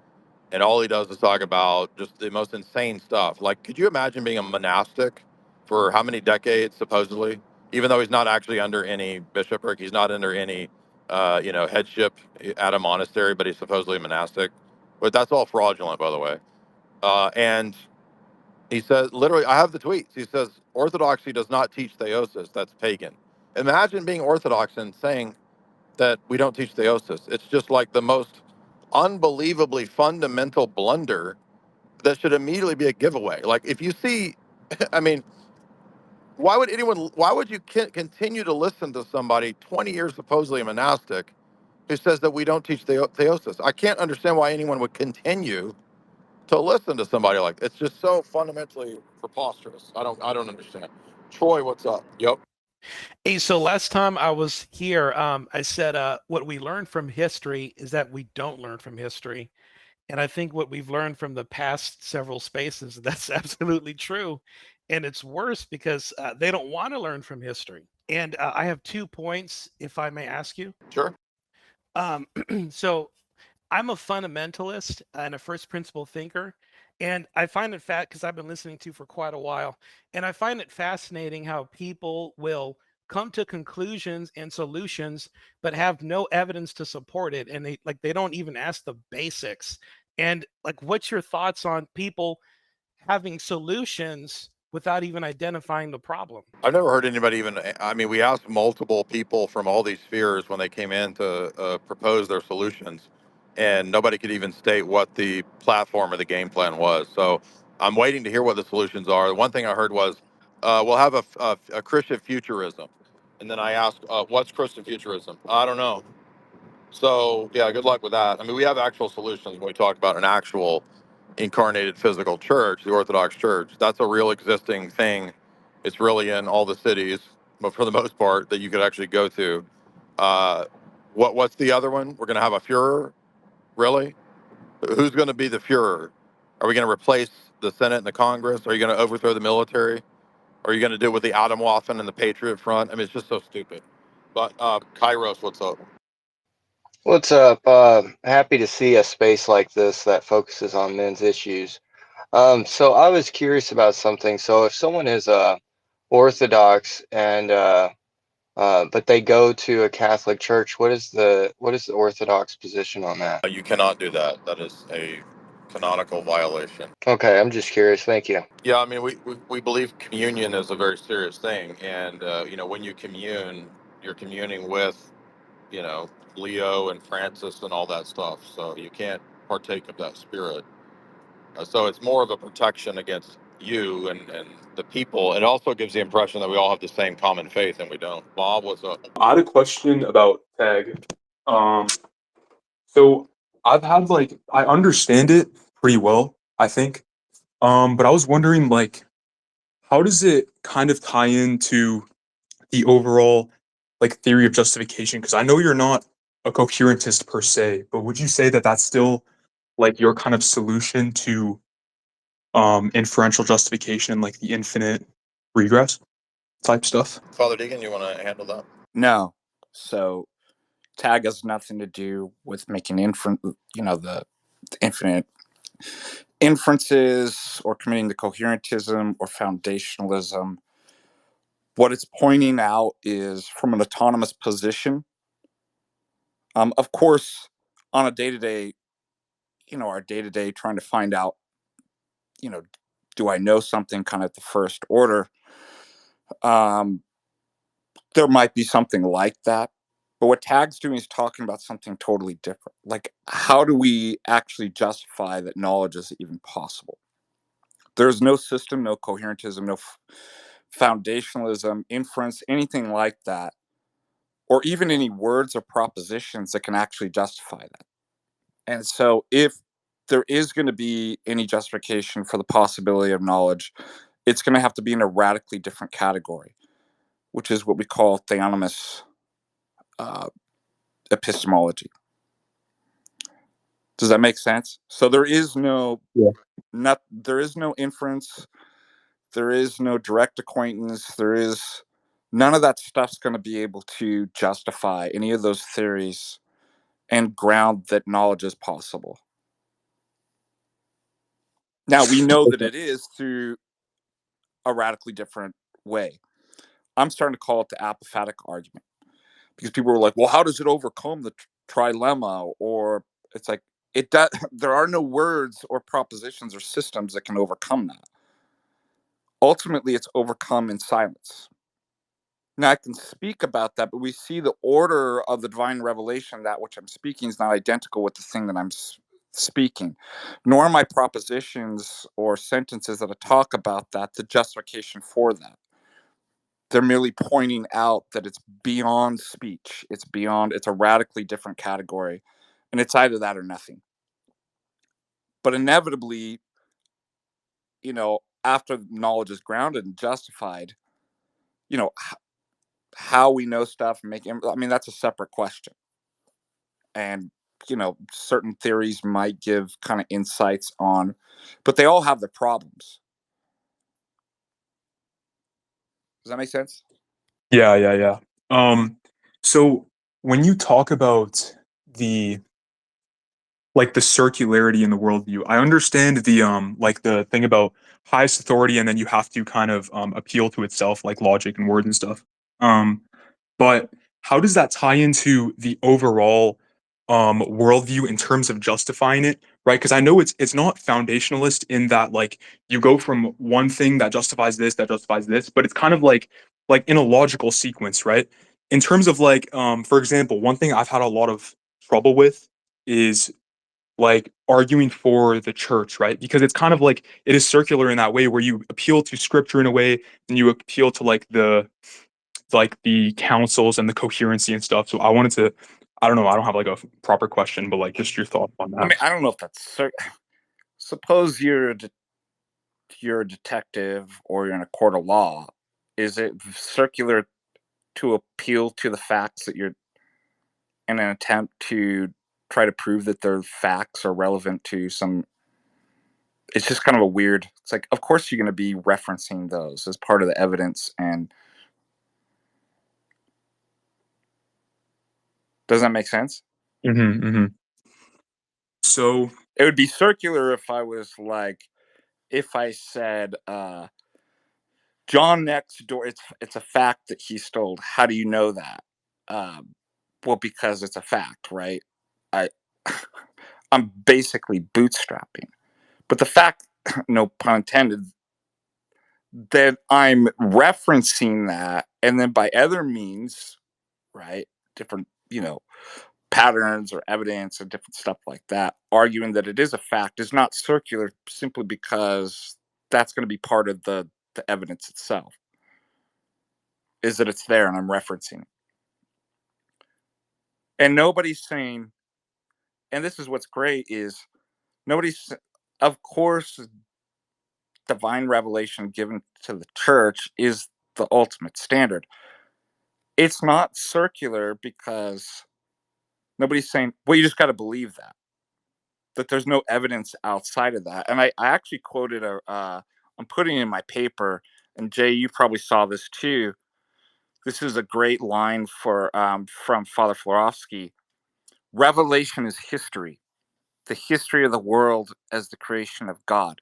And all he does is talk about just the most insane stuff. Like, could you imagine being a monastic for how many decades, supposedly? Even though he's not actually under any bishopric, he's not under any, headship at a monastery, but he's supposedly a monastic. But that's all fraudulent, by the way. And he says, literally, I have the tweets. He says, Orthodoxy does not teach theosis. That's pagan. Imagine being Orthodox and saying that we don't teach theosis. It's just like the most unbelievably fundamental blunder that should immediately be a giveaway. Like if you see, I mean, why would you continue to listen to somebody 20 years supposedly a monastic who says that we don't teach theosis? I can't understand why anyone would continue to listen to somebody like that. It's just so fundamentally preposterous. I don't understand. Troy, what's up? Yep. Hey, so last time I was here, I said what we learned from history is that we don't learn from history. And I think what we've learned from the past several spaces, that's absolutely true. And it's worse because they don't want to learn from history. And I have 2 points, if I may ask you. Sure. So I'm a fundamentalist and a first principle thinker. And I find it because I've been listening to for quite a while. And I find it fascinating how people will come to conclusions and solutions, but have no evidence to support it. And they don't even ask the basics. And like, what's your thoughts on people having solutions without even identifying the problem. I've never heard anybody even. I mean, we asked multiple people from all these spheres when they came in to propose their solutions, and nobody could even state what the platform or the game plan was. So I'm waiting to hear what the solutions are. The one thing I heard was we'll have a Christian futurism, and then I asked, "What's Christian futurism?" I don't know. So yeah, good luck with that. I mean, we have actual solutions when we talk about an actual incarnated physical church, the Orthodox Church. That's a real existing thing. It's really in all the cities, but for the most part, that you could actually go to. Uh, what's the other one? We're going to have a Führer, really? Who's going to be the Führer? Are we going to replace the Senate and the Congress? Are you going to overthrow the military? Are you going to do it with the Atomwaffen and the Patriot Front? I mean, it's just so stupid. But Kairos, what's up? What's up? Happy to see a space like this that focuses on men's issues. So I was curious about something. So if someone is Orthodox and but they go to a Catholic church, what is the Orthodox position on that? You cannot do that. That is a canonical violation. Okay, I'm just curious. Thank you. Yeah, I mean, we believe communion is a very serious thing. And, when you commune, you're communing with, Leo and Francis and all that stuff. So you can't partake of that spirit. So it's more of a protection against you and the people. It also gives the impression that we all have the same common faith, and we don't. Bob, what's up? I had a question about tag. So I've had I understand it pretty well, I think. But I was wondering how does it kind of tie into the overall theory of justification? Because I know you're not a coherentist per se, but would you say that that's still your kind of solution to inferential justification, like the infinite regress type stuff? Father Deacon, you want to handle that? No. So tag has nothing to do with making the infinite inferences or committing to coherentism or foundationalism. What it's pointing out is from an autonomous position. Of course, on a day-to-day, our day-to-day trying to find out, do I know something kind of at the first order? There might be something like that. But what Tag's doing is talking about something totally different. Like, how do we actually justify that knowledge is even possible? There's no system, no coherentism, no foundationalism, inference, anything like that, or even any words or propositions that can actually justify that. And so, if there is going to be any justification for the possibility of knowledge, it's going to have to be in a radically different category, which is what we call theonomous epistemology. Does that make sense? So there is no there is no inference, there is no direct acquaintance, there is none of that stuff's going to be able to justify any of those theories and ground that knowledge is possible. Now we know that it is through a radically different way. I'm starting to call it the apophatic argument because people were like, well, how does it overcome the trilemma? Or it's like, it does. There are no words or propositions or systems that can overcome that. Ultimately, it's overcome in silence. Now, I can speak about that, but we see the order of the divine revelation, that which I'm speaking, is not identical with the thing that I'm speaking, nor are my propositions or sentences that I talk about that the justification for that. They're merely pointing out that it's beyond speech. It's a radically different category. And it's either that or nothing. But inevitably, after knowledge is grounded and justified, how we know stuff and that's a separate question. And, certain theories might give kind of insights on, but they all have their problems. Does that make sense? Yeah. So when you talk about the the circularity in the worldview, I understand the thing about highest authority, and then you have to kind of appeal to itself, like logic and words and stuff. But how does that tie into the overall worldview in terms of justifying it, right? Because I know it's not foundationalist in that like you go from one thing that justifies this, but it's kind of like in a logical sequence, right? In terms of like, for example, one thing I've had a lot of trouble with is like arguing for the church, right? Because it's kind of like it is circular in that way where you appeal to scripture in a way and you appeal to like the councils and the coherency and stuff. So I wanted to, I don't know, I don't have like a proper question, but like just your thoughts on I that. mean, I don't know if that's suppose you're a detective or you're in a court of law. Is it circular to appeal to the facts that you're in an attempt to try to prove that their facts are relevant to some? It's just kind of a weird. It's like, of course you're going to be referencing those as part of the evidence, and does that make sense? So it would be circular if I was like, if I said, John next door, it's a fact that he stole. How do you know that? Well, because it's a fact, right? I I'm basically bootstrapping. But the fact, no pun intended, that I'm referencing that, and then by other means, right, different, patterns or evidence or different stuff like that, arguing that it is a fact is not circular simply because that's going to be part of the evidence itself. Is that it's there and I'm referencing it. And nobody's saying, and this is what's great, is nobody's, of course, divine revelation given to the church is the ultimate standard. It's not circular because nobody's saying, well, you just got to believe that there's no evidence outside of that. And I actually quoted I'm putting in my paper, and Jay, you probably saw this too. This is a great line from Father Florovsky. Revelation is history, the history of the world as the creation of God.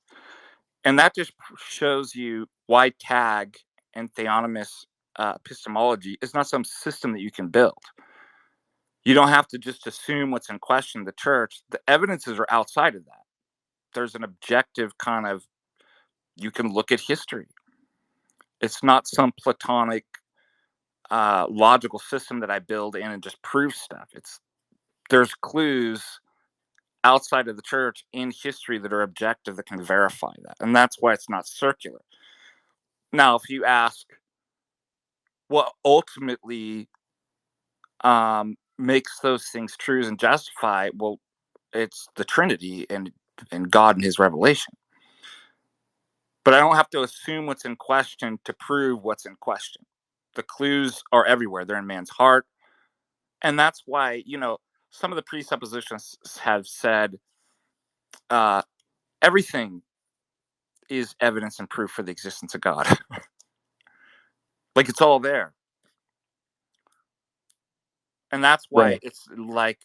And that just shows you why tag and theonomous epistemology is not some system that you can build. You don't have to just assume what's in question in the church. The evidences are outside of that. There's an objective kind of, you can look at history. It's not some platonic logical system that I build in and just prove stuff. There's clues outside of the church in history that are objective that can verify that. And that's why it's not circular. Now, if you ask what ultimately makes those things true and justify, well, it's the Trinity and God and his revelation. But I don't have to assume what's in question to prove what's in question. The clues are everywhere. They're in man's heart. And that's why, some of the presuppositions have said everything is evidence and proof for the existence of God. Like, it's all there. And that's why right. it's like,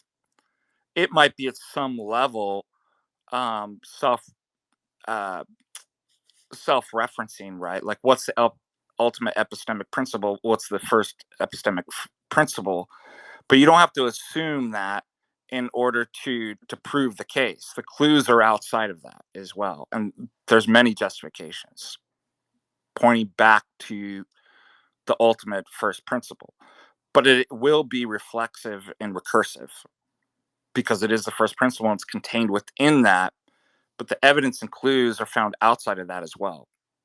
it might be at some level self-referencing, right? Like, what's the ultimate epistemic principle? What's the first epistemic principle? But you don't have to assume that in order to prove the case. The clues are outside of that as well, and there's many justifications pointing back to the ultimate first principle. But it will be reflexive and recursive because it is the first principle and it's contained within that. But the evidence and clues are found outside of that as well.